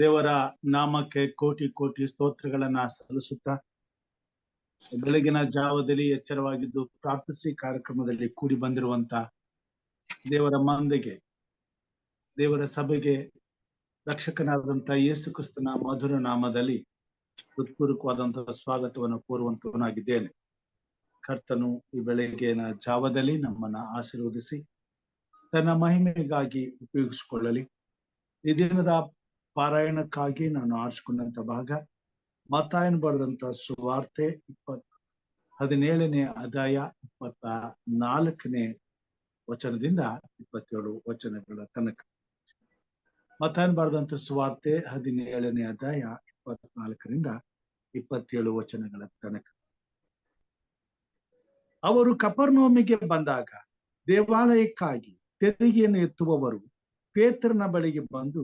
ದೇವರ ನಾಮಕ್ಕೆ ಕೋಟಿ ಕೋಟಿ ಸ್ತೋತ್ರಗಳನ್ನ ಸಲ್ಲಿಸುತ್ತಾ ಬೆಳಗಿನ ಜಾವದಲ್ಲಿ ಎಚ್ಚರವಾಗಿದ್ದು ಪ್ರಾರ್ಥಿಸಿ ಕಾರ್ಯಕ್ರಮದಲ್ಲಿ ಕೂಡಿ ಬಂದಿರುವಂತ ದೇವರ ಮಂದಿಗೆ, ದೇವರ ಸಭೆಗೆ ರಕ್ಷಕನಾದಂತ ಯೇಸು ಕ್ರಿಸ್ತನ ಮಧುರ ನಾಮದಲ್ಲಿ ಹೃತ್ಪೂರ್ವಕವಾದಂತಹ ಸ್ವಾಗತವನ್ನು ಕೋರುವಂತವನಾಗಿದ್ದೇನೆ. ಕರ್ತನು ಈ ಬೆಳಗಿನ ಜಾವದಲ್ಲಿ ನಮ್ಮನ್ನ ಆಶೀರ್ವದಿಸಿ ತನ್ನ ಮಹಿಮೆಗಾಗಿ ಉಪಯೋಗಿಸಿಕೊಳ್ಳಲಿ. ಈ ದಿನದ ಪಾರಾಯಣಕ್ಕಾಗಿ ನಾನು ಆರಿಸಿಕೊಂಡಂತ ಭಾಗ ಮತ್ತಾಯನ ಬರೆದಂತ ಸುವಾರ್ತೆ 17ನೇ ಅಧ್ಯಾಯ 24ನೇ ವಚನದಿಂದ 27 ವಚನಗಳ ತನಕ. ಮತ್ತಾಯನ ಬರೆದಂತ ಸುವಾರ್ತೆ 17ನೇ ಅಧ್ಯಾಯ 24ರಿಂದ 27 ವಚನಗಳ ತನಕ. ಅವರು ಕಪರ್ನೌಮಿಗೆ ಬಂದಾಗ ದೇವಾಲಯಕ್ಕಾಗಿ ತೆರಿಗೆಯನ್ನು ಎತ್ತುವವರು ಪೇತ್ರನ ಬಳಿಗೆ ಬಂದು,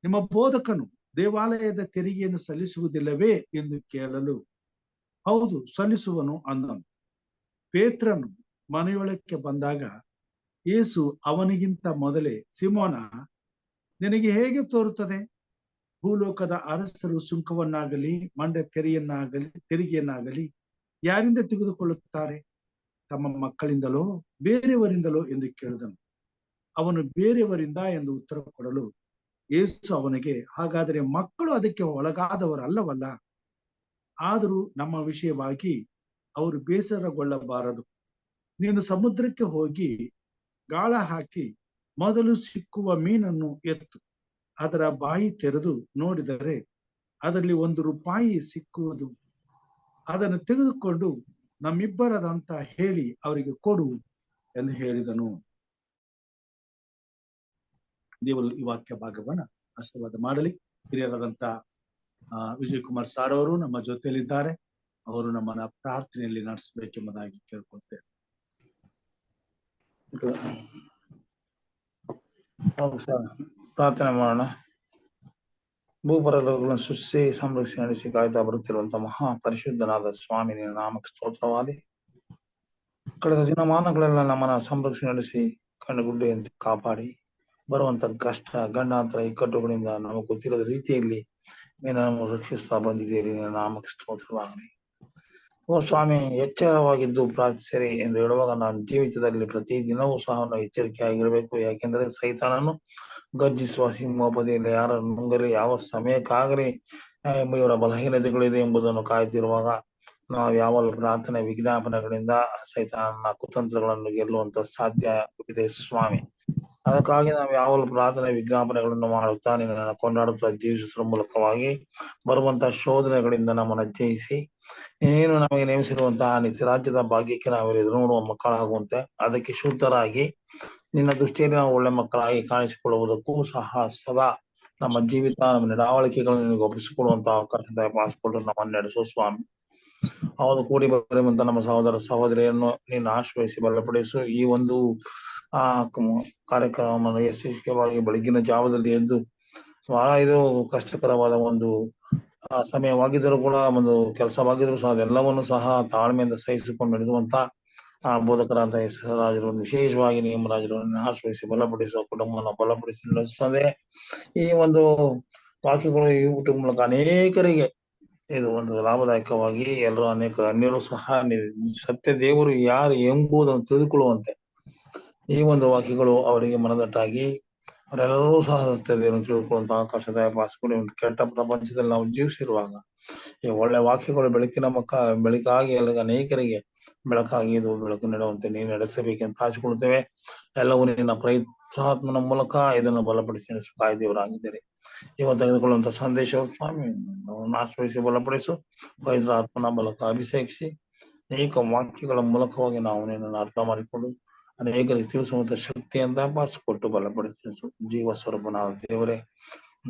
ನಿಮ್ಮ ಬೋಧಕನು ದೇವಾಲಯದ ತೆರಿಗೆಯನ್ನು ಸಲ್ಲಿಸುವುದಿಲ್ಲವೇ ಎಂದು ಕೇಳಲು, ಹೌದು ಸಲ್ಲಿಸುವನು ಅಂದನು. ಪೇತ್ರನು ಮನೆಯೊಳಕ್ಕೆ ಬಂದಾಗ ಯೇಸು ಅವನಿಗಿಂತ ಮೊದಲೇ, ಸಿಮೋನ, ನಿನಗೆ ಹೇಗೆ ತೋರುತ್ತದೆ? ಭೂಲೋಕದ ಅರಸರು ಸುಂಕವನ್ನಾಗಲಿ ಮಂಡ್ಯ ತೆರಿಗೆಯನ್ನಾಗಲಿ ಯಾರಿಂದ ತೆಗೆದುಕೊಳ್ಳುತ್ತಾರೆ? ತಮ್ಮ ಮಕ್ಕಳಿಂದಲೋ ಬೇರೆಯವರಿಂದಲೋ ಎಂದು ಕೇಳಿದನು. ಅವನು ಬೇರೆಯವರಿಂದ ಎಂದು ಉತ್ತರ ಕೊಡಲು ಯೇಸು ಅವನಿಗೆ, ಹಾಗಾದರೆ ಮಕ್ಕಳು ಅದಕ್ಕೆ ಒಳಗಾದವರಲ್ಲವಲ್ಲ. ಆದರೂ ನಮ್ಮ ವಿಷಯವಾಗಿ ಅವರು ಬೇಸರಗೊಳ್ಳಬಾರದು. ನೀನು ಸಮುದ್ರಕ್ಕೆ ಹೋಗಿ ಗಾಳ ಹಾಕಿ ಮೊದಲು ಸಿಕ್ಕುವ ಮೀನನ್ನು ಎತ್ತು. ಅದರ ಬಾಯಿ ತೆರೆದು ನೋಡಿದರೆ ಅದರಲ್ಲಿ 1 ರೂಪಾಯಿ ಸಿಕ್ಕುವುದು. ಅದನ್ನು ತೆಗೆದುಕೊಂಡು ನಮ್ಮಿಬ್ಬರದಂತ ಹೇಳಿ ಅವರಿಗೆ ಕೊಡು ಎಂದು ಹೇಳಿದನು. ದೇವರು ಈ ವಾಕ್ಯ ಭಾಗವನ್ನ ಆಶೀರ್ವಾದ ಮಾಡಲಿ. ಹಿರಿಯರಾದಂತ ವಿಜಯ್ ಕುಮಾರ್ ಸಾರ್ ಅವರು ನಮ್ಮ ಜೊತೆಯಲ್ಲಿದ್ದಾರೆ. ಅವರು ನಮ್ಮನ್ನ ಪ್ರಾರ್ಥನೆಯಲ್ಲಿ ನಡೆಸಬೇಕೆಂಬುದಾಗಿ ಕೇಳ್ಕೊಳ್ತೇವೆ. ಪ್ರಾರ್ಥನೆ ಮಾಡೋಣ. ಭೂಪರಲೋಕಗಳನ್ನು ಸೃಷ್ಟಿ ಸಂರಕ್ಷಣೆ ನಡೆಸಿ ಕಾಯ್ತಾ ಬರುತ್ತಿರುವಂತಹ ಮಹಾ ಪರಿಶುದ್ಧನಾದ ಸ್ವಾಮಿ ನಿನ್ನ ನಾಮಕ್ಕೆ ಸ್ತೋತ್ರವಾದಿ. ಕಳೆದ ದಿನಮಾನಗಳೆಲ್ಲ ನಮ್ಮನ್ನ ಸಂರಕ್ಷಣೆ ನಡೆಸಿ ಕಣ್ಣುಗುಡ್ಡೆಯಂತೆ ಕಾಪಾಡಿ ಬರುವಂತ ಕಷ್ಟ ಗಂಡಾಂತರ ಇಕ್ಕಟ್ಟುಗಳಿಂದ ನಮಗೆ ಗೊತ್ತಿರದ ರೀತಿಯಲ್ಲಿ ನೀನು ರಕ್ಷಿಸ್ತಾ ಬಂದಿದ್ದೀರಿ. ನಿನ್ನ ನಾಮಕ್ಕೆ ಸ್ತೋತ್ರವಾಗಲಿ. ಓ ಸ್ವಾಮಿ, ಎಚ್ಚರವಾಗಿದ್ದು ಪ್ರಾರ್ಥಿಸಿರಿ ಎಂದು ಹೇಳುವಾಗ ನಾನು ಜೀವಿತದಲ್ಲಿ ಪ್ರತಿ ದಿನವೂ ಸಹ ನಾವು ಎಚ್ಚರಿಕೆಯಾಗಿರಬೇಕು. ಯಾಕೆಂದ್ರೆ ಸೈತಾನನು ಗರ್ಜಿಸುವ ಸಿಂಹೋಪದಿಯಲ್ಲಿ ಯಾರನ್ನು ನುಂಗಲಿ, ಯಾವ ಸಮಯಕ್ಕಾಗಲಿ ಇವರ ಬಲಹೀನತೆಗಳಿದೆ ಎಂಬುದನ್ನು ಕಾಯ್ತಿರುವಾಗ ನಾವು ಯಾವ ಪ್ರಾರ್ಥನೆ ವಿಜ್ಞಾಪನೆಗಳಿಂದ ಸೈತಾನನ ಕುತಂತ್ರಗಳನ್ನು ಗೆಲ್ಲುವಂತ ಸಾಧ್ಯ ಇದೆ ಸ್ವಾಮಿ. ಅದಕ್ಕಾಗಿ ನಾವು ಯಾವ ಪ್ರಾರ್ಥನೆ ವಿಜ್ಞಾಪನೆಗಳನ್ನು ಮಾಡುತ್ತಾ ನಿನ್ನನ್ನು ಕೊಂಡಾಡುತ್ತಾ ಜೀವಿಸುವ ಮೂಲಕವಾಗಿ ಬರುವಂತಹ ಶೋಧನೆಗಳಿಂದ ನಮ್ಮನ್ನು ಜಯಿಸಿ ನೀನು ನಮಗೆ ನೇಮಿಸಿರುವಂತಹ ನಿತ್ಯರಾಜ್ಯದ ಭಾಗ್ಯಕ್ಕೆ ನಾವು ಎದುರು ನೋಡುವ ಮಕ್ಕಳಾಗುವಂತೆ ಅದಕ್ಕೆ ಶುದ್ಧರಾಗಿ ನಿನ್ನ ದೃಷ್ಟಿಯಲ್ಲಿ ನಾವು ಒಳ್ಳೆ ಮಕ್ಕಳಾಗಿ ಕಾಣಿಸಿಕೊಳ್ಳುವುದಕ್ಕೂ ಸಹ ಸದಾ ನಮ್ಮ ಜೀವಿತ ನಮ್ಮ ನಡವಳಿಕೆಗಳನ್ನು ನಿನಗೆ ಒಪ್ಪಿಸಿಕೊಳ್ಳುವಂತಹ ಅವಕಾಶ ಪಾಸ್ಕೊಂಡು ನಮ್ಮನ್ನು ನಡೆಸೋ ಸ್ವಾಮಿ. ಹೌದು, ಕೂಡಿ ಬರುವಂತ ನಮ್ಮ ಸಹೋದರ ಸಹೋದರಿಯನ್ನು ನೀನು ಆಶ್ರಯಿಸಿ ಬಲಪಡಿಸು. ಈ ಒಂದು ಕಾರ್ಯಕ್ರಮವನ್ನು ಯಶಸ್ವಿಯಾಗಿ ಬೆಳಗಿನ ಜಾವದಲ್ಲಿ ಎದ್ದು ಬಹಳ ಇದು ಕಷ್ಟಕರವಾದ ಒಂದು ಸಮಯವಾಗಿದ್ದರೂ ಕೂಡ ಒಂದು ಕೆಲಸವಾಗಿದ್ರು ಸಹ ಅದೆಲ್ಲವನ್ನು ಸಹ ತಾಳ್ಮೆಯಿಂದ ಸಹಿಸಿಕೊಂಡು ನಡೆಸುವಂತ ಬೋಧಕರಾದ ರಾಜರು, ವಿಶೇಷವಾಗಿ ನಿಯಮರಾಜರನ್ನು ಆಶ್ರಯಿಸಿ ಬಲಪಡಿಸುವ ಕುಟುಂಬವನ್ನು ಬಲಪಡಿಸಿ ನಡೆಸುತ್ತದೆ. ಈ ಒಂದು ವಾಕ್ಯಗಳು ಈ ಊಟದ ಮೂಲಕ ಅನೇಕರಿಗೆ ಇದು ಒಂದು ಲಾಭದಾಯಕವಾಗಿ ಎಲ್ಲರೂ ಅನೇಕ ಅನ್ಯರು ಸಹ ಸತ್ಯ ದೇವರು ಯಾರು ಎಂಬುದನ್ನು ತಿಳಿದುಕೊಳ್ಳುವಂತೆ ಈ ಒಂದು ವಾಕ್ಯಗಳು ಅವರಿಗೆ ಮನದಟ್ಟಾಗಿ ಅವರೆಲ್ಲರೂ ಸಹ ಸತ್ಯ ದೇವರನ್ನು ತಿಳಿದುಕೊಳ್ಳುವಂತ ಅವಕಾಶದಾಯ ಪಾಸ್ಕೊಂಡು ಒಂದು ಕೆಟ್ಟ ಪ್ರಪಂಚದಲ್ಲಿ ನಾವು ಜೀವಿಸಿರುವಾಗ ಈ ಒಳ್ಳೆ ವಾಕ್ಯಗಳು ಬೆಳಕಾಗಿ ಎಲ್ಲ ಅನೇಕರಿಗೆ ಬೆಳಕಾಗಿ ಇದು ಬೆಳಕು ನೀಡುವಂತೆ ನೀನು ನಡೆಸಬೇಕೆಂದು ಆಶಿಕೊಳ್ಳುತ್ತೇವೆ. ಎಲ್ಲವೂ ನಿನ್ನ ಪ್ರಯತ್ನಾತ್ಮನ ಮೂಲಕ ಇದನ್ನು ಬಲಪಡಿಸಿ ನಡೆಸುವ ಕಾಯ್ದೆಯವರಾಗಿದ್ದಾರೆ. ಇವತ್ತು ತೆಗೆದುಕೊಳ್ಳುವಂತ ಸಂದೇಶವು ಸ್ವಾಮಿ ಆಶ್ರಯಿಸಿ ಬಲಪಡಿಸು. ಪವಿತ್ರ ಆತ್ಮನ ಮೂಲಕ ಅಭಿಷೇಕಿಸಿ ಅನೇಕ ವಾಕ್ಯಗಳ ಮೂಲಕವಾಗಿ ನಾವು ನಿನ್ನನ್ನು ಅರ್ಥ ಮಾಡಿಕೊಂಡು ಅನೇಕರಿಗೆ ತಿಳಿಸುವಂತ ಶಕ್ತಿಯಿಂದ ಬಾಸಿಕೊಟ್ಟು ಬಲಪಡಿಸು. ಜೀವ ಸ್ವರೂಪನಾದ ದೇವರೇ,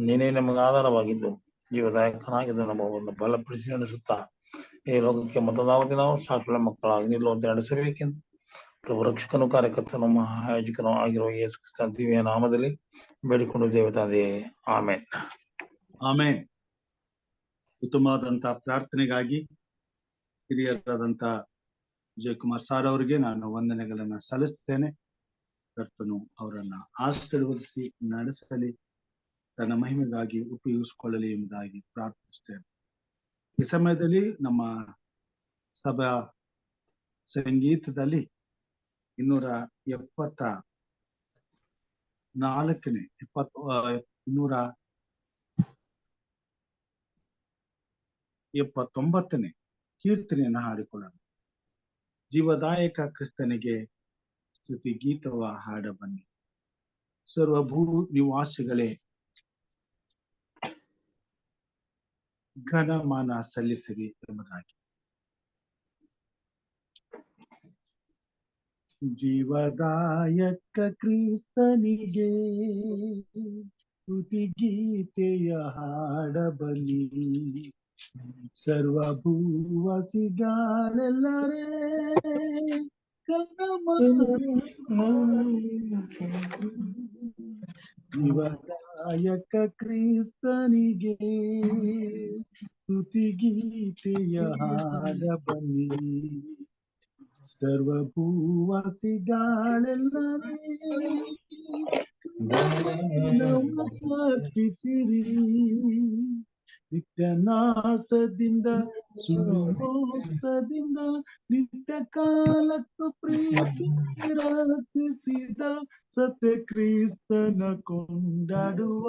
ನೀನೇ ನಮಗೆ ಆಧಾರವಾಗಿದ್ದು ಜೀವದಾಯಕನಾಗಿದ್ದು ನಮ್ಮನ್ನು ಬಲಪಡಿಸಿ ನಡೆಸುತ್ತಾ ಈ ಲೋಕಕ್ಕೆ ಮತದಾವತಿ ನಾವು ಸಾಕುಳ ಮಕ್ಕಳಾಗಿ ನಿಲ್ಲುವಂತೆ ನಡೆಸಬೇಕೆಂದು ಪ್ರಭು ರಕ್ಷಕನು ಕಾರ್ಯಕರ್ತನು ಮಹಾಯಾಜಕನು ಆಗಿರುವ ಯೇಸು ಕ್ರಿಸ್ತನ ದಿವ್ಯ ನಾಮದಲ್ಲಿ ಬೇಡಿಕೊಂಡು ದೇವತಾದೆಯೇ, ಆಮೇನ್. ಆಮೇನ್. ಉತ್ತಮವಾದಂತ ಪ್ರಾರ್ಥನೆಗಾಗಿ ಹಿರಿಯರಾದಂತ ವಿಜಯ್ ಕುಮಾರ್ ಸಾರ್ ಅವರಿಗೆ ನಾನು ವಂದನೆಗಳನ್ನ ಸಲ್ಲಿಸ್ತೇನೆ. ಕರ್ತನು ಅವರನ್ನ ಆಶೀರ್ವದಿಸಿ ನಡೆಸಲಿ. ತನ್ನ ಮಹಿಮೆಗಾಗಿ ಉಪಯೋಗಿಸಿಕೊಳ್ಳಲಿ ಎಂಬುದಾಗಿ ಪ್ರಾರ್ಥಿಸುತ್ತೇನೆ. ಈ ಸಮಯದಲ್ಲಿ ನಮ್ಮ ಸಭಾ ಸಂಗೀತದಲ್ಲಿ 279ನೇ ಕೀರ್ತನೆಯನ್ನು ಹಾಡಿಕೊಳ್ಳೋಣ. ಜೀವದಾಯಕ ಕ್ರಿಸ್ತನಿಗೆ ಸ್ತುತಿ ಗೀತವ ಹಾಡ ಬನ್ನಿ. ಸರ್ವಭೂ ನಿವಾಸಿಗಳೇ ಘನಮಾನ ಸಲ್ಲಿಸಿರಿ ಎಂಬುದಾಗಿ. ಜೀವದಾಯಕ ಕ್ರಿಸ್ತನಿಗೆ ಸ್ತುತಿ ಗೀತೆಯ ಹಾಡ ಬನ್ನಿ. ಸರ್ವಭೂವಾಸಿಗಳೆಲ್ಲರೇ ಜೀವದಾಯಕ ಕ್ರಿಸ್ತನಿಗೆ ಸ್ತುತಿ ಗೀತೆಯ ಹಾಡ ಬನ್ನಿ. ಸರ್ವಭೂವಾಸಿಗಳೆಲ್ಲರೇ ಅರ್ಪಿಸಿರಿ. ನಿತ್ಯನಾಸದಿಂದ ಸುಳ್ಳು ಮೋಸದಿಂದ ನಿತ್ಯ ಕಾಲಕ್ಕೂ ಪ್ರೀತಿ ರಕ್ಷಿಸಿದ ಸತ್ಯ ಕ್ರಿಸ್ತನ ಕೊಂಡಾಡುವ.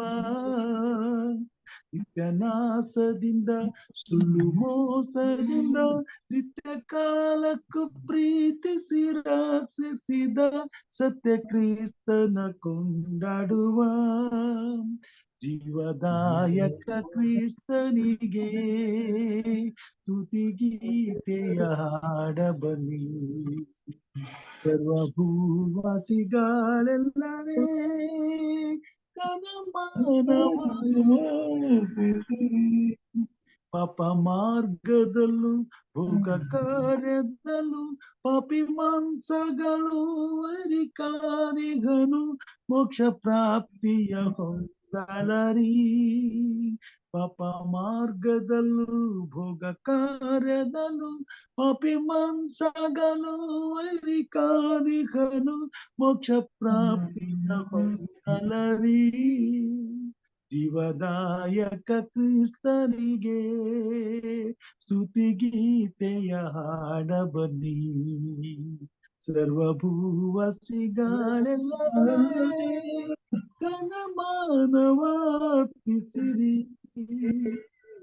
ನಿತ್ಯನಾಸದಿಂದ ಸುಳ್ಳು ಮೋಸದಿಂದ ನಿತ್ಯ ಕಾಲಕ್ಕೂ ಪ್ರೀತಿಸಿ ರಕ್ಷಿಸಿದ ಸತ್ಯ ಕ್ರಿಸ್ತನ ಕೊಂಡಾಡುವ. ಜೀವದಾಯಕ ಕ್ರಿಸ್ತನಿಗೆ ಸ್ತುತಿ ಗೀತೆಯ ಹಾಡ ಬನ್ನಿ. ಸರ್ವಭೂವಾಸಿಗಳೆಲ್ಲರೇ ಪಾಪ ಮಾರ್ಗದಲ್ಲೂ ಭೋಗ ಕಾರ್ಯದಲ್ಲೂ ಪಾಪಿ ಮಾಂಸಗಳು ಅರಿಕಾದಿಗನು ಮೋಕ್ಷ ಪ್ರಾಪ್ತಿಯ ಹೊಂದಲರಿ. ಪಾಪ ಮಾರ್ಗದಲ್ಲೂ ಭೋಗ ಕಾರ್ಯದಲ್ಲೂ ಪಾಪಿ ಮಾಂಸಗಳು ಅರಿಕಾದಿಗನು ಮೋಕ್ಷ ಪ್ರಾಪ್ತಿಯ ಹೊಂದಲರಿ. ಜೀವದಾಯಕ ಕ್ರಿಸ್ತನಿಗೆ ಸ್ತುತಿ ಗೀತೆಯ ಹಾಡ ಬನ್ನಿ. ಸರ್ವಭೂವಾಸಿಗಳೆಲ್ಲರೇ ಘನಮಾನವಾರ್ಪಿಸಿರಿ.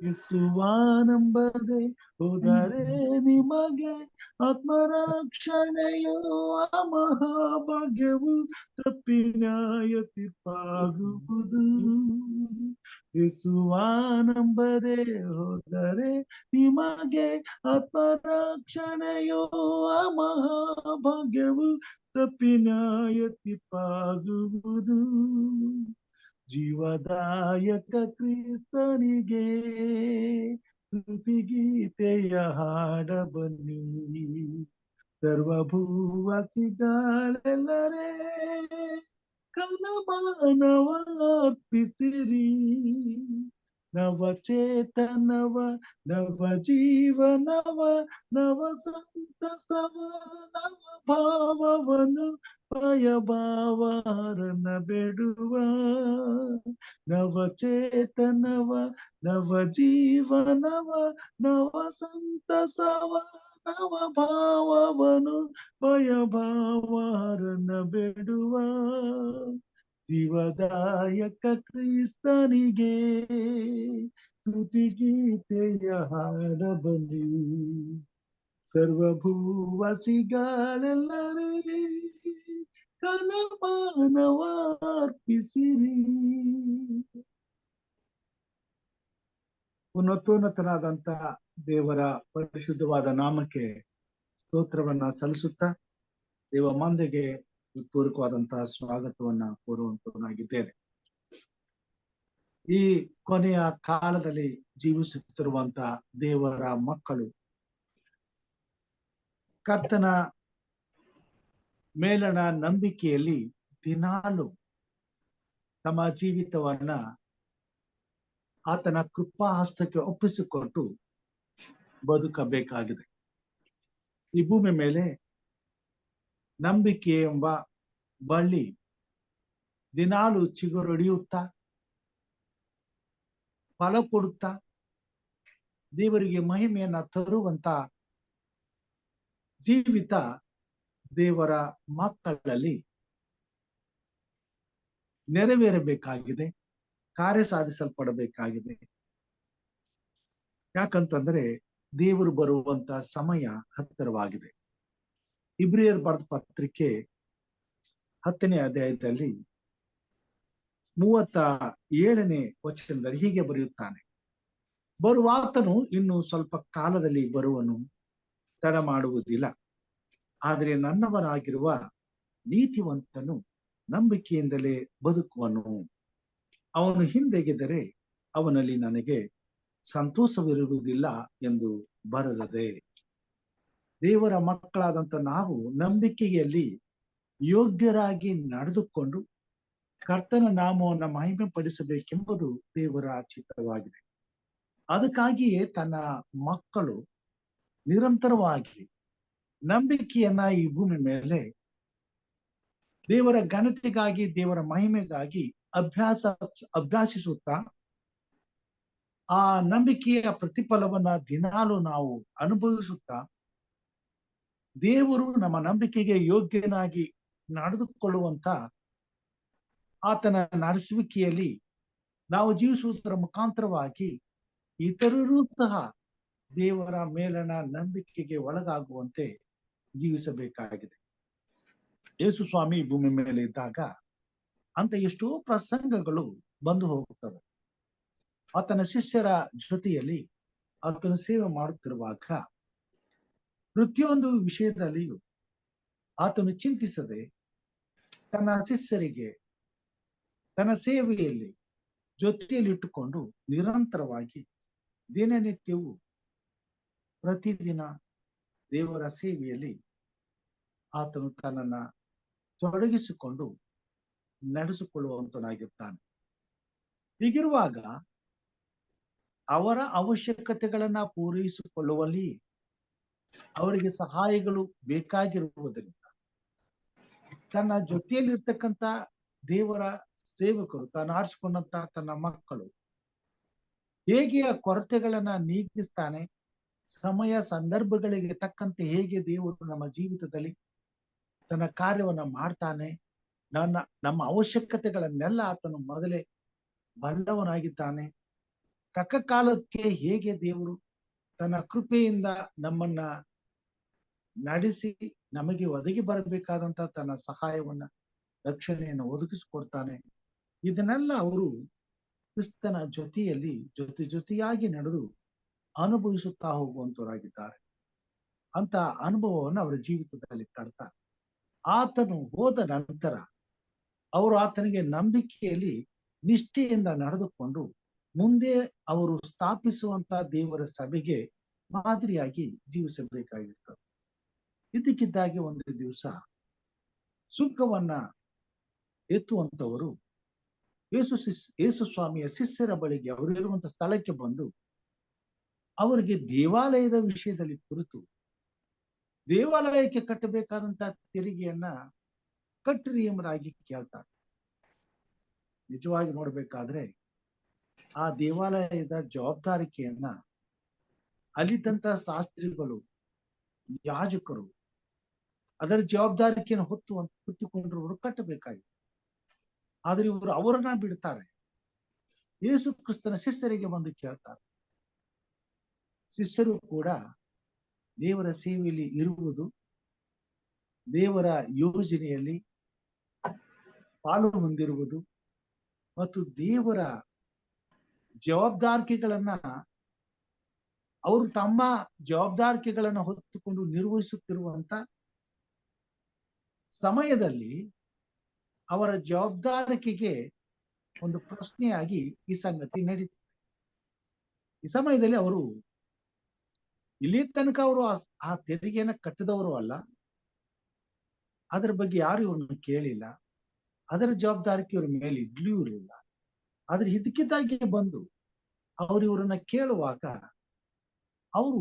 ಯೇಸುವಾನಂಬದೆ ಹೋದರೆ ನಿಮಗೆ ಆತ್ಮರಕ್ಷಣೆಯೋ ಆ ಮಹಾಭಾಗ್ಯವು ತಪ್ಪಿ ನ್ಯಾಯ ತೀರ್ಪಾಗುವುದು. ಯೇಸುವಾನಂಬದೆ ಹೋದರೆ ನಿಮಗೆ ಆತ್ಮರಕ್ಷಣೆಯೋ ಆ ಮಹಾಭಾಗ್ಯವು ತಪ್ಪಿ ನ್ಯಾಯ ತೀರ್ಪಾಗುವುದು. ಜೀವದಾಯಕ ಕ್ರಿಸ್ತನಿಗೆ ಸ್ತುತಿ ಗೀತೆಯ ಹಾಡ ಬನ್ನಿ. ಸರ್ವಭೂವಾಸಿಗಳೆಲ್ಲರೇ ಘನಮಾನವಾರ್ಪಿಸಿರಿ. ನವಚೇತನವ ನವ ಜೀವನವ ನವ ಸಂತಸವ ನವ ಭಾವವನ್ನು ಭಯಭಾವರನ ಬೇಡುವ. ನವಚೇತನವ ನವ ಜೀವನವ ನವ ಸಂತಸವ ನವ ಭಾವವನ್ನು ಭಯಭಾವರನ ಬೇಡುವ. ಜೀವದಾಯಕ ಕ್ರಿಸ್ತನಿಗೆ ಸ್ತುತಿ ಗೀತೆಯ ಹಾಡ ಬನ್ನಿ. ಸರ್ವಭೂವಾಸಿಗಳೆಲ್ಲರೇ ಘನಮಾನವಾರ್ಪಿಸಿರಿ. ಉನ್ನತೋನ್ನತನಾದಂತ ದೇವರ ಪರಿಶುದ್ಧವಾದ ನಾಮಕ್ಕೆ ಸ್ತೋತ್ರವನ್ನ ಸಲ್ಲಿಸುತ್ತಾ ದೇವ ಮಂದೆಗೆ ಪೂರ್ವಕವಾದಂತಹ ಸ್ವಾಗತವನ್ನ ಕೋರುವಂತವನಾಗಿದ್ದೇನೆ. ಈ ಕೊನೆಯ ಕಾಲದಲ್ಲಿ ಜೀವಿಸುತ್ತಿರುವಂತ ದೇವರ ಮಕ್ಕಳು ಕರ್ತನ ಮೇಲಣ ನಂಬಿಕೆಯಲ್ಲಿ ದಿನಾಲು ತಮ್ಮ ಜೀವಿತವನ್ನ ಆತನ ಕೃಪಾ ಹಸ್ತಕ್ಕೆ ಒಪ್ಪಿಸಿಕೊಟ್ಟು ಬದುಕಬೇಕಾಗಿದೆ. ಈ ಭೂಮಿ ಮೇಲೆ ನಂಬಿಕೆ ಎಂಬ ಬಳ್ಳಿ ದಿನಾಲು ಚಿಗುರೊಡೆಯುತ್ತಾ ಫಲ ಕೊಡುತ್ತಾ ದೇವರಿಗೆ ಮಹಿಮೆಯನ್ನ ತರುವಂತ ಜೀವಿತ ದೇವರ ಮಕ್ಕಳಲ್ಲಿ ನೆರವೇರಬೇಕಾಗಿದೆ, ಕಾರ್ಯ ಸಾಧಿಸಲ್ಪಡಬೇಕಾಗಿದೆ. ಯಾಕಂತಂದ್ರೆ ದೇವರು ಬರುವಂತ ಸಮಯ ಹತ್ತಿರವಾಗಿದೆ. ಇಬ್ರಿಯರ್ ಬರೆದ ಪತ್ರಿಕೆ 10ನೇ ಅಧ್ಯಾಯದಲ್ಲಿ 37ನೇ ವಚನದಲ್ಲಿ ಹೀಗೆ ಬರೆಯುತ್ತಾನೆ: ಬರುವಾತನು ಇನ್ನು ಸ್ವಲ್ಪ ಕಾಲದಲ್ಲಿ ಬರುವನು, ತಡ ಮಾಡುವುದಿಲ್ಲ. ಆದರೆ ನನ್ನವನಾಗಿರುವ ನೀತಿವಂತನು ನಂಬಿಕೆಯಿಂದಲೇ ಬದುಕುವನು. ಅವನು ಹಿಂದೆಗೆದರೆ ಅವನಲ್ಲಿ ನನಗೆ ಸಂತೋಷವಿರುವುದಿಲ್ಲ ಎಂದು ಬರೆದದೆ. ದೇವರ ಮಕ್ಕಳಾದಂತ ನಾವು ನಂಬಿಕೆಯಲ್ಲಿ ಯೋಗ್ಯರಾಗಿ ನಡೆದುಕೊಂಡು ಕರ್ತನ ನಾಮವನ್ನು ಮಹಿಮೆ ಪಡಿಸಬೇಕೆಂಬುದು ದೇವರ ಚಿತ್ತವಾಗಿದೆ. ಅದಕ್ಕಾಗಿಯೇ ತನ್ನ ಮಕ್ಕಳು ನಿರಂತರವಾಗಿ ನಂಬಿಕೆಯನ್ನ ಈ ಭೂಮಿ ಮೇಲೆ ದೇವರ ಘನತೆಗಾಗಿ, ದೇವರ ಮಹಿಮೆಗಾಗಿ ಅಭ್ಯಾಸಿಸುತ್ತಾ ಆ ನಂಬಿಕೆಯ ಪ್ರತಿಫಲವನ್ನ ದಿನಾಲು ನಾವು ಅನುಭವಿಸುತ್ತಾ ದೇವರು ನಮ್ಮ ನಂಬಿಕೆಗೆ ಯೋಗ್ಯನಾಗಿ ನಡೆದುಕೊಳ್ಳುವಂತ ಆತನ ನಡೆಸುವಿಕೆಯಲ್ಲಿ ನಾವು ಜೀವಿಸುವುದರ ಮುಖಾಂತರವಾಗಿ ಇತರರೂ ಸಹ ದೇವರ ಮೇಲನ ನಂಬಿಕೆಗೆ ಒಳಗಾಗುವಂತೆ ಜೀವಿಸಬೇಕಾಗಿದೆ. ಯೇಸು ಸ್ವಾಮಿ ಭೂಮಿ ಮೇಲೆ ಇದ್ದಾಗ ಅಂತ ಎಷ್ಟೋ ಪ್ರಸಂಗಗಳು ಬಂದು ಹೋಗುತ್ತವೆ. ಆತನ ಶಿಷ್ಯರ ಜೊತೆಯಲ್ಲಿ ಆತನ ಸೇವೆ ಮಾಡುತ್ತಿರುವಾಗ ಪ್ರತಿಯೊಂದು ವಿಷಯದಲ್ಲಿಯೂ ಆತನು ಚಿಂತಿಸದೆ ತನ್ನ ಶಿಷ್ಯರಿಗೆ ತನ್ನ ಸೇವೆಯಲ್ಲಿ ಜೊತೆಯಲ್ಲಿ ಇಟ್ಟುಕೊಂಡು ನಿರಂತರವಾಗಿ ದಿನನಿತ್ಯವೂ ಪ್ರತಿದಿನ ದೇವರ ಸೇವೆಯಲ್ಲಿ ಆತನು ತನ್ನನ್ನ ತೊಡಗಿಸಿಕೊಂಡು ನಡೆಸಿಕೊಳ್ಳುವಂತನಾಗಿರ್ತಾನೆ. ಹೀಗಿರುವಾಗ ಅವರ ಅವಶ್ಯಕತೆಗಳನ್ನ ಪೂರೈಸಿಕೊಳ್ಳುವಲ್ಲಿ ಅವರಿಗೆ ಸಹಾಯಗಳು ಬೇಕಾಗಿರುವುದರಿಂದ ತನ್ನ ಜೊತೆಯಲ್ಲಿರ್ತಕ್ಕಂಥ ದೇವರ ಸೇವಕರು, ತಾನು ಆರಿಸಿಕೊಂಡಂತ ತನ್ನ ಮಕ್ಕಳು ಹೇಗೆ ಆ ಕೊರತೆಗಳನ್ನ ನೀಗಿಸ್ತಾನೆ, ಸಮಯ ಸಂದರ್ಭಗಳಿಗೆ ತಕ್ಕಂತೆ ಹೇಗೆ ದೇವರು ನಮ್ಮ ಜೀವಿತದಲ್ಲಿ ತನ್ನ ಕಾರ್ಯವನ್ನ ಮಾಡ್ತಾನೆ, ನಮ್ಮ ಅವಶ್ಯಕತೆಗಳನ್ನೆಲ್ಲ ಆತನು ಮೊದಲೇ ಬಲ್ಲವನಾಗಿದ್ದಾನೆ. ತಕ್ಕ ಕಾಲಕ್ಕೆ ಹೇಗೆ ದೇವರು ತನ್ನ ಕೃಪೆಯಿಂದ ನಮ್ಮನ್ನ ನಡೆಸಿ ನಮಗೆ ಒದಗಿ ಬರಬೇಕಾದಂತ ತನ್ನ ಸಹಾಯವನ್ನ, ರಕ್ಷಣೆಯನ್ನು ಒದಗಿಸಿಕೊಡ್ತಾನೆ. ಇದನ್ನೆಲ್ಲ ಅವರು ಕ್ರಿಸ್ತನ ಜೊತೆಯಲ್ಲಿ ಜೊತೆಯಾಗಿ ನಡೆದು ಅನುಭವಿಸುತ್ತಾ ಹೋಗುವಂತವರಾಗಿದ್ದಾರೆ. ಅಂತ ಅನುಭವವನ್ನು ಅವರ ಜೀವಿತದಲ್ಲಿ ಕಾಡ್ತಾರೆ. ಆತನು ಹೋದ ನಂತರ ಅವರು ಆತನಿಗೆ ನಂಬಿಕೆಯಲ್ಲಿ ನಿಷ್ಠೆಯಿಂದ ನಡೆದುಕೊಂಡು ಮುಂದೆ ಅವರು ಸ್ಥಾಪಿಸುವಂತ ದೇವರ ಸಭೆಗೆ ಮಾದರಿಯಾಗಿ ಜೀವಿಸಬೇಕಾಗಿರ್ತದೆ. ಇದಕ್ಕಿದ್ದಾಗೆ ಒಂದು ದಿವಸ ಸುಂಕವನ್ನ ಎತ್ತುವಂತವರು ಯೇಸು ಸ್ವಾಮಿಯ ಶಿಷ್ಯರ ಬಳಿಗೆ ಅವರು ಇರುವಂತ ಸ್ಥಳಕ್ಕೆ ಬಂದು ಅವರಿಗೆ ದೇವಾಲಯದ ವಿಷಯದಲ್ಲಿ ಕುರಿತು ದೇವಾಲಯಕ್ಕೆ ಕಟ್ಟಬೇಕಾದಂತ ತೆರಿಗೆಯನ್ನ ಕಟ್ಟಿರಿ ಎಂಬುದಾಗಿ ಕೇಳ್ತಾರೆ. ನಿಜವಾಗಿ ನೋಡ್ಬೇಕಾದ್ರೆ ಆ ದೇವಾಲಯದ ಜವಾಬ್ದಾರಿಕೆಯನ್ನ ಅಲ್ಲಿದ್ದಂತ ಶಾಸ್ತ್ರಿಗಳು, ಯಾಜಕರು ಅದರ ಜವಾಬ್ದಾರಿಕೆಯನ್ನು ಹೊತ್ತುಕೊಂಡಿರುವರು ಕಟ್ಟಬೇಕಾಗಿದೆ. ಆದ್ರೆ ಇವರು ಅವರನ್ನ ಬಿಡ್ತಾರೆ. ಯೇಸು ಕ್ರಿಸ್ತನ ಶಿಷ್ಯರಿಗೆ ಬಂದು ಕೇಳ್ತಾರೆ. ಶಿಷ್ಯರು ಕೂಡ ದೇವರ ಸೇವೆಯಲ್ಲಿ ಇರುವುದು, ದೇವರ ಯೋಜನೆಯಲ್ಲಿ ಪಾಲು ಹೊಂದಿರುವುದು ಮತ್ತು ದೇವರ ಜವಾಬ್ದಾರಿಕೆಗಳನ್ನ ಅವರು ತಮ್ಮ ಜವಾಬ್ದಾರಿಕೆಗಳನ್ನ ಹೊತ್ತುಕೊಂಡು ನಿರ್ವಹಿಸುತ್ತಿರುವಂತ ಸಮಯದಲ್ಲಿ ಅವರ ಜವಾಬ್ದಾರಿಕೆಗೆ ಒಂದು ಪ್ರಶ್ನೆಯಾಗಿ ಈ ಸಂಗತಿ ನಡೀತದೆ. ಈ ಸಮಯದಲ್ಲಿ ಅವರು ಇಲ್ಲಿ ತನಕ ಅವರು ಆ ತೆರಿಗೆಯನ್ನ ಕಟ್ಟಿದವರು ಅಲ್ಲ, ಅದರ ಬಗ್ಗೆ ಯಾರು ಇವ್ರನ್ನ ಕೇಳಿಲ್ಲ, ಅದರ ಜವಾಬ್ದಾರಿಕೆ ಇವ್ರ ಮೇಲೆ ಇದ್ಲೂ ಇರಲಿಲ್ಲ. ಆದ್ರೆ ಇದಕ್ಕಿದ್ದಾಗೆ ಬಂದು ಅವ್ರು ಇವ್ರನ್ನ ಕೇಳುವಾಗ ಅವರು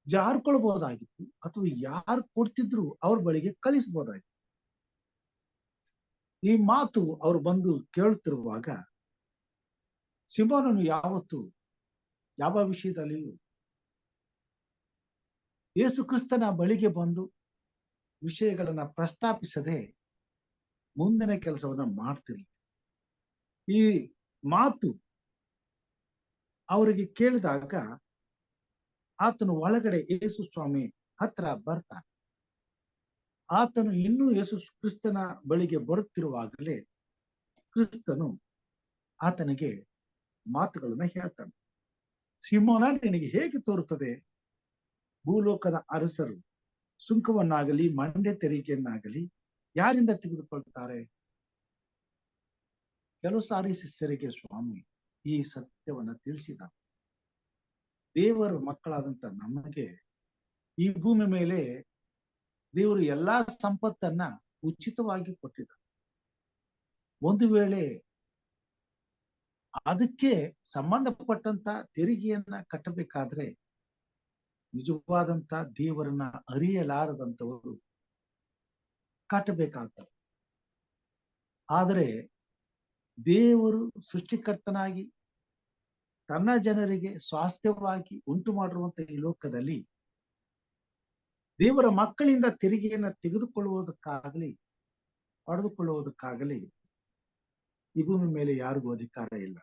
ಜಾರ್ಕೊಳ್ಬಹುದಾಗಿತ್ತು, ಅಥವಾ ಯಾರು ಕೊಡ್ತಿದ್ರು ಅವ್ರ ಬಳಿಗೆ ಕಳಿಸ್ಬೋದಾಗಿತ್ತು. ಈ ಮಾತು ಅವ್ರು ಬಂದು ಕೇಳುತ್ತಿರುವಾಗ ಸಿಮೋನನು ಯಾವತ್ತು ಯಾವ ವಿಷಯದಲ್ಲಿಯೂ ಯೇಸು ಕ್ರಿಸ್ತನ ಬಳಿಗೆ ಬಂದು ವಿಷಯಗಳನ್ನ ಪ್ರಸ್ತಾಪಿಸದೆ ಮುಂದಿನ ಕೆಲಸವನ್ನ ಮಾಡ್ತಿರ್ಲಿ. ಈ ಮಾತು ಅವರಿಗೆ ಕೇಳಿದಾಗ ಆತನು ಒಳಗಡೆ ಯೇಸು ಸ್ವಾಮಿ ಹತ್ರ ಬರ್ತಾನೆ. ಆತನು ಇನ್ನೂ ಯೇಸು ಕ್ರಿಸ್ತನ ಬಳಿಗೆ ಬರುತ್ತಿರುವಾಗಲೇ ಕ್ರಿಸ್ತನು ಆತನಿಗೆ ಮಾತುಗಳನ್ನ ಹೇಳ್ತಾನೆ. ಸಿಮೋನ, ನಿನಗೆ ಹೇಗೆ ತೋರುತ್ತದೆ ಭೂಲೋಕದ ಅರಸರು ಸುಂಕವನ್ನಾಗಲಿ ಮಂಡ್ಯ ತೆರಿಗೆಯನ್ನಾಗಲಿ ಯಾರಿಂದ ತೆಗೆದುಕೊಳ್ತಾರೆ? ಕೆಲವು ಸಾರಿ ಶಿಷ್ಯರಿಗೆ ಸ್ವಾಮಿ ಈ ಸತ್ಯವನ್ನ ತಿಳಿಸಿದ. ದೇವರ ಮಕ್ಕಳಾದಂತ ನಮಗೆ ಈ ಭೂಮಿ ಮೇಲೆ ದೇವರು ಎಲ್ಲಾ ಸಂಪತ್ತನ್ನ ಉಚಿತವಾಗಿ ಕೊಟ್ಟಿದ್ದ. ಒಂದು ವೇಳೆ ಅದಕ್ಕೆ ಸಂಬಂಧಪಟ್ಟಂತ ತೆರಿಗೆಯನ್ನ ಕಟ್ಟಬೇಕಾದ್ರೆ ನಿಜವಾದಂತ ದೇವರನ್ನ ಅರಿಯಲಾರದಂತವರು ಕಟ್ಟಬೇಕಾಗ್ತದೆ. ಆದರೆ ದೇವರು ಸೃಷ್ಟಿಕರ್ತನಾಗಿ ತನ್ನ ಜನರಿಗೆ ಸ್ವಾಸ್ಥ್ಯವಾಗಿ ಉಂಟು ಮಾಡಿರುವಂತ ಈ ಲೋಕದಲ್ಲಿ ದೇವರ ಮಕ್ಕಳಿಂದ ತೆರಿಗೆಯನ್ನ ತೆಗೆದುಕೊಳ್ಳುವುದಕ್ಕಾಗಲಿ ಪಡೆದುಕೊಳ್ಳುವುದಕ್ಕಾಗಲಿ ಈ ಭೂಮಿ ಮೇಲೆ ಯಾರಿಗೂ ಅಧಿಕಾರ ಇಲ್ಲ.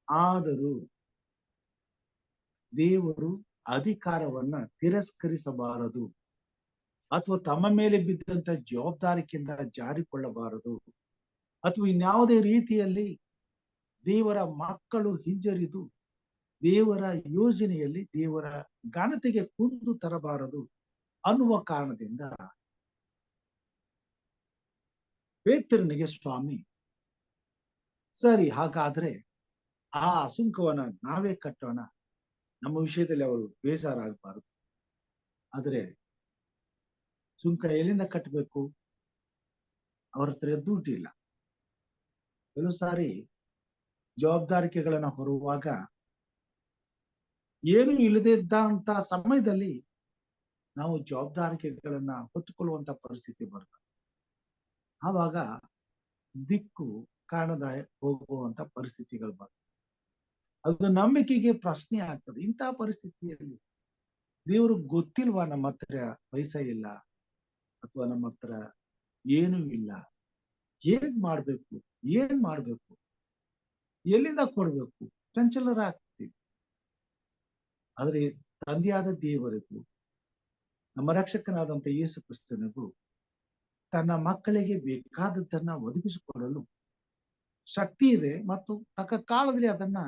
ಆದರೂ ದೇವರು ಅಧಿಕಾರವನ್ನ ತಿರಸ್ಕರಿಸಬಾರದು ಅಥವಾ ತಮ್ಮ ಮೇಲೆ ಬಿದ್ದಂತ ಜವಾಬ್ದಾರಿಕೆಯಿಂದ ಜಾರಿಕೊಳ್ಳಬಾರದು ಅಥವಾ ಇನ್ಯಾವುದೇ ರೀತಿಯಲ್ಲಿ ದೇವರ ಮಕ್ಕಳು ಹಿಂಜರಿದು ದೇವರ ಯೋಜನೆಯಲ್ಲಿ ದೇವರ ಘನತೆಗೆ ಕುಂದು ತರಬಾರದು ಅನ್ನುವ ಕಾರಣದಿಂದ ಪೇತ್ರನಿಗೆ ಸ್ವಾಮಿ, ಸರಿ ಹಾಗಾದ್ರೆ ಆ ಸುಂಕವನ್ನ ನಾವೇ ಕಟ್ಟೋಣ, ನಮ್ಮ ವಿಷಯದಲ್ಲಿ ಅವರು ಬೇಜಾರಾಗಬಾರದು. ಆದ್ರೆ ಸುಂಕ ಎಲ್ಲಿಂದ ಕಟ್ಟಬೇಕು? ಅವ್ರ ಹತ್ರ ದುಡ್ಡಿಲ್ಲ. ಕೆಲವು ಸಾರಿ ಜವಾಬ್ದಾರಿಕೆಗಳನ್ನ ಹೊರುವಾಗ ಏನು ಇಲ್ಲದಿದ್ದಂತ ಸಮಯದಲ್ಲಿ ನಾವು ಜವಾಬ್ದಾರಿಕೆಗಳನ್ನ ಹೊತ್ತುಕೊಳ್ಳುವಂತ ಪರಿಸ್ಥಿತಿ ಬರ್ತದೆ. ಆವಾಗ ದಿಕ್ಕು ಕಾಣದ ಹೋಗುವಂತ ಪರಿಸ್ಥಿತಿಗಳು ಬರ್ತದೆ. ಅದು ನಂಬಿಕೆಗೆ ಪ್ರಶ್ನೆ ಆಗ್ತದೆ. ಇಂತಹ ಪರಿಸ್ಥಿತಿಯಲ್ಲಿ ದೇವರು ಗೊತ್ತಿಲ್ವಾ ನಮ್ಮ ಹತ್ರ ಪೈಸಾ ಇಲ್ಲ ಅಥವಾ ನಮ್ಮ ಹತ್ರ ಏನೂ ಇಲ್ಲ, ಏನ್ ಮಾಡ್ಬೇಕು, ಎಲ್ಲಿಂದ ಕೊಡ್ಬೇಕು, ಚಂಚಲರಾಗ್ತೀವಿ. ಆದ್ರೆ ತಂದೆಯಾದ ದೇವರಿಗೂ ನಮ್ಮ ರಕ್ಷಕನಾದಂತ ಯೇಸು ಕ್ರಿಸ್ತನಿಗೂ ತನ್ನ ಮಕ್ಕಳಿಗೆ ಬೇಕಾದದ್ದನ್ನ ಒದಗಿಸಿಕೊಡಲು ಶಕ್ತಿ ಇದೆ ಮತ್ತು ತಕ್ಕ ಕಾಲದಲ್ಲಿ ಅದನ್ನ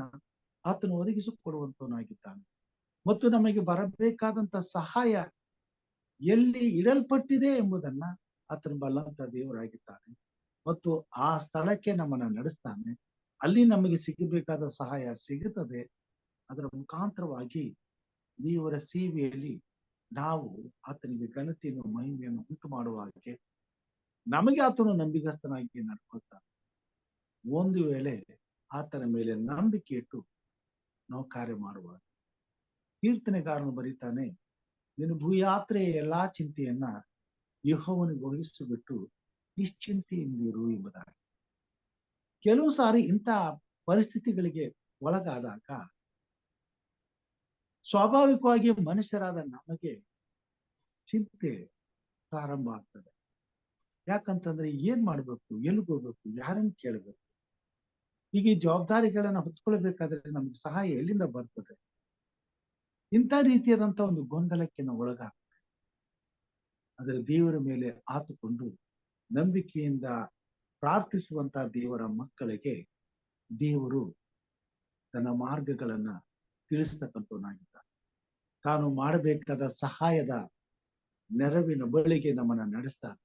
ಆತನು ಒದಗಿಸಿಕೊಡುವಂತವನಾಗಿದ್ದಾನೆ. ಮತ್ತು ನಮಗೆ ಬರಬೇಕಾದಂತ ಸಹಾಯ ಎಲ್ಲಿ ಇಡಲ್ಪಟ್ಟಿದೆ ಎಂಬುದನ್ನ ಆತನು ಬಲ್ಲಂತ ದೇವರಾಗಿದ್ದಾನೆ ಮತ್ತು ಆ ಸ್ಥಳಕ್ಕೆ ನಮ್ಮನ್ನ ನಡೆಸ್ತಾನೆ. ಅಲ್ಲಿ ನಮಗೆ ಸಿಗಬೇಕಾದ ಸಹಾಯ ಸಿಗುತ್ತದೆ. ಅದರ ಮುಖಾಂತರವಾಗಿ ದೇವರ ಸೇವೆಯಲ್ಲಿ ನಾವು ಆತನಿಗೆ ಘನತೆಯನ್ನು ಮಹಿಮೆಯನ್ನು ಉಂಟು ಮಾಡುವ ಹಾಗೆ ನಮಗೆ ಆತನು ನಂಬಿಗಸ್ತನಾಗಿ ನಡ್ಕೊಳ್ತಾನೆ. ಒಂದು ವೇಳೆ ಆತನ ಮೇಲೆ ನಂಬಿಕೆ ಇಟ್ಟು ನಾವು ಕಾರ್ಯ ಮಾಡುವ ಕೀರ್ತನೆಗಾರನು ಬರೀತಾನೆ, ನೀನು ಭೂಯಾತ್ರೆಯ ಎಲ್ಲಾ ಚಿಂತೆಯನ್ನ ಯೆಹೋವನಿಗೆ ವಹಿಸಿಬಿಟ್ಟು ನಿಶ್ಚಿಂತೆಯಿಂದಿರು ಎಂಬುದಾಗಿ. ಕೆಲವು ಸಾರಿ ಇಂಥ ಪರಿಸ್ಥಿತಿಗಳಿಗೆ ಒಳಗಾದಾಗ ಸ್ವಾಭಾವಿಕವಾಗಿ ಮನುಷ್ಯರಾದ ನಮಗೆ ಚಿಂತೆ ಪ್ರಾರಂಭ ಆಗ್ತದೆ. ಯಾಕಂತಂದ್ರೆ ಏನ್ ಮಾಡ್ಬೇಕು, ಎಲ್ಲಿಗೋಗ್ಬೇಕು, ಯಾರನ್ನು ಕೇಳಬೇಕು, ಹೀಗೆ ಜವಾಬ್ದಾರಿಗಳನ್ನ ಹೊತ್ಕೊಳ್ಬೇಕಾದ್ರೆ ನಮ್ಗೆ ಸಹಾಯ ಎಲ್ಲಿಂದ ಬರ್ತದೆ? ಇಂಥ ರೀತಿಯಾದಂತ ಒಂದು ಗೊಂದಲಕ್ಕೆ ನಾವು ಒಳಗಾಗ್ತದೆ. ಅದರ ದೇವರ ಮೇಲೆ ಆತುಕೊಂಡು ನಂಬಿಕೆಯಿಂದ ಪ್ರಾರ್ಥಿಸುವಂತ ದೇವರ ಮಕ್ಕಳಿಗೆ ದೇವರು ತನ್ನ ಮಾರ್ಗಗಳನ್ನ ತಿಳಿಸ್ತಕ್ಕಂಥವನಾಗಿದ್ದಾನೆ. ತಾನು ಮಾಡಬೇಕಾದ ಸಹಾಯದ ನೆರವಿನ ಬಳಿಗೆ ನಮ್ಮನ್ನ ನಡೆಸ್ತಾನೆ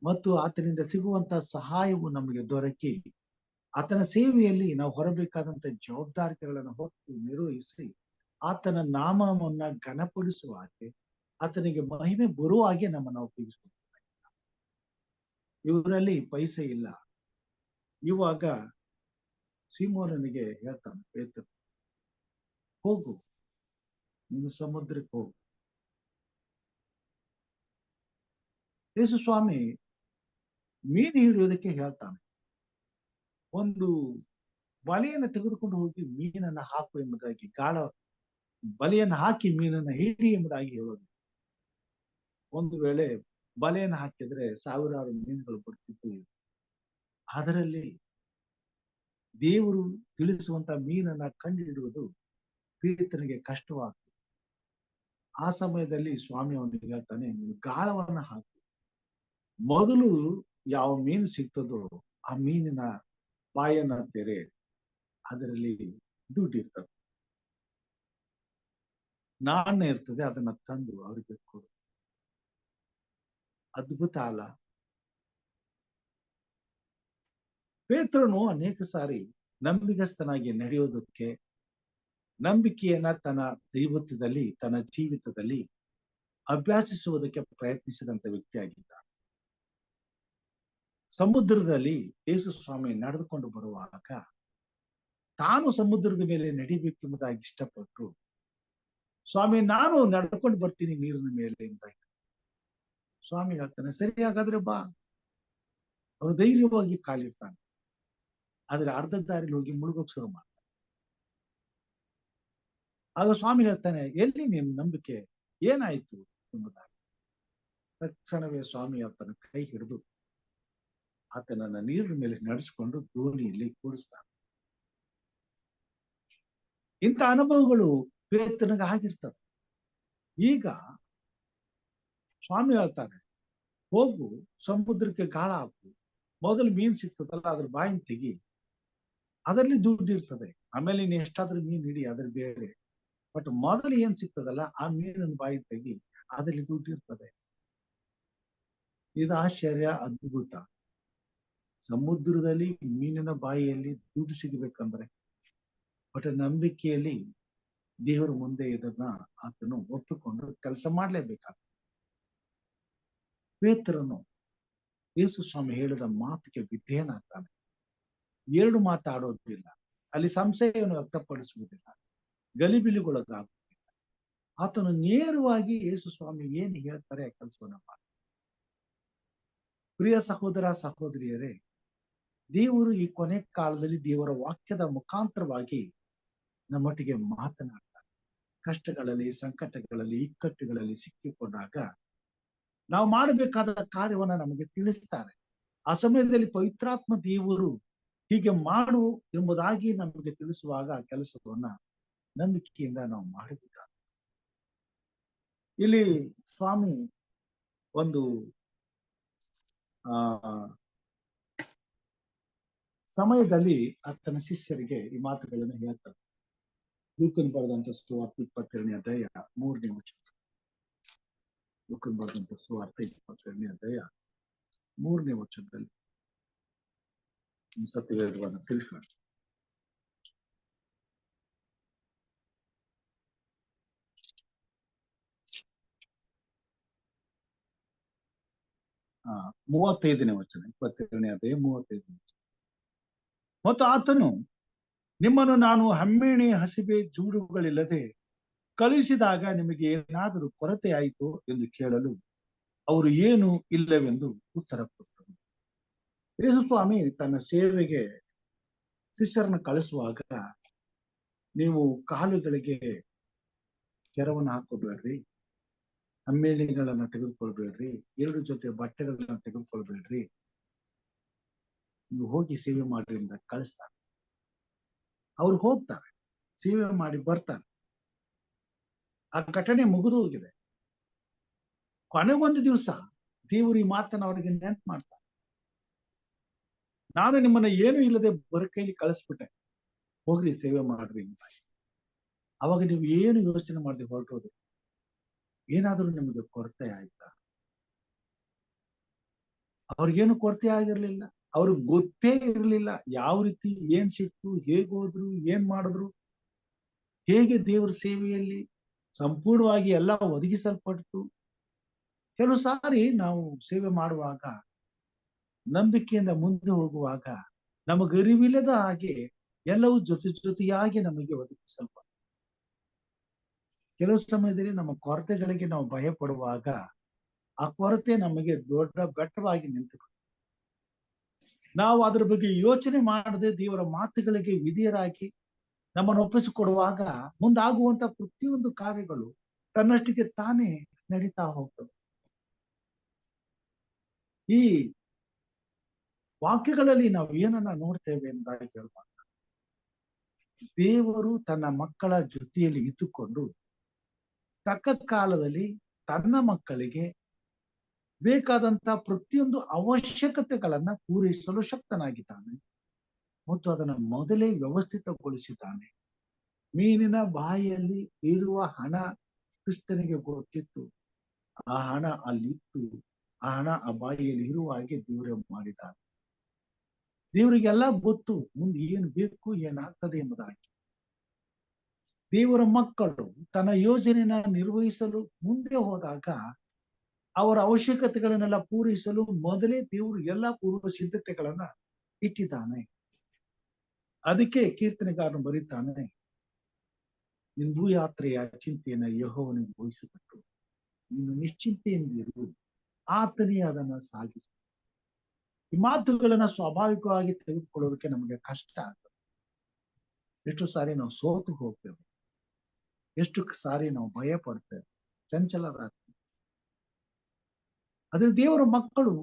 ಮತ್ತು ಆತನಿಂದ ಸಿಗುವಂತ ಸಹಾಯವು ನಮಗೆ ದೊರಕಿ ಆತನ ಸೇವೆಯಲ್ಲಿ ನಾವು ಹೊರಬೇಕಾದಂತ ಜವಾಬ್ದಾರಿಕೆಗಳನ್ನು ಹೊತ್ತು ನಿರ್ವಹಿಸಿ ಆತನ ನಾಮವನ್ನ ಘನಪಡಿಸುವ ಹಾಗೆ ಆತನಿಗೆ ಮಹಿಮೆ ಬರುವ ಹಾಗೆ ನಮ್ಮನ್ನ ಉಪಯೋಗಿಸ್ಬೇಕು. ಇವರಲ್ಲಿ ಪೈಸೆ ಇಲ್ಲ. ಇವಾಗ ಸಿಮೋನನಿಗೆ ಹೇಳ್ತಾನೆ ಪೇತ್ರ, ಹೋಗು, ನೀನು ಸಮುದ್ರಕ್ಕೆ ಹೋಗು. ಯೇಸು ಸ್ವಾಮಿ ಮೀನು ಹಿಡಿಯೋದಕ್ಕೆ ಹೇಳ್ತಾನೆ. ಒಂದು ಬಲೆಯನ್ನು ತೆಗೆದುಕೊಂಡು ಹೋಗಿ ಮೀನನ್ನ ಹಾಕು ಎಂಬುದಾಗಿ, ಬಲೆಯನ್ನು ಹಾಕಿ ಮೀನನ್ನ ಹಿಡಿ ಎಂಬುದಾಗಿ ಹೇಳೋದು. ಒಂದು ವೇಳೆ ಬಲೆಯನ್ನು ಹಾಕಿದ್ರೆ ಸಾವಿರಾರು ಮೀನುಗಳು ಬರ್ತಿದ್ವು. ಅದರಲ್ಲಿ ದೇವರು ತಿಳಿಸುವಂತ ಮೀನನ್ನ ಕಂಡುಹಿಡುವುದು ಪೇತ್ರನಿಗೆ ಕಷ್ಟವಾಗ್ತದೆ. ಆ ಸಮಯದಲ್ಲಿ ಸ್ವಾಮಿ ಅವನಿಗೆ ಹೇಳ್ತಾನೆ, ನೀವು ಗಾಳವನ್ನ ಹಾಕು, ಮೊದಲು ಯಾವ ಮೀನು ಸಿಗ್ತದೋ ಆ ಮೀನಿನ ಬಾಯನ್ನ ತೆರೆ, ಅದರಲ್ಲಿ ದುಡ್ಡು ಇರ್ತದೆ, ನಾಣ್ಯ ಇರ್ತದೆ, ಅದನ್ನ ತಂದು ಅವ್ರಿಗೆ ಕೊಡು. ಅದ್ಭುತ ಅಲ್ಲ? ಪೇತ್ರನು ಅನೇಕ ಸಾರಿ ನಂಬಿಗಸ್ತನಾಗಿ ನಡೆಯೋದಕ್ಕೆ, ನಂಬಿಕೆಯನ್ನ ತನ್ನ ದೈವತ್ವದಲ್ಲಿ, ತನ್ನ ಜೀವಿತದಲ್ಲಿ ಅಭ್ಯಾಸಿಸುವುದಕ್ಕೆ ಪ್ರಯತ್ನಿಸಿದಂತ ವ್ಯಕ್ತಿಯಾಗಿದ್ದ. ಸಮುದ್ರದಲ್ಲಿ ಯೇಸು ಸ್ವಾಮಿ ನಡೆದುಕೊಂಡು ಬರುವಾಗ ತಾನು ಸಮುದ್ರದ ಮೇಲೆ ನಡಿಬೇಕೆಂಬುದಾಗಿ ಇಷ್ಟಪಟ್ಟು, ಸ್ವಾಮಿ ನಾನು ನಡ್ಕೊಂಡು ಬರ್ತೀನಿ ನೀರಿನ ಮೇಲೆ ಅಂತ ಸ್ವಾಮಿ ಹೇಳ್ತಾನೆ, ಸರಿ ಹಾಗಾದ್ರೆ ಬಾ. ಅವನು ಧೈರ್ಯವಾಗಿ ಕಾಲಿಡ್ತಾನೆ. ಆದ್ರೆ ಅರ್ಧ ದಾರಿಲಿ ಹೋಗಿ ಮುಳುಗೋಕ್ ಶುರು ಮಾಡ್ತಾನೆ. ಆಗ ಸ್ವಾಮಿ ಹೇಳ್ತಾನೆ, ಎಲ್ಲಿ ನಿನ್ನ ನಂಬಿಕೆ, ಏನಾಯ್ತು ಎಂಬುದಾಗಿ. ತಕ್ಷಣವೇ ಸ್ವಾಮಿ ಆತನ ಕೈ ಹಿಡಿದು ಆತನನ್ನ ನೀರಿನ ಮೇಲೆ ನಡೆಸಿಕೊಂಡು ದೋಣಿಯಲ್ಲಿ ಕೂರಿಸ್ತಾನೆ. ಇಂಥ ಅನುಭವಗಳು ಪೇತ್ರನಿಗೆ ಆಗಿರ್ತದೆ. ಈಗ ಸ್ವಾಮಿ ಹೇಳ್ತಾರೆ, ಹೋಗು ಸಮುದ್ರಕ್ಕೆ ಗಾಳ ಹಾಕು, ಮೊದಲು ಮೀನ್ ಸಿಗ್ತದಲ್ಲ ಅದ್ರ ಬಾಯಿನ ತೆಗಿ, ಅದರಲ್ಲಿ ದುಡ್ಡು ಇರ್ತದೆ, ಆಮೇಲೆ ನೀನು ಎಷ್ಟಾದ್ರೂ ಮೀನ್ ಹಿಡಿ, ಅದ್ರ ಬೇರೆ, ಬಟ್ ಮೊದಲು ಏನ್ ಸಿಗ್ತದಲ್ಲ ಆ ಮೀನಿನ ಬಾಯಿ ತೆಗಿ, ಅದರಲ್ಲಿ ದುಡ್ಡು ಇರ್ತದೆ. ಇದು ಆಶ್ಚರ್ಯ, ಅದ್ಭುತ. ಸಮುದ್ರದಲ್ಲಿ ಮೀನಿನ ಬಾಯಿಯಲ್ಲಿ ದುಡ್ಡು ಸಿಗಬೇಕಂದ್ರೆ, ಬಟ್ ನಂಬಿಕೆಯಲ್ಲಿ ದೇವರ ಮುಂದೆ ಇದನ್ನ ಆತನು ಒಪ್ಪಿಕೊಂಡು ಕೆಲಸ ಮಾಡ್ಲೇಬೇಕಾಗ್ತದೆ. ಪೇತ್ರನು ಯೇಸು ಸ್ವಾಮಿ ಹೇಳಿದ ಮಾತಿಗೆ ವಿಧೇಯನಾಗ್ತಾನೆ. ಎರಡು ಮಾತಾಡೋದಿಲ್ಲ, ಅಲ್ಲಿ ಸಂಶಯವನ್ನು ವ್ಯಕ್ತಪಡಿಸುವುದಿಲ್ಲ, ಗಲಿಬಿಲಿಗೊಳಗಾಗುವುದಿಲ್ಲ. ಆತನು ನೇರವಾಗಿ ಯೇಸು ಸ್ವಾಮಿ ಏನ್ ಹೇಳ್ತಾರೆ ಆ ಕೆಲಸವನ್ನ ಮಾಡ. ಪ್ರಿಯ ಸಹೋದರ ಸಹೋದರಿಯರೇ, ದೇವರು ಈ ಕೊನೆ ಕಾಲದಲ್ಲಿ ದೇವರ ವಾಕ್ಯದ ಮುಖಾಂತರವಾಗಿ ನಮ್ಮೊಟ್ಟಿಗೆ ಮಾತನಾಡ್ತಾರೆ. ಕಷ್ಟಗಳಲ್ಲಿ, ಸಂಕಟಗಳಲ್ಲಿ, ಇಕ್ಕಟ್ಟುಗಳಲ್ಲಿ ಸಿಕ್ಕಿಕೊಂಡಾಗ ನಾವು ಮಾಡಬೇಕಾದ ಕಾರ್ಯವನ್ನ ನಮಗೆ ತಿಳಿಸ್ತಾರೆ. ಆ ಸಮಯದಲ್ಲಿ ಪವಿತ್ರಾತ್ಮ ದೇವರು ಹೀಗೆ ಮಾಡು ಎಂಬುದಾಗಿ ನಮಗೆ ತಿಳಿಸುವಾಗ ಆ ಕೆಲಸವನ್ನ ನಂಬಿಕೆಯಿಂದ ನಾವು ಮಾಡಬೇಕಾಗ್ತದೆ. ಇಲ್ಲಿ ಸ್ವಾಮಿ ಒಂದು ಸಮಯದಲ್ಲಿ ಆತನ ಶಿಷ್ಯರಿಗೆ ಈ ಮಾತುಗಳನ್ನು ಹೇಳ್ತಾರೆ. ಲೂಕನ್ ಬರೆದಂತ ಸುವಾರ್ತೆ 22ನೇ ಅಧ್ಯಾಯ 3ನೇ ವಚನ. ಲೂಕನ್ ಬರೆದಂತ ಸುವಾರ್ತೆ 22ನೇ ಅಧ್ಯಾಯ 3ನೇ ವಚನದಲ್ಲಿ ಸತ್ಯವೇದವನ್ನು ತಿಳಿಸೋಣ. ಆ 35ನೇ ವಚನ, 22ನೇ ಅಧ್ಯಾಯ 35ನೇ ವಚನ. ಮತ್ತು ಆತನು, ನಿಮ್ಮನ್ನು ನಾನು ಹಮ್ಮೇಣೆ, ಹಸಿವೆ, ಜೂಡುಗಳಿಲ್ಲದೆ ಕಳುಹಿಸಿದಾಗ ನಿಮಗೆ ಏನಾದರೂ ಕೊರತೆ ಆಯಿತು ಎಂದು ಕೇಳಲು ಅವರು ಏನು ಇಲ್ಲವೆಂದು ಉತ್ತರ ಕೊಟ್ಟರು. ಯೇಸು ಸ್ವಾಮಿ ತನ್ನ ಸೇವೆಗೆ ಶಿಷ್ಯರನ್ನ ಕಳಿಸುವಾಗ, ನೀವು ಕಾಲುಗಳಿಗೆ ಕೆರವನ್ನು ಹಾಕೋಬೇಡ್ರಿ, ಹಮ್ಮೇಳಿಗಳನ್ನ ತೆಗೆದುಕೊಳ್ಬೇಡ್ರಿ, 2 ಜೊತೆ ಬಟ್ಟೆಗಳನ್ನ ತೆಗೆದುಕೊಳ್ಬೇಡ್ರಿ, ನೀವು ಹೋಗಿ ಸೇವೆ ಮಾಡ್ರಿ ಅಂತ ಕಳಿಸ್ತಾರೆ. ಅವ್ರು ಹೋಗ್ತಾರೆ, ಸೇವೆ ಮಾಡಿ ಬರ್ತಾರೆ. ಆ ಘಟನೆ ಮುಗಿದು ಹೋಗಿದೆ. ಕೊನೆಗೊಂದು ದಿವಸ ದೇವರು ಈ ಮಾತನ್ನ ಅವರಿಗೆ ನೆನಪು ಮಾಡ್ತಾರೆ. ನಾನು ನಿಮ್ಮನ್ನ ಏನು ಇಲ್ಲದೆ ಬರ ಕೈಲಿ ಕಳಿಸ್ಬಿಟ್ಟೆ, ಹೋಗ್ರಿ ಸೇವೆ ಮಾಡ್ರಿ ಅಂತ. ಅವಾಗ ನೀವು ಏನು ಯೋಚನೆ ಮಾಡದೆ ಹೊರಟೋದು, ಏನಾದ್ರೂ ನಿಮಗೆ ಕೊರತೆ ಆಯ್ತಾ? ಅವ್ರಿಗೇನು ಕೊರತೆ ಆಗಿರ್ಲಿಲ್ಲ, ಅವ್ರಿಗೆ ಗೊತ್ತೇ ಇರಲಿಲ್ಲ ಯಾವ ರೀತಿ ಏನ್ ಸಿಕ್ತು, ಹೇಗೋದ್ರು, ಏನ್ ಮಾಡಿದ್ರು, ಹೇಗೆ ದೇವರ ಸೇವೆಯಲ್ಲಿ ಸಂಪೂರ್ಣವಾಗಿ ಎಲ್ಲ ಒದಗಿಸಲ್ಪಡ್ತು. ಕೆಲವು ಸಾರಿ ನಾವು ಸೇವೆ ಮಾಡುವಾಗ, ನಂಬಿಕೆಯಿಂದ ಮುಂದೆ ಹೋಗುವಾಗ ನಮಗರಿವಿಲ್ಲದ ಹಾಗೆ ಎಲ್ಲವೂ ಜೊತೆ ಜೊತೆಯಾಗಿ ನಮಗೆ ಒದಗಿಸಲ್ಪಡ್ತು. ಕೆಲವು ಸಮಯದಲ್ಲಿ ನಮ್ಮ ಕೊರತೆಗಳಿಗೆ ನಾವು ಭಯ ಪಡುವಾಗ ಆ ಕೊರತೆ ನಮಗೆ ದೊಡ್ಡ ಬೆಟ್ಟವಾಗಿ ನಿಂತು. ನಾವು ಅದ್ರ ಬಗ್ಗೆ ಯೋಚನೆ ಮಾಡದೆ ದೇವರ ಮಾತುಗಳಿಗೆ ವಿಧೇಯರಾಗಿ ನಮ್ಮನ್ನು ಒಪ್ಪಿಸಿಕೊಡುವಾಗ ಮುಂದಾಗುವಂತ ಪ್ರತಿಯೊಂದು ಕಾರ್ಯಗಳು ತನ್ನಷ್ಟಿಗೆ ತಾನೇ ನಡೀತಾ ಹೋಗ್ತವೆ. ಈ ವಾಕ್ಯಗಳಲ್ಲಿ ನಾವು ಏನನ್ನ ನೋಡ್ತೇವೆ ಎಂಬುದಾಗಿ ಹೇಳುವಾಗ, ದೇವರು ತನ್ನ ಮಕ್ಕಳ ಜೊತೆಯಲ್ಲಿ ಇದ್ದುಕೊಂಡು ತಕ್ಕ ಕಾಲದಲ್ಲಿ ತನ್ನ ಮಕ್ಕಳಿಗೆ ಬೇಕಾದಂತ ಪ್ರತಿಯೊಂದು ಅವಶ್ಯಕತೆಗಳನ್ನ ಪೂರೈಸಲು ಶಕ್ತನಾಗಿದ್ದಾನೆ ಮತ್ತು ಅದನ್ನ ಮೊದಲೇ ವ್ಯವಸ್ಥಿತಗೊಳಿಸಿದ್ದಾನೆ. ಮೀನಿನ ಬಾಯಿಯಲ್ಲಿ ಇರುವ ಹಣ ಕ್ರಿಸ್ತನಿಗೆ ಗೊತ್ತಿತ್ತು. ಆ ಹಣ ಅಲ್ಲಿತ್ತು. ಆ ಹಣ ಆ ಬಾಯಿಯಲ್ಲಿ ಇರುವ ಹಾಗೆ ದೇವರೇ ಮಾಡಿದ್ದಾನೆ. ದೇವರಿಗೆಲ್ಲ ಗೊತ್ತು ಮುಂದೆ ಏನು ಬೇಕು ಏನಾಗ್ತದೆ ಎಂಬುದಾಗಿ. ದೇವರ ಮಕ್ಕಳು ತನ್ನ ಯೋಜನೆಯನ್ನ ನಿರ್ವಹಿಸಲು ಮುಂದೆ ಹೋದಾಗ ಅವರ ಅವಶ್ಯಕತೆಗಳನ್ನೆಲ್ಲ ಪೂರೈಸಲು ಮೊದಲೇ ದೇವರು ಎಲ್ಲಾ ಪೂರ್ವ ಸಿದ್ಧತೆಗಳನ್ನ ಇಟ್ಟಿದ್ದಾನೆ. ಅದಕ್ಕೆ ಕೀರ್ತನೆಗಾರನು ಬರೀತಾನೆ, ನಿಂದು ಯಾತ್ರೆಯ ಚಿಂತೆಯನ್ನ ಯೆಹೋವನಿಗೆ ವಹಿಸಿಬಿಟ್ಟು ನೀನು ನಿಶ್ಚಿಂತೆಯಿಂದಿರು, ಆತನೇ ಅದನ್ನ ಸಾಗಿಸು. ಈ ಮಾತುಗಳನ್ನ ಸ್ವಾಭಾವಿಕವಾಗಿ ತೆಗೆದುಕೊಳ್ಳೋದಕ್ಕೆ ನಮಗೆ ಕಷ್ಟ ಆಗ್ತದೆ. ಎಷ್ಟು ಸಾರಿ ನಾವು ಸೋತು ಹೋಗ್ತೇವೆ, ಎಷ್ಟು ಸಾರಿ ನಾವು ಭಯ ಪಡ್ತೇವೆ, ಚಂಚಲರಾಗ್ತೇವೆ. ಆದ್ರೆ ದೇವರ ಮಕ್ಕಳು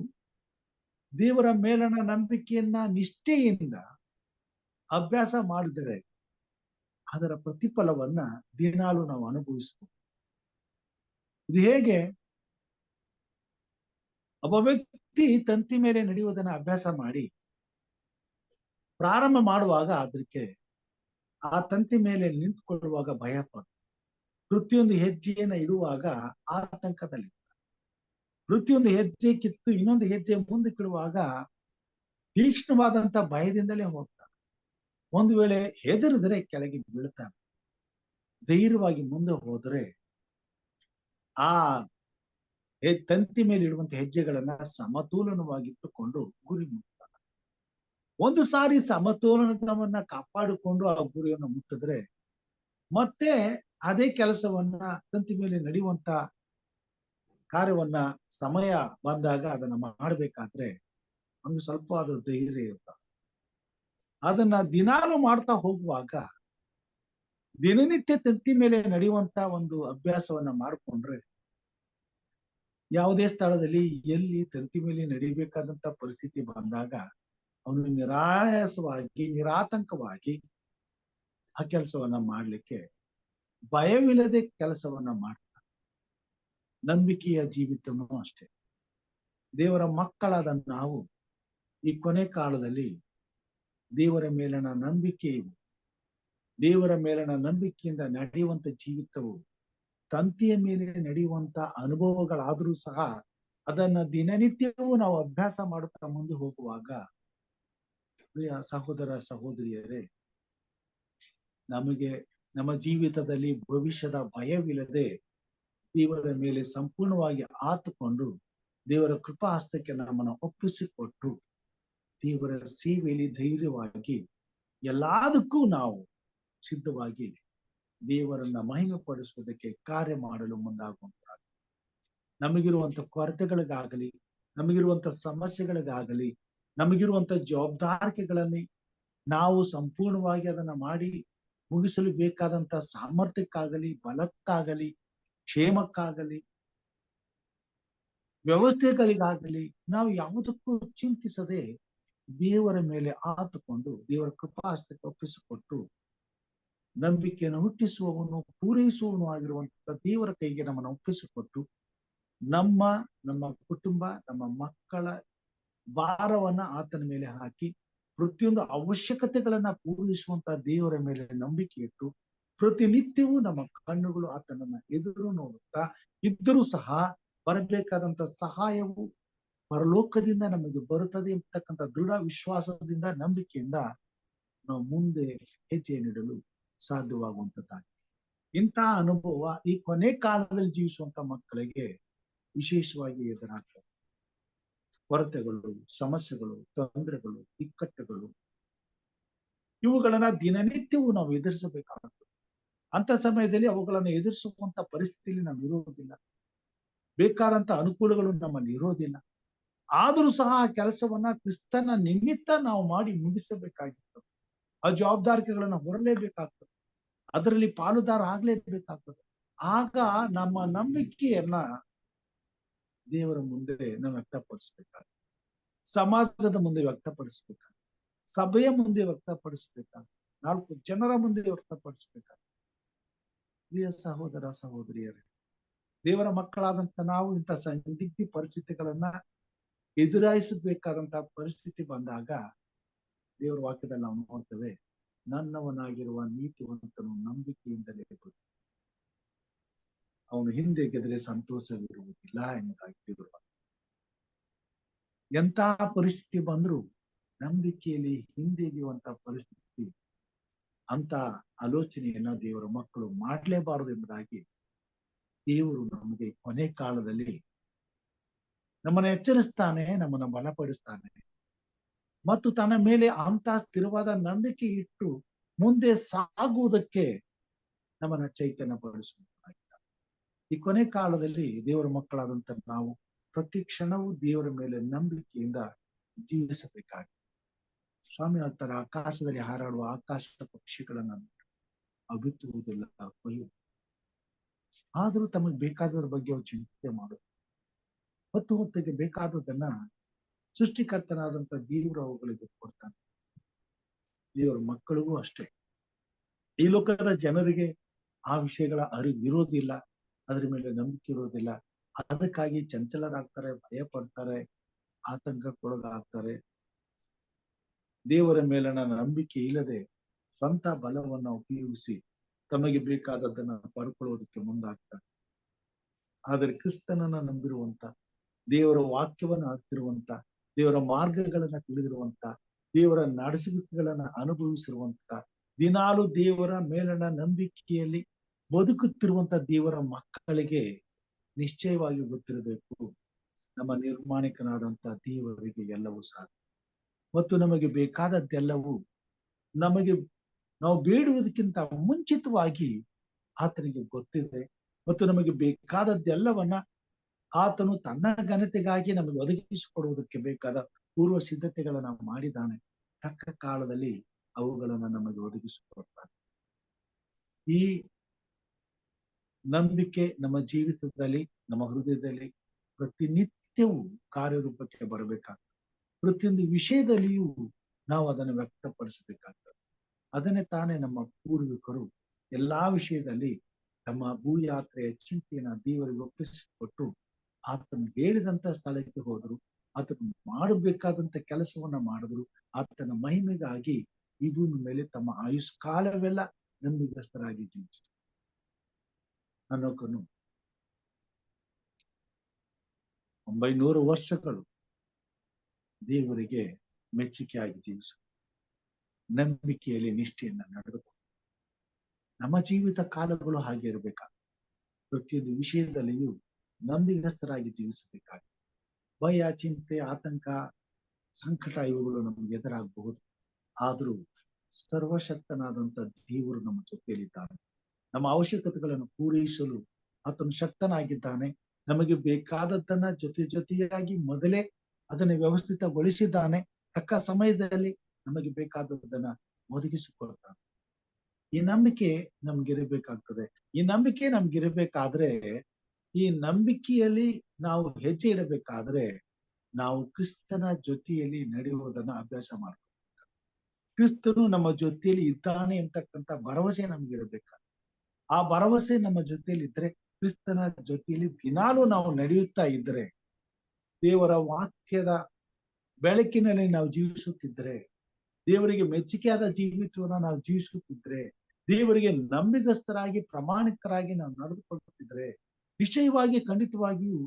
ದೇವರ ಮೇಲನ ನಂಬಿಕೆಯನ್ನ ನಿಷ್ಠೆಯಿಂದ ಅಭ್ಯಾಸ ಮಾಡಿದರೆ ಅದರ ಪ್ರತಿಫಲವನ್ನ ದಿನಾಲು ನಾವು ಅನುಭವಿಸಬಹುದು. ಇದು ಹೇಗೆ? ಒಬ್ಬ ವ್ಯಕ್ತಿ ತಂತಿ ಮೇಲೆ ನಡೆಯುವುದನ್ನ ಅಭ್ಯಾಸ ಮಾಡಿ ಪ್ರಾರಂಭ ಮಾಡುವಾಗ ಅದಕ್ಕೆ ಆ ತಂತಿ ಮೇಲೆ ನಿಂತುಕೊಳ್ಳುವಾಗ ಭಯ ಪಡ, ಪ್ರತಿಯೊಂದು ಹೆಜ್ಜೆಯನ್ನ ಇಡುವಾಗ ಆತಂಕದಲ್ಲಿ, ಪ್ರತಿಯೊಂದು ಹೆಜ್ಜೆ ಕಿತ್ತು ಇನ್ನೊಂದು ಹೆಜ್ಜೆ ಮುಂದಕ್ಕಿಡುವಾಗ ತೀಕ್ಷ್ಣವಾದಂತ ಭಯದಿಂದಲೇ ಹೋಗ್ತಾನೆ. ಒಂದು ವೇಳೆ ಹೆದರಿದ್ರೆ ಕೆಳಗೆ ಬೀಳ್ತಾನೆ. ಧೈರ್ಯವಾಗಿ ಮುಂದೆ ಹೋದ್ರೆ ಆ ತಂತಿ ಮೇಲೆ ಇಡುವಂತ ಹೆಜ್ಜೆಗಳನ್ನ ಸಮತೋಲನವಾಗಿಟ್ಟುಕೊಂಡು ಗುರಿ ಮುಟ್ತಾನೆ. ಒಂದು ಸಾರಿ ಸಮತೋಲನವನ್ನ ಕಾಪಾಡಿಕೊಂಡು ಆ ಗುರಿಯನ್ನು ಮುಟ್ಟಿದ್ರೆ ಮತ್ತೆ ಅದೇ ಕೆಲಸವನ್ನ ತಂತಿ ಮೇಲೆ ನಡೆಯುವಂತ ಕಾರ್ಯವನ್ನ ಸಮಯ ಬಂದಾಗ ಅದನ್ನ ಮಾಡಬೇಕಾದ್ರೆ ನಮ್ಗೆ ಸ್ವಲ್ಪ ಅದು ಧೈರ್ಯ ಇರ್ತದೆ. ಅದನ್ನ ದಿನಾಲು ಮಾಡ್ತಾ ಹೋಗುವಾಗ ದಿನನಿತ್ಯ ತಂತಿ ಮೇಲೆ ನಡೆಯುವಂತ ಒಂದು ಅಭ್ಯಾಸವನ್ನ ಮಾಡಿಕೊಂಡ್ರೆ ಯಾವುದೇ ಸ್ಥಳದಲ್ಲಿ ಎಲ್ಲಿ ತಂತಿ ಮೇಲೆ ನಡಿಬೇಕಾದಂತ ಪರಿಸ್ಥಿತಿ ಬಂದಾಗ ಅವನು ನಿರಾಯಾಸವಾಗಿ ನಿರಾತಂಕವಾಗಿ ಆ ಕೆಲಸವನ್ನ ಮಾಡ್ಲಿಕ್ಕೆ ಭಯವಿಲ್ಲದೆ ಕೆಲಸವನ್ನ ಮಾಡ್ತಾನೆ. ನಂಬಿಕೆಯ ಜೀವಿತನೂ ಅಷ್ಟೇ. ದೇವರ ಮಕ್ಕಳಾದ ನಾವು ಈ ಕೊನೆ ಕಾಲದಲ್ಲಿ ದೇವರ ಮೇಲನ ನಂಬಿಕೆಯು, ದೇವರ ಮೇಲನ ನಂಬಿಕೆಯಿಂದ ನಡೆಯುವಂತ ಜೀವಿತವು ತಂತಿಯ ಮೇಲೆ ನಡೆಯುವಂತ ಅನುಭವಗಳಾದ್ರೂ ಸಹ ಅದನ್ನ ದಿನನಿತ್ಯವೂ ನಾವು ಅಭ್ಯಾಸ ಮಾಡುತ್ತಾ ಮುಂದೆ ಹೋಗುವಾಗ, ಪ್ರಿಯ ಸಹೋದರ ಸಹೋದರಿಯರೇ, ನಮಗೆ ನಮ್ಮ ಜೀವಿತದಲ್ಲಿ ಭವಿಷ್ಯದ ಭಯವಿಲ್ಲದೆ ದೇವರ ಮೇಲೆ ಸಂಪೂರ್ಣವಾಗಿ ಆತುಕೊಂಡು ದೇವರ ಕೃಪಾ ಹಸ್ತಕ್ಕೆ ನಮ್ಮನ್ನು ಒಪ್ಪಿಸಿಕೊಟ್ಟು ದೇವರ ಸೇವೆಯಲ್ಲಿ ಧೈರ್ಯವಾಗಿ ಎಲ್ಲದಕ್ಕೂ ನಾವು ಸಿದ್ಧವಾಗಿ ದೇವರನ್ನ ಮಹಿಮೆ ಪಡಿಸುವುದಕ್ಕೆ ಕಾರ್ಯ ಮಾಡಲು ಮುಂದಾಗುವಂತಾಗ, ನಮಗಿರುವಂತ ಕೊರತೆಗಳಿಗಾಗಲಿ, ನಮಗಿರುವಂತ ಸಮಸ್ಯೆಗಳಿಗಾಗಲಿ, ನಮಗಿರುವಂತ ಜವಾಬ್ದಾರಿಕೆಗಳಲ್ಲಿ ನಾವು ಸಂಪೂರ್ಣವಾಗಿ ಅದನ್ನ ಮಾಡಿ ಮುಗಿಸಲು ಬೇಕಾದಂತ ಸಾಮರ್ಥ್ಯಕ್ಕಾಗಲಿ, ಬಲಕ್ಕಾಗಲಿ, ಕ್ಷೇಮಕ್ಕಾಗಲಿ, ವ್ಯವಸ್ಥೆಗಳಿಗಾಗಲಿ ನಾವು ಯಾವುದಕ್ಕೂ ಚಿಂತಿಸದೆ ದೇವರ ಮೇಲೆ ಆತುಕೊಂಡು ದೇವರ ಕೃಪಾಹಸ್ತಕ್ಕೆ ಒಪ್ಪಿಸಿಕೊಟ್ಟು ನಂಬಿಕೆಯನ್ನು ಹುಟ್ಟಿಸುವವನು ಪೂರೈಸುವವನು ಆಗಿರುವಂತಹ ದೇವರ ಕೈಗೆ ನಮ್ಮನ್ನು ಒಪ್ಪಿಸಿಕೊಟ್ಟು ನಮ್ಮ ಕುಟುಂಬ, ನಮ್ಮ ಮಕ್ಕಳ ಭಾರವನ್ನ ಆತನ ಮೇಲೆ ಹಾಕಿ ಪ್ರತಿಯೊಂದು ಅವಶ್ಯಕತೆಗಳನ್ನ ಪೂರೈಸುವಂತ ದೇವರ ಮೇಲೆ ನಂಬಿಕೆ ಇಟ್ಟು ಪ್ರತಿನಿತ್ಯವೂ ನಮ್ಮ ಕಣ್ಣುಗಳು ಆತನನ್ನ ಎದುರು ನೋಡುತ್ತಾ ಇದ್ದರೂ ಸಹ ಬರಬೇಕಾದಂತ ಸಹಾಯವು ಪರಲೋಕದಿಂದ ನಮಗೆ ಬರುತ್ತದೆ ಎಂಬತಕ್ಕಂಥ ದೃಢ ವಿಶ್ವಾಸದಿಂದ, ನಂಬಿಕೆಯಿಂದ ನಾವು ಮುಂದೆ ಹೆಜ್ಜೆ ನೀಡಲು ಸಾಧ್ಯವಾಗುವಂತದ್ದಾಗಿದೆ. ಇಂತಹ ಅನುಭವ ಈ ಕೊನೆ ಕಾಲದಲ್ಲಿ ಜೀವಿಸುವಂತ ಮಕ್ಕಳಿಗೆ ವಿಶೇಷವಾಗಿ ಎದುರಾಗ್ತದೆ. ಕೊರತೆಗಳು, ಸಮಸ್ಯೆಗಳು, ತೊಂದರೆಗಳು, ಇಕ್ಕಟ್ಟುಗಳು ಇವುಗಳನ್ನ ದಿನನಿತ್ಯವೂ ನಾವು ಎದುರಿಸಬೇಕಾಗ್ತದೆ. ಅಂತ ಸಮಯದಲ್ಲಿ ಅವುಗಳನ್ನು ಎದುರಿಸುವಂತ ಪರಿಸ್ಥಿತಿಯಲ್ಲಿ ನಾವು ಇರುವುದಿಲ್ಲ. ಬೇಕಾದಂತ ಅನುಕೂಲಗಳು ನಮ್ಮಲ್ಲಿ ಇರೋದಿಲ್ಲ. ಆದರೂ ಸಹ ಆ ಕೆಲಸವನ್ನ ಕ್ರಿಸ್ತನ ನಿಮಿತ್ತ ನಾವು ಮಾಡಿ ಮುಗಿಸಬೇಕಾಗಿರ್ತದೆ. ಆ ಜವಾಬ್ದಾರಿಕೆಗಳನ್ನ ಹೊರಲೇಬೇಕಾಗ್ತದೆ, ಅದರಲ್ಲಿ ಪಾಲುದಾರ ಆಗ್ಲೇಬೇಕಾಗ್ತದೆ. ಆಗ ನಮ್ಮ ನಂಬಿಕೆಯನ್ನ ದೇವರ ಮುಂದೆ ನಾವು ವ್ಯಕ್ತಪಡಿಸ್ಬೇಕಾಗ್ತದೆ, ಸಮಾಜದ ಮುಂದೆ ವ್ಯಕ್ತಪಡಿಸ್ಬೇಕಾಗ್ತದೆ, ಸಭೆಯ ಮುಂದೆ ವ್ಯಕ್ತಪಡಿಸ್ಬೇಕಾಗ್ತದೆ, 4 ಜನರ ಮುಂದೆ ವ್ಯಕ್ತಪಡಿಸ್ಬೇಕಾಗ್ತದೆ. ಪ್ರಿಯ ಸಹೋದರ ಸಹೋದರಿಯರೇ, ದೇವರ ಮಕ್ಕಳಾದಂತ ನಾವು ಇಂಥ ಸಂದಿಗ್ಧ ಪರಿಸ್ಥಿತಿಗಳನ್ನ ಎದುರಾಯಿಸಬೇಕಾದಂತಹ ಪರಿಸ್ಥಿತಿ ಬಂದಾಗ ದೇವರ ವಾಕ್ಯದಲ್ಲಿ ನಾವು ನೋಡ್ತೇವೆ, ನನ್ನವನಾಗಿರುವ ನೀತಿವಂತನು ನಂಬಿಕೆಯಿಂದಲೇ ಬದುಕು, ಅವನು ಹಿಂದೆ ಗೆದರೆ ಸಂತೋಷವಿರುವುದಿಲ್ಲ ಎಂಬುದಾಗಿ ದೇವರ ವಾಕ್ಯ. ಎಂತಹ ಪರಿಸ್ಥಿತಿ ಬಂದ್ರು ನಂಬಿಕೆಯಲ್ಲಿ ಹಿಂದೆಗೆಯುವಂತ ಪರಿಸ್ಥಿತಿ, ಅಂತ ಆಲೋಚನೆಯನ್ನ ದೇವರ ಮಕ್ಕಳು ಮಾಡಲೇಬಾರದು ಎಂಬುದಾಗಿ ದೇವರು ನಮಗೆ ಕೊನೆ ಕಾಲದಲ್ಲಿ ನಮ್ಮನ್ನ ಎಚ್ಚರಿಸ್ತಾನೆ, ನಮ್ಮನ್ನ ಬಲಪಡಿಸ್ತಾನೆ ಮತ್ತು ತನ್ನ ಮೇಲೆ ಅಂತ ಸ್ಥಿರವಾದ ನಂಬಿಕೆ ಇಟ್ಟು ಮುಂದೆ ಸಾಗುವುದಕ್ಕೆ ನಮ್ಮನ್ನ ಚೈತನ್ಯ ಪಡಿಸುವಂತಾಗಿದ್ದಾರೆ. ಈ ಕೊನೆ ಕಾಲದಲ್ಲಿ ದೇವರ ಮಕ್ಕಳಾದಂತ ನಾವು ಪ್ರತಿ ಕ್ಷಣವೂ ದೇವರ ಮೇಲೆ ನಂಬಿಕೆಯಿಂದ ಜೀವಿಸಬೇಕಾಗಿದೆ. ಸ್ವಾಮಿ ಹೇಳ್ತಾರೆ, ಆಕಾಶದಲ್ಲಿ ಹಾರಾಡುವ ಆಕಾಶದ ಪಕ್ಷಿಗಳನ್ನ ಅವಿತುವುದಿಲ್ಲ, ಕೊಯ್ಯು, ಆದ್ರೂ ತಮಗೆ ಬೇಕಾದದ್ರ ಬಗ್ಗೆ ಅವ್ರು ಚಿಂತೆ ಮಾಡೋದು. ಹೊತ್ತಿಗೆ ಬೇಕಾದದನ್ನ ಸೃಷ್ಟಿಕರ್ತನಾದಂತ ದೇವರು ಅವುಗಳಿಗೆ ಕೊಡ್ತಾನೆ. ದೇವರ ಮಕ್ಕಳಿಗೂ ಅಷ್ಟೇ. ಈ ಲೋಕದ ಜನರಿಗೆ ಆ ವಿಷಯಗಳ ಅರಿವು ಇರೋದಿಲ್ಲ, ಅದ್ರ ಮೇಲೆ ನಂಬಿಕೆ ಇರೋದಿಲ್ಲ. ಅದಕ್ಕಾಗಿ ಚಂಚಲರಾಗ್ತಾರೆ, ಭಯ ಪಡ್ತಾರೆ, ಆತಂಕಕ್ಕೊಳಗಾಗ್ತಾರೆ. ದೇವರ ಮೇಲಿನ ನಂಬಿಕೆ ಇಲ್ಲದೆ ಸ್ವಂತ ಬಲವನ್ನ ಉಪಯೋಗಿಸಿ ತಮಗೆ ಬೇಕಾದದ್ದನ್ನ ಪಡ್ಕೊಳ್ಳೋದಕ್ಕೆ ಮುಂದಾಗ್ತಾರೆ. ಆದರೆ ಕ್ರಿಸ್ತನನ್ನ ನಂಬಿರುವಂತ, ದೇವರ ವಾಕ್ಯವನ್ನ ಅರಿತಿರುವಂತ, ದೇವರ ಮಾರ್ಗಗಳನ್ನ ತಿಳಿದಿರುವಂತ, ದೇವರ ನಡೆಸುವಿಕೆಗಳನ್ನ ಅನುಭವಿಸಿರುವಂತ, ದಿನಾಲು ದೇವರ ಮೇಲಿನ ನಂಬಿಕೆಯಲ್ಲಿ ಬದುಕುತ್ತಿರುವಂತ ದೇವರ ಮಕ್ಕಳಿಗೆ ನಿಶ್ಚಯವಾಗಿ ಗೊತ್ತಿರಬೇಕು, ನಮ್ಮ ನಿರ್ಮಾಣಿಕನಾದಂತ ದೇವರಿಗೆ ಎಲ್ಲವೂ ಸಾಧ್ಯ ಮತ್ತು ನಮಗೆ ಬೇಕಾದದ್ದೆಲ್ಲವೂ ನಮಗೆ ನಾವು ಬೇಡುವುದಕ್ಕಿಂತ ಮುಂಚಿತವಾಗಿ ಆತನಿಗೆ ಗೊತ್ತಿದೆ ಮತ್ತು ನಮಗೆ ಬೇಕಾದದ್ದೆಲ್ಲವನ್ನ ಆತನು ತನ್ನ ಘನತೆಗಾಗಿ ನಮಗೆ ಒದಗಿಸಿಕೊಡುವುದಕ್ಕೆ ಬೇಕಾದ ಪೂರ್ವ ಸಿದ್ಧತೆಗಳನ್ನ ಮಾಡಿದ್ದಾನೆ. ತಕ್ಕ ಕಾಲದಲ್ಲಿ ಅವುಗಳನ್ನ ನಮಗೆ ಒದಗಿಸಿಕೊಡ್ತಾನೆ. ಈ ನಂಬಿಕೆ ನಮ್ಮ ಜೀವಿತದಲ್ಲಿ, ನಮ್ಮ ಹೃದಯದಲ್ಲಿ ಪ್ರತಿನಿತ್ಯವೂ ಕಾರ್ಯರೂಪಕ್ಕೆ ಬರಬೇಕಾಗ್ತದೆ. ಪ್ರತಿಯೊಂದು ವಿಷಯದಲ್ಲಿಯೂ ನಾವು ಅದನ್ನು ವ್ಯಕ್ತಪಡಿಸಬೇಕಾಗ್ತದೆ. ಅದನ್ನೇ ತಾನೇ ನಮ್ಮ ಪೂರ್ವಿಕರು ಎಲ್ಲಾ ವಿಷಯದಲ್ಲಿ ತಮ್ಮ ಭೂಯಾತ್ರೆಯ ಚಿಂತೆಯನ್ನ ದೇವರಿಗೆ ಒಪ್ಪಿಸಿಕೊಟ್ಟು ಆತನು ಹೇಳಿದಂತ ಸ್ಥಳಕ್ಕೆ ಹೋದ್ರು, ಆತನು ಮಾಡಬೇಕಾದಂತ ಕೆಲಸವನ್ನ ಮಾಡಿದ್ರು, ಆತನ ಮಹಿಮೆಗಾಗಿ ಈ ಭೂಮಿ ಮೇಲೆ ತಮ್ಮ ಆಯುಷ್ಕಾಲವೆಲ್ಲ ನಂಬಿಗಸ್ತರಾಗಿ ಜೀವಿಸಿದರು. ಹನೋಕನು 900 ವರ್ಷಗಳು ದೇವರಿಗೆ ಮೆಚ್ಚುಗೆಯಾಗಿ ಜೀವಿಸಿದರು, ನಂಬಿಕೆಯಲ್ಲಿ ನಿಷ್ಠೆಯಿಂದ ನಡೆದುಕೊಂಡು. ನಮ್ಮ ಜೀವಿತ ಕಾಲಗಳು ಹಾಗೆ ಇರಬೇಕಾಗ ಪ್ರತಿಯೊಂದು ವಿಷಯದಲ್ಲಿಯೂ ನಂಬಿಗಸ್ತರಾಗಿ ಜೀವಿಸಬೇಕಾಗಿ. ಭಯ, ಚಿಂತೆ, ಆತಂಕ, ಸಂಕಟ ಇವುಗಳು ನಮಗೆ ಎದುರಾಗಬಹುದು. ಆದರೂ ಸರ್ವಶಕ್ತನಾದಂತ ದೇವರು ನಮ್ಮ ಜೊತೆಯಲ್ಲಿದ್ದಾನೆ. ನಮ್ಮ ಅವಶ್ಯಕತೆಗಳನ್ನು ಪೂರೈಸಲು ಆತನು ಶಕ್ತನಾಗಿದ್ದಾನೆ. ನಮಗೆ ಬೇಕಾದದ್ದನ್ನ ಜೊತೆಯಾಗಿ ಮೊದಲೇ ಅದನ್ನು ವ್ಯವಸ್ಥಿತಗೊಳಿಸಿದ್ದಾನೆ. ತಕ್ಕ ಸಮಯದಲ್ಲಿ ನಮಗೆ ಬೇಕಾದದ್ದನ್ನ ಒದಗಿಸಿಕೊಳ್ತಾನೆ. ಈ ನಂಬಿಕೆ ನಮ್ಗಿರಬೇಕಾಗ್ತದೆ. ಈ ನಂಬಿಕೆ ನಮ್ಗಿರಬೇಕಾದ್ರೆ, ಈ ನಂಬಿಕೆಯಲ್ಲಿ ನಾವು ಹೆಜ್ಜೆ ಇಡಬೇಕಾದ್ರೆ ನಾವು ಕ್ರಿಸ್ತನ ಜೊತೆಯಲ್ಲಿ ನಡೆಯುವುದನ್ನ ಅಭ್ಯಾಸ ಮಾಡ್ಬೇಕು. ಕ್ರಿಸ್ತನು ನಮ್ಮ ಜೊತೆಯಲ್ಲಿ ಇದ್ದಾನೆ ಅಂತಕ್ಕಂಥ ಭರವಸೆ ನಮ್ಗಿರ್ಬೇಕಾದ್ರೆ, ಆ ಭರವಸೆ ನಮ್ಮ ಜೊತೆಯಲ್ಲಿ ಇದ್ರೆ, ಕ್ರಿಸ್ತನ ಜೊತೆಯಲ್ಲಿ ದಿನಾಲೂ ನಾವು ನಡೆಯುತ್ತಾ ಇದ್ರೆ, ದೇವರ ವಾಕ್ಯದ ಬೆಳಕಿನಲ್ಲಿ ನಾವು ಜೀವಿಸುತ್ತಿದ್ರೆ, ದೇವರಿಗೆ ಮೆಚ್ಚುಗೆಯಾದ ಜೀವಿತವನ್ನ ನಾವು ಜೀವಿಸುತ್ತಿದ್ರೆ, ದೇವರಿಗೆ ನಂಬಿಗಸ್ತರಾಗಿ ಪ್ರಾಮಾಣಿಕರಾಗಿ ನಾವು ನಡೆದುಕೊಳ್ಳುತ್ತಿದ್ರೆ, ನಿಶ್ಚಯವಾಗಿ ಖಂಡಿತವಾಗಿಯೂ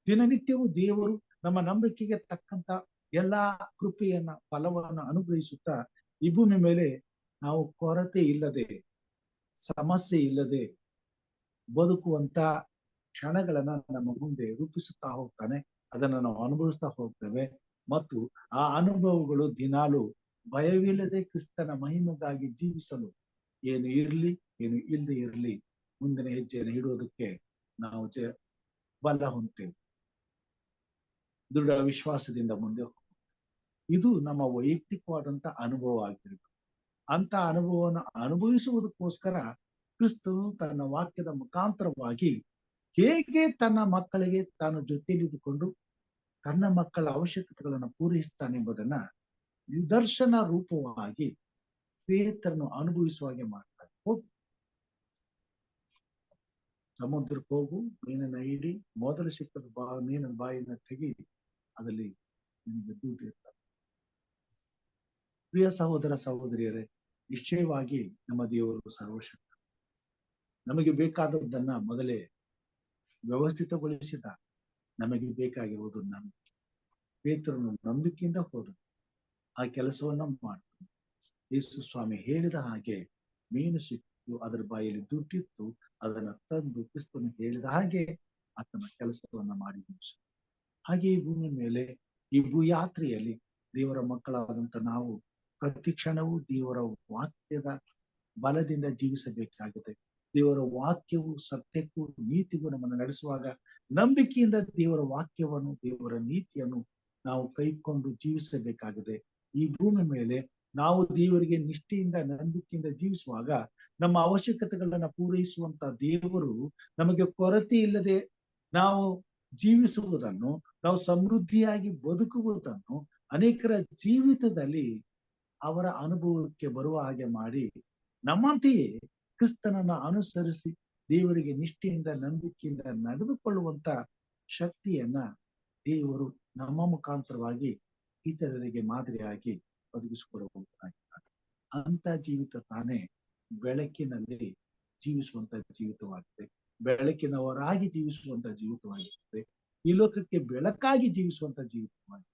ದಿನನಿತ್ಯವೂ ದೇವರು ನಮ್ಮ ನಂಬಿಕೆಗೆ ತಕ್ಕಂತ ಎಲ್ಲಾ ಕೃಪೆಯನ್ನ, ಫಲವನ್ನ ಅನುಗ್ರಹಿಸುತ್ತಾ ಈ ಭೂಮಿ ಮೇಲೆ ನಾವು ಕೊರತೆ ಇಲ್ಲದೆ, ಸಮಸ್ಯೆ ಇಲ್ಲದೆ ಬದುಕುವಂತ ಕ್ಷಣಗಳನ್ನ ನಮ್ಮ ಮುಂದೆ ರೂಪಿಸುತ್ತಾ ಹೋಗ್ತಾನೆ. ಅದನ್ನ ನಾವು ಅನುಭವಿಸ್ತಾ ಹೋಗ್ತೇವೆ ಮತ್ತು ಆ ಅನುಭವಗಳು ದಿನಾಲು ಭಯವಿಲ್ಲದೆ ಕ್ರಿಸ್ತನ ಮಹಿಮೆಗಾಗಿ ಜೀವಿಸಲು, ಏನು ಇರ್ಲಿ ಏನು ಇಲ್ಲದೆ ಇರ್ಲಿ, ಮುಂದಿನ ಹೆಜ್ಜೆಯನ್ನು ಇಡುವುದಕ್ಕೆ ನಾವು ಬಲ ಹೊಂದ್ತೇವೆ. ದೃಢ ವಿಶ್ವಾಸದಿಂದ ಮುಂದೆ ಇದು ನಮ್ಮ ವೈಯಕ್ತಿಕವಾದಂತ ಅನುಭವ ಆಗಿರ್ಬೇಕು. ಅಂತ ಅನುಭವವನ್ನು ಅನುಭವಿಸುವುದಕ್ಕೋಸ್ಕರ ಕ್ರಿಸ್ತನು ತನ್ನ ವಾಕ್ಯದ ಮುಖಾಂತರವಾಗಿ ಹೇಗೆ ತನ್ನ ಮಕ್ಕಳಿಗೆ ತಾನು ಜೊತೆಯಲ್ಲಿದ್ದುಕೊಂಡು ತನ್ನ ಮಕ್ಕಳ ಅವಶ್ಯಕತೆಗಳನ್ನು ಪೂರೈಸ್ತಾನೆ ಎಂಬುದನ್ನ ನಿದರ್ಶನ ರೂಪವಾಗಿ ಪೇತ್ರನು ಅನುಭವಿಸುವ ಹಾಗೆ ಮಾಡ್ತಾನೆ. ಹೋಗು, ಸಮುದ್ರಕ್ಕೆ ಹೋಗು, ಮೀನನ್ನ ಹಿಡಿ, ಮೊದಲು ಸಿಕ್ಕದ ಮೀನಿನ ಬಾಯಿನ ತೆಗಿ, ಅದರಲ್ಲಿ ನಿಮಗೆ ದುಡ್ಡು ಇರ್ತದೆ. ಪ್ರಿಯ ಸಹೋದರ ಸಹೋದರಿಯರೇ, ನಿಶ್ಚಯವಾಗಿ ನಮ್ಮ ದೇವರು ಸರ್ವಶಕ್ತ. ನಮಗೆ ಬೇಕಾದದ್ದನ್ನ ಮೊದಲೇ ವ್ಯವಸ್ಥಿತಗೊಳಿಸಿದ. ನಮಗೆ ಬೇಕಾಗಿರುವುದು ನಂಬಿಕೆ. ಪೇತ್ರನು ನಂಬಿಕೆಯಿಂದ ಹೋದ ಆ ಕೆಲಸವನ್ನ ಮಾಡ್ತಾನೆ. ಯೇಸು ಸ್ವಾಮಿ ಹೇಳಿದ ಹಾಗೆ ಮೀನು ಸಿಕ್ತು, ಅದರ ಬಾಯಲ್ಲಿ ದುಡ್ಡಿತ್ತು, ಅದನ್ನ ತಂದು ಕ್ರಿಸ್ತನು ಹೇಳಿದ ಹಾಗೆ ಆತನ ಕೆಲಸವನ್ನ ಮಾಡಿ ಮುಗಿಸಿದ. ಹಾಗೆ ಈ ಭೂಮಿ ಮೇಲೆ ಈ ಭೂಯಾತ್ರೆಯಲ್ಲಿ ದೇವರ ಮಕ್ಕಳಾದಂತ ನಾವು ಪ್ರತಿ ಕ್ಷಣವೂ ದೇವರ ವಾಕ್ಯದ ಬಲದಿಂದ ಜೀವಿಸಬೇಕಾಗಿದೆ. ದೇವರ ವಾಕ್ಯವು ಸತ್ಯಕ್ಕೂ ನೀತಿಗೂ ನಮ್ಮನ್ನು ನಡೆಸುವಾಗ ನಂಬಿಕೆಯಿಂದ ದೇವರ ವಾಕ್ಯವನ್ನು, ದೇವರ ನೀತಿಯನ್ನು ನಾವು ಕೈಕೊಂಡು ಜೀವಿಸಬೇಕಾಗಿದೆ. ಈ ಭೂಮಿ ಮೇಲೆ ನಾವು ದೇವರಿಗೆ ನಿಷ್ಠೆಯಿಂದ ನಂಬಿಕೆಯಿಂದ ಜೀವಿಸುವಾಗ ನಮ್ಮ ಅವಶ್ಯಕತೆಗಳನ್ನ ಪೂರೈಸುವಂತ ದೇವರು ನಮಗೆ ಕೊರತೆ ಇಲ್ಲದೆ ನಾವು ಜೀವಿಸುವುದನ್ನು, ನಾವು ಸಮೃದ್ಧಿಯಾಗಿ ಬದುಕುವುದನ್ನು ಅನೇಕರ ಜೀವಿತದಲ್ಲಿ ಅವರ ಅನುಭವಕ್ಕೆ ಬರುವ ಹಾಗೆ ಮಾಡಿ, ನಮ್ಮಂತೆಯೇ ಕ್ರಿಸ್ತನನ್ನ ಅನುಸರಿಸಿ ದೇವರಿಗೆ ನಿಷ್ಠೆಯಿಂದ ನಂಬಿಕೆಯಿಂದ ನಡೆದುಕೊಳ್ಳುವಂತ ಶಕ್ತಿಯನ್ನ ದೇವರು ನಮ್ಮ ಮುಖಾಂತರವಾಗಿ ಇತರರಿಗೆ ಮಾದರಿಯಾಗಿ ಒದಗಿಸಿಕೊಡಬಹುದಾಗಿದ್ದಾರೆ. ಅಂತ ಜೀವಿತ ತಾನೇ ಬೆಳಕಿನಲ್ಲಿ ಜೀವಿಸುವಂತ ಜೀವಿತವಾಗಿದೆ. ಬೆಳಕಿನವರಾಗಿ ಜೀವಿಸುವಂತ ಜೀವಿತವಾಗಿರ್ತದೆ. ಈ ಲೋಕಕ್ಕೆ ಬೆಳಕಾಗಿ ಜೀವಿಸುವಂತ ಜೀವಿತವಾಗಿದೆ.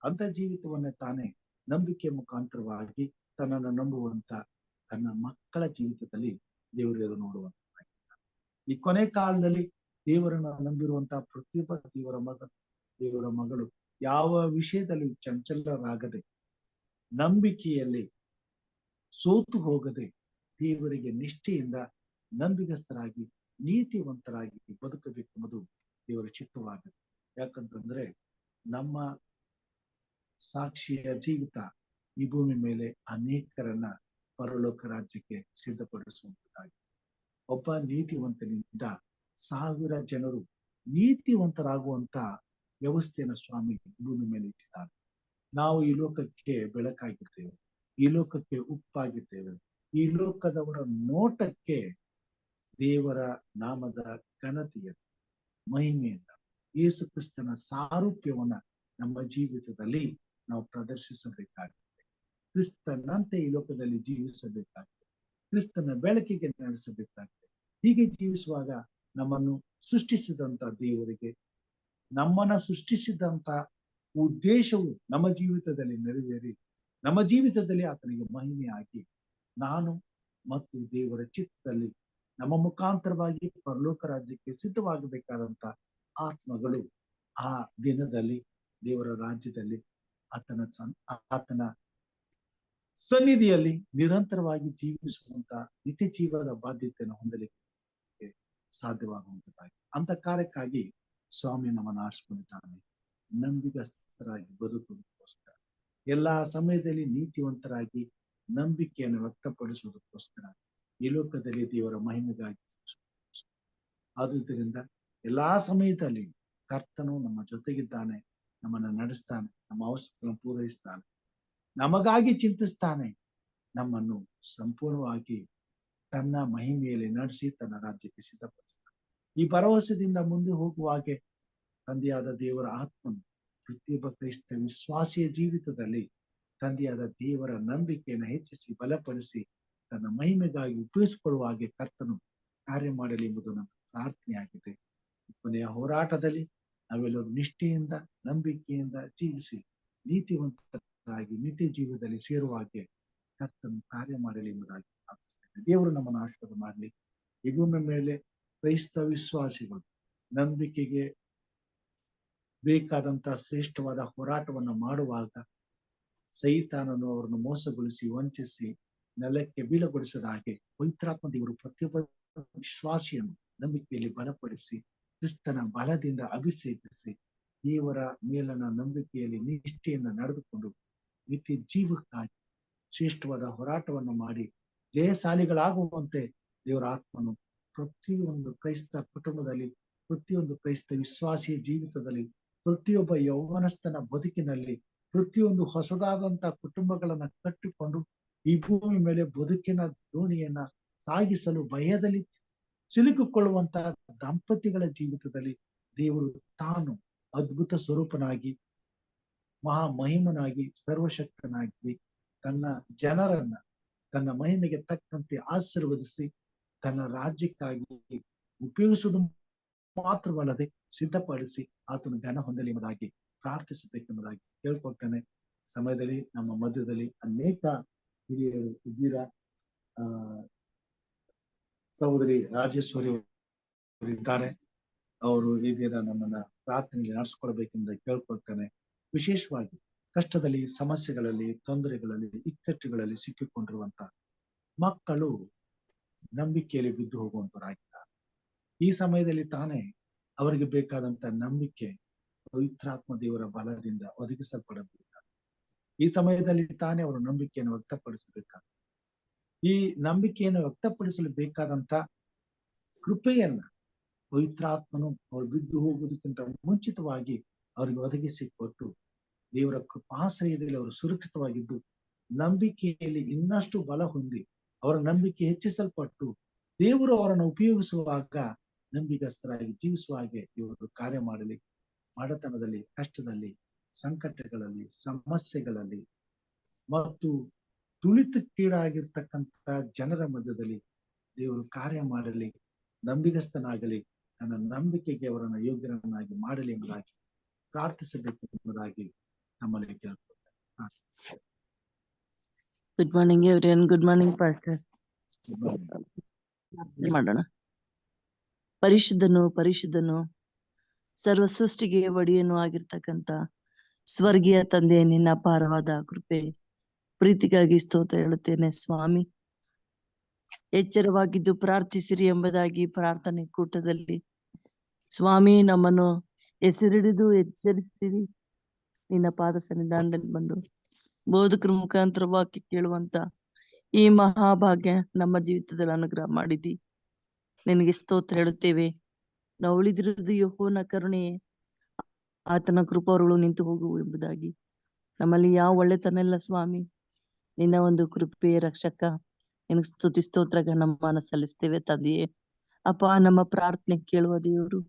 ಅಂತ ಜೀವಿತವನ್ನೇ ತಾನೇ ನಂಬಿಕೆ ಮುಖಾಂತರವಾಗಿ ತನ್ನನ್ನು ನಂಬುವಂತ ತನ್ನ ಮಕ್ಕಳ ಜೀವಿತದಲ್ಲಿ ದೇವರು ನೋಡುವಂತ ಈ ಕೊನೆ ಕಾಲದಲ್ಲಿ ದೇವರನ್ನ ನಂಬಿರುವಂತಹ ಪ್ರತಿಯೊಬ್ಬ ದೇವರ ಮಗಳು ಯಾವ ವಿಷಯದಲ್ಲಿ ಚಂಚಲರಾಗದೆ, ನಂಬಿಕೆಯಲ್ಲಿ ಸೋತು ಹೋಗದೆ, ದೇವರಿಗೆ ನಿಷ್ಠೆಯಿಂದ ನಂಬಿಗಸ್ತರಾಗಿ ನೀತಿವಂತರಾಗಿ ಬದುಕಬೇಕೆಂಬುದು ದೇವರ ಚಿತ್ತವಾಗಿದೆ. ಯಾಕಂತಂದ್ರೆ ನಮ್ಮ ಸಾಕ್ಷಿಯ ಜೀವಿತ ಈ ಭೂಮಿ ಮೇಲೆ ಅನೇಕರನ್ನ ಪರಲೋಕ ರಾಜ್ಯಕ್ಕೆ ಸಿದ್ಧಪಡಿಸುವಂತದ್ದಾಗಿದೆ. ಒಬ್ಬ ನೀತಿವಂತನಿಂದ 1000 ಜನರು ನೀತಿವಂತರಾಗುವಂತ ವ್ಯವಸ್ಥೆಯನ್ನು ಸ್ವಾಮಿ ಭೂಮಿ ಮೇಲೆ ಇಟ್ಟಿದ್ದಾರೆ. ನಾವು ಈ ಲೋಕಕ್ಕೆ ಬೆಳಕಾಗಿದ್ದೇವೆ, ಈ ಲೋಕಕ್ಕೆ ಉಪ್ಪಾಗಿದ್ದೇವೆ. ಈ ಲೋಕದವರ ನೋಟಕ್ಕೆ ದೇವರ ನಾಮದ ಘನತೆಯ ಮಹಿಮೆಯಿಂದ ಯೇಸು ಕ್ರಿಸ್ತನ ಸಾರೂಪ್ಯವನ್ನ ನಮ್ಮ ಜೀವಿತದಲ್ಲಿ ನಾವು ಪ್ರದರ್ಶಿಸಬೇಕಾಗಿದೆ. ಕ್ರಿಸ್ತನಂತೆ ಈ ಲೋಕದಲ್ಲಿ ಜೀವಿಸಬೇಕಾಗಿದೆ. ಕ್ರಿಸ್ತನ ಬೆಳಕಿಗೆ ನಡೆಸಬೇಕಾಗಿದೆ. ಹೀಗೆ ಜೀವಿಸುವಾಗ ನಮ್ಮನ್ನು ಸೃಷ್ಟಿಸಿದಂತ ದೇವರಿಗೆ, ನಮ್ಮನ್ನ ಸೃಷ್ಟಿಸಿದಂತ ಉದ್ದೇಶವು ನಮ್ಮ ಜೀವಿತದಲ್ಲಿ ನೆರವೇರಿ, ನಮ್ಮ ಜೀವಿತದಲ್ಲಿ ಆತನಿಗೆ ಮಹಿಮೆಯಾಗಿ ನಾನು ಮತ್ತು ದೇವರ ಚಿತ್ತದಲ್ಲಿ ನಮ್ಮ ಮುಖಾಂತರವಾಗಿ ಪರಲೋಕ ರಾಜ್ಯಕ್ಕೆ ಸಿದ್ಧವಾಗಬೇಕಾದಂತ ಆತ್ಮಗಳು ಆ ದಿನದಲ್ಲಿ ದೇವರ ರಾಜ್ಯದಲ್ಲಿ ಆತನ ಸನ್ನಿಧಿಯಲ್ಲಿ ನಿರಂತರವಾಗಿ ಜೀವಿಸುವಂತ ನಿತ್ಯ ಜೀವನದ ಬಾಧ್ಯತೆಯನ್ನು ಹೊಂದಲಿಕ್ಕೆ ಸಾಧ್ಯವಾಗುವಂತದ್ದಾಗಿ ಅಂತ ಕಾರ್ಯಕ್ಕಾಗಿ ಸ್ವಾಮಿ ನಮ್ಮನ್ನು ಆರಿಸಿಕೊಂಡಿದ್ದಾನೆ. ನಂಬಿಗಸ್ತರಾಗಿ ಬದುಕುವುದಕ್ಕೋಸ್ಕರ, ಎಲ್ಲಾ ಸಮಯದಲ್ಲಿ ನೀತಿವಂತರಾಗಿ ನಂಬಿಕೆಯನ್ನು ವ್ಯಕ್ತಪಡಿಸುವುದಕ್ಕೋಸ್ಕರ, ಈ ಲೋಕದಲ್ಲಿ ದೇವರ ಮಹಿಮೆಗಾಗಿ. ಆದುದರಿಂದ ಎಲ್ಲಾ ಸಮಯದಲ್ಲಿ ಕರ್ತನು ನಮ್ಮ ಜೊತೆಗಿದ್ದಾನೆ, ನಮ್ಮನ್ನ ನಡೆಸ್ತಾನೆ, ನಮ್ಮ ಅವಶ್ಯಕತೆಯನ್ನು ಪೂರೈಸ್ತಾನೆ, ನಮಗಾಗಿ ಚಿಂತಿಸ್ತಾನೆ, ನಮ್ಮನ್ನು ಸಂಪೂರ್ಣವಾಗಿ ತನ್ನ ಮಹಿಮೆಯಲ್ಲಿ ನಡೆಸಿ ತನ್ನ ರಾಜ್ಯಕ್ಕೆ ಸಿದ್ಧಪಡಿಸ್ತಾನೆ. ಈ ಭರವಸೆದಿಂದ ಮುಂದೆ ಹೋಗುವಾಗೆ ತಂದೆಯಾದ ದೇವರ ಆತ್ಮನು ಪ್ರತಿಯೊಬ್ಬ ಕ್ರೈಸ್ತ ವಿಶ್ವಾಸಿಯ ಜೀವಿತದಲ್ಲಿ ತಂದೆಯಾದ ದೇವರ ನಂಬಿಕೆಯನ್ನು ಹೆಚ್ಚಿಸಿ ಬಲಪಡಿಸಿ ತನ್ನ ಮಹಿಮೆಗಾಗಿ ಉಪಯೋಗಿಸಿಕೊಳ್ಳುವ ಹಾಗೆ ಕರ್ತನು ಕಾರ್ಯ ಮಾಡಲಿ ಎಂಬುದು ನಮ್ಮ ಪ್ರಾರ್ಥನೆಯಾಗಿದೆ. ಕೊನೆಯ ಹೋರಾಟದಲ್ಲಿ ನಾವೆಲ್ಲರೂ ನಿಷ್ಠೆಯಿಂದ ನಂಬಿಕೆಯಿಂದ ಜೀವಿಸಿ ನೀತಿವಂತರಾಗಿ ನಿತ್ಯ ಜೀವನದಲ್ಲಿ ಸೇರುವ ಹಾಗೆ ಕರ್ತನು ಕಾರ್ಯ ಮಾಡಲಿ ಎಂಬುದಾಗಿ ಪ್ರಾರ್ಥಿಸ್ತೇನೆ. ದೇವರು ನಮ್ಮನ್ನು ಆಶೀರ್ವಾದ ಮಾಡಲಿ. ಈ ಭೂಮಿ ಮೇಲೆ ಕ್ರೈಸ್ತ ವಿಶ್ವಾಸಿಗಳು ನಂಬಿಕೆಗೆ ಬೇಕಾದಂತ ಶ್ರೇಷ್ಠವಾದ ಹೋರಾಟವನ್ನು ಮಾಡುವಾಗ ಸೈತಾನನು ಅವರನ್ನು ಮೋಸಗೊಳಿಸಿ ವಂಚಿಸಿ ನೆಲಕ್ಕೆ ಬೀಳಗೊಳಿಸದ ಹಾಗೆ ಪವಿತ್ರಾತ್ಮ ದೇವರು ಪ್ರತಿಯೊಬ್ಬ ವಿಶ್ವಾಸಿಯನ್ನು ನಂಬಿಕೆಯಲ್ಲಿ ಬಲಪಡಿಸಿ ಕ್ರಿಸ್ತನ ಬಲದಿಂದ ಅಭಿಷೇಕಿಸಿ ದೇವರ ಮೇಲನ ನಂಬಿಕೆಯಲ್ಲಿ ನಿಷ್ಠೆಯಿಂದ ನಡೆದುಕೊಂಡು ನಿತ್ಯ ಜೀವಕ್ಕಾಗಿ ಶ್ರೇಷ್ಠವಾದ ಹೋರಾಟವನ್ನು ಮಾಡಿ ಜಯಶಾಲಿಗಳಾಗುವಂತೆ ದೇವರ ಆತ್ಮನು ಪ್ರತಿಯೊಂದು ಕ್ರೈಸ್ತ ಕುಟುಂಬದಲ್ಲಿ, ಪ್ರತಿಯೊಂದು ಕ್ರೈಸ್ತ ವಿಶ್ವಾಸಿಯ ಜೀವಿತದಲ್ಲಿ, ಪ್ರತಿಯೊಬ್ಬ ಯೌವನಸ್ಥನ ಬದುಕಿನಲ್ಲಿ, ಪ್ರತಿಯೊಂದು ಹೊಸದಾದಂತ ಕುಟುಂಬಗಳನ್ನ ಕಟ್ಟಿಕೊಂಡು ಈ ಭೂಮಿ ಮೇಲೆ ಬದುಕಿನ ದೋಣಿಯನ್ನ ಸಾಗಿಸಲು ಭಯದಲ್ಲಿ ಸಿಲುಕಿಕೊಳ್ಳುವಂತಹ ದಂಪತಿಗಳ ಜೀವಿತದಲ್ಲಿ ದೇವರು ತಾನು ಅದ್ಭುತ ಸ್ವರೂಪನಾಗಿ, ಮಹಾ ಮಹಿಮನಾಗಿ, ಸರ್ವಶಕ್ತನಾಗಿ ತನ್ನ ಜನರನ್ನ ತನ್ನ ಮಹಿಮೆಗೆ ತಕ್ಕಂತೆ ಆಶೀರ್ವದಿಸಿ ತನ್ನ ರಾಜ್ಯಕ್ಕಾಗಿ ಉಪಯೋಗಿಸುವುದು ಮಾತ್ರವಲ್ಲದೆ ಸಿದ್ಧಪಡಿಸಿ ಆತನು ಘನ ಹೊಂದಲಿ ಎಂಬುದಾಗಿ ಪ್ರಾರ್ಥಿಸಬೇಕೆಂಬುದಾಗಿ ಕೇಳ್ಕೊಳ್ತೇನೆ. ಸಮಯದಲ್ಲಿ ನಮ್ಮ ಮಧ್ಯದಲ್ಲಿ ಅನೇಕ ಹಿರಿಯರು ಇದ್ದೀರಾ. ಸಹೋದರಿ ರಾಜೇಶ್ವರಿ ಅವರು ಇದ್ದಾರೆ. ಅವರು ಈ ದಿನ ನಮ್ಮನ್ನ ಪ್ರಾರ್ಥನೆಯಲ್ಲಿ ನಡೆಸ್ಕೊಳ್ಬೇಕೆಂದು ಕೇಳ್ಕೊಳ್ತೇನೆ. ವಿಶೇಷವಾಗಿ ಕಷ್ಟದಲ್ಲಿ, ಸಮಸ್ಯೆಗಳಲ್ಲಿ, ತೊಂದರೆಗಳಲ್ಲಿ, ಇಕ್ಕಟ್ಟುಗಳಲ್ಲಿ ಸಿಕ್ಕಿಕೊಂಡಿರುವಂತ ಮಕ್ಕಳು ನಂಬಿಕೆಯಲ್ಲಿ ಬಿದ್ದು ಹೋಗುವಂತರಾಗಿದ್ದಾರೆ. ಈ ಸಮಯದಲ್ಲಿ ತಾನೇ ಅವರಿಗೆ ಬೇಕಾದಂತ ನಂಬಿಕೆ ಪವಿತ್ರಾತ್ಮ ದೇವರ ಬಲದಿಂದ ಒದಗಿಸಲ್ಪಡಬೇಕು. ಈ ಸಮಯದಲ್ಲಿ ತಾನೇ ಅವರು ನಂಬಿಕೆಯನ್ನು ವ್ಯಕ್ತಪಡಿಸಬೇಕಾದ, ಈ ನಂಬಿಕೆಯನ್ನು ವ್ಯಕ್ತಪಡಿಸಲು ಬೇಕಾದಂತ ಕೃಪೆಯನ್ನ ಪವಿತ್ರಾತ್ಮನು ಅವರು ಬಿದ್ದು ಹೋಗುವುದಕ್ಕಿಂತ ಮುಂಚಿತವಾಗಿ ಅವರಿಗೆ ಒದಗಿಸಿಕೊಟ್ಟು ದೇವರ ಕೃಪಾಶ್ರಯದಲ್ಲಿ ಅವರು ಸುರಕ್ಷಿತವಾಗಿದ್ದು ನಂಬಿಕೆಯಲ್ಲಿ ಇನ್ನಷ್ಟು ಬಲ ಹೊಂದಿ ಅವರ ನಂಬಿಕೆ ಹೆಚ್ಚಿಸಲ್ಪಟ್ಟು ದೇವರು ಅವರನ್ನು ಉಪಯೋಗಿಸುವಾಗ ನಂಬಿಗಸ್ತರಾಗಿ ಜೀವಿಸುವ ಹಾಗೆ ಇವರು ಕಾರ್ಯ ಮಾಡಲಿ. ಬಡತನದಲ್ಲಿ, ಕಷ್ಟದಲ್ಲಿ, ಸಂಕಟಗಳಲ್ಲಿ, ಸಮಸ್ಯೆಗಳಲ್ಲಿ ಮತ್ತು ತುಳಿತಕ್ಕೀಡಾಗಿರ್ತಕ್ಕಂಥ ಜನರ ಮಧ್ಯದಲ್ಲಿ ದೇವರು ಕಾರ್ಯ ಮಾಡಲಿ, ನಂಬಿಗಸ್ತನಾಗಲಿ, ತನ್ನ ನಂಬಿಕೆಗೆ ಅವರನ್ನು ಯೋಗ್ಯರನ್ನಾಗಿ ಮಾಡಲಿ ಎಂಬುದಾಗಿ ಪ್ರಾರ್ಥಿಸಬೇಕು ಎಂಬುದಾಗಿ ನಮ್ಮಲ್ಲಿ ಕೇಳ್ಕೊಳ್ತಾರೆ. Good morning everyone. Good morning pastor. ಮಾಡೋಣ. ಪರಿಶುದ್ಧನು ಪರಿಶುದ್ಧನು ಸರ್ವ ಸೃಷ್ಟಿಗೆ ಒಡೆಯನು ಆಗಿರ್ತಕ್ಕಂಥ ಸ್ವರ್ಗೀಯ ತಂದೆ, ನಿನ್ನ ಅಪಾರವಾದ ಕೃಪೆ ಪ್ರೀತಿಗಾಗಿ ಸ್ತೋತ್ರ ಹೇಳುತ್ತೇನೆ ಸ್ವಾಮಿ. ಎಚ್ಚರವಾಗಿದ್ದು ಪ್ರಾರ್ಥಿಸಿರಿ ಎಂಬುದಾಗಿ ಪ್ರಾರ್ಥನೆ ಕೂಟದಲ್ಲಿ ಸ್ವಾಮಿ ನಮ್ಮನ್ನು ಹೆಸರಿಡಿದು ಎಚ್ಚರಿಸಿರಿ. ನಿನ್ನ ಪಾದ ಸನ್ನಿಧಾನದಲ್ಲಿ ಬಂದು ಬೋಧಕರ ಮುಖಾಂತರ ವಾಕ್ಯ ಕೇಳುವಂತ ಈ ಮಹಾಭಾಗ್ಯ ನಮ್ಮ ಜೀವಿತದಲ್ಲಿ ಅನುಗ್ರಹ ಮಾಡಿದಿ. ನಿನಗೆ ಸ್ತೋತ್ರ ಹೇಳುತ್ತೇವೆ. ನಾವು ಉಳಿದಿರುವುದು ಯೆಹೋವನ ಕರುಣೆಯೇ, ಆತನ ಕೃಪಾವರಗಳು ನಿಂತು ಹೋಗುವು ಎಂಬುದಾಗಿ. ನಮ್ಮಲ್ಲಿ ಯಾವ ಒಳ್ಳೆತನ ಇಲ್ಲ ಸ್ವಾಮಿ, ನಿನ್ನ ಒಂದು ಕೃಪೆ ರಕ್ಷಕ. ನಿನಗೆ ಸ್ತುತಿ ಸ್ತೋತ್ರ ಘನಮಾನ ಸಲ್ಲಿಸ್ತೇವೆ ತಂದೆಯೇ. ಅಪ್ಪ, ನಮ್ಮ ಪ್ರಾರ್ಥನೆ ಕೇಳುವ ದೇವರು,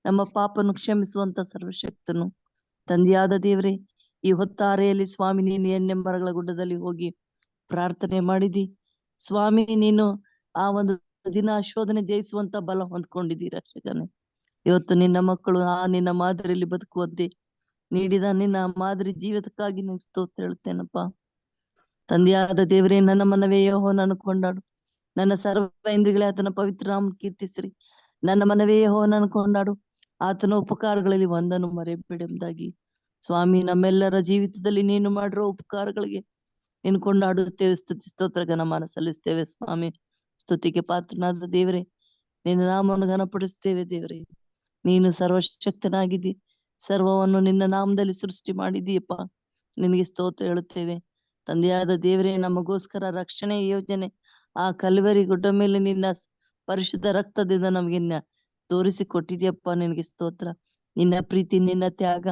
ನಮ್ಮ ಪಾಪನು ಕ್ಷಮಿಸುವಂತ ಸರ್ವಶಕ್ತನು ತಂದೆಯಾದ ದೇವರೇ, ಈ ಹೊತ್ತಾರೆಯಲ್ಲಿ ಸ್ವಾಮಿ ನೀನು ಎಣ್ಣೆ ಮರಗಳ ಗುಡ್ಡದಲ್ಲಿ ಹೋಗಿ ಪ್ರಾರ್ಥನೆ ಮಾಡಿದಿ ಸ್ವಾಮಿ. ನೀನು ಆ ಒಂದು ದಿನ ಶೋಧನೆ ಜಯಿಸುವಂತ ಬಲ ಹೊಂದ್ಕೊಂಡಿದ್ದೀ ರಕ್ಷಕನೇ. ಇವತ್ತು ನಿನ್ನ ಮಕ್ಕಳು ಆ ನಿನ್ನ ಮಾದರಿಯಲ್ಲಿ ಬದುಕುವಂತೆ ನೀಡಿದ ನಿನ್ನ ಮಾದರಿ ಜೀವಿತಕ್ಕಾಗಿ ನಿನ್ ಸ್ತೋತ್ರ ಹೇಳ್ತೇನಪ್ಪ. ತಂದೆಯಾದ ದೇವರೇ, ನನ್ನ ಮನವೇ ಯೆಹೋವನನ್ನು ಕೊಂಡಾಡು, ನನ್ನ ಸರ್ವ ಇಂದ್ರಿಯಗಳೇ ಆತನ ಪವಿತ್ರ ನಾಮ ಕೀರ್ತಿಸಿರಿ. ನನ್ನ ಮನವೇ ಯೆಹೋವನನ್ನು ಕೊಂಡಾಡು, ಆತನ ಉಪಕಾರಗಳಲ್ಲಿ ಒಂದನ್ನು ಮರೆಯಬೇಡೆಂಬುದಾಗಿ ಸ್ವಾಮಿ. ನಮ್ಮೆಲ್ಲರ ಜೀವಿತದಲ್ಲಿ ನೀನು ಮಾಡಿರೋ ಉಪಕಾರಗಳಿಗೆ ನೀನು ಕೊಂಡಾಡುತ್ತೇವೆ, ಸ್ತುತಿ ಸ್ತೋತ್ರ ಘನಮಾನ ಸಲ್ಲಿಸ್ತೇವೆ ಸ್ವಾಮಿ. ಸ್ತುತಿಗೆ ಪಾತ್ರನಾದ ದೇವರೇ, ನಿನ್ನ ನಾಮವನ್ನು ಘನಪಡಿಸ್ತೇವೆ ದೇವರೇ. ನೀನು ಸರ್ವಶಕ್ತನಾಗಿದ್ದಿ, ಸರ್ವವನ್ನು ನಿನ್ನ ನಾಮದಲ್ಲಿ ಸೃಷ್ಟಿ ಮಾಡಿದೀಯಪ್ಪ. ನಿನಗೆ ಸ್ತೋತ್ರ ಹೇಳುತ್ತೇವೆ ತಂದೆಯಾದ ದೇವರೇ. ನಮಗೋಸ್ಕರ ರಕ್ಷಣೆ ಯೋಜನೆ ಆ ಕಲ್ವರಿ ಗುಡ್ಡ ಮೇಲೆ ನಿನ್ನ ಪರಿಶುದ್ಧ ರಕ್ತದಿಂದ ನಮಗೆ ತೋರಿಸಿಕೊಟ್ಟಿದ್ಯಪ್ಪ. ನಿನಗೆ ಸ್ತೋತ್ರ. ನಿನ್ನ ಪ್ರೀತಿ, ನಿನ್ನ ತ್ಯಾಗ,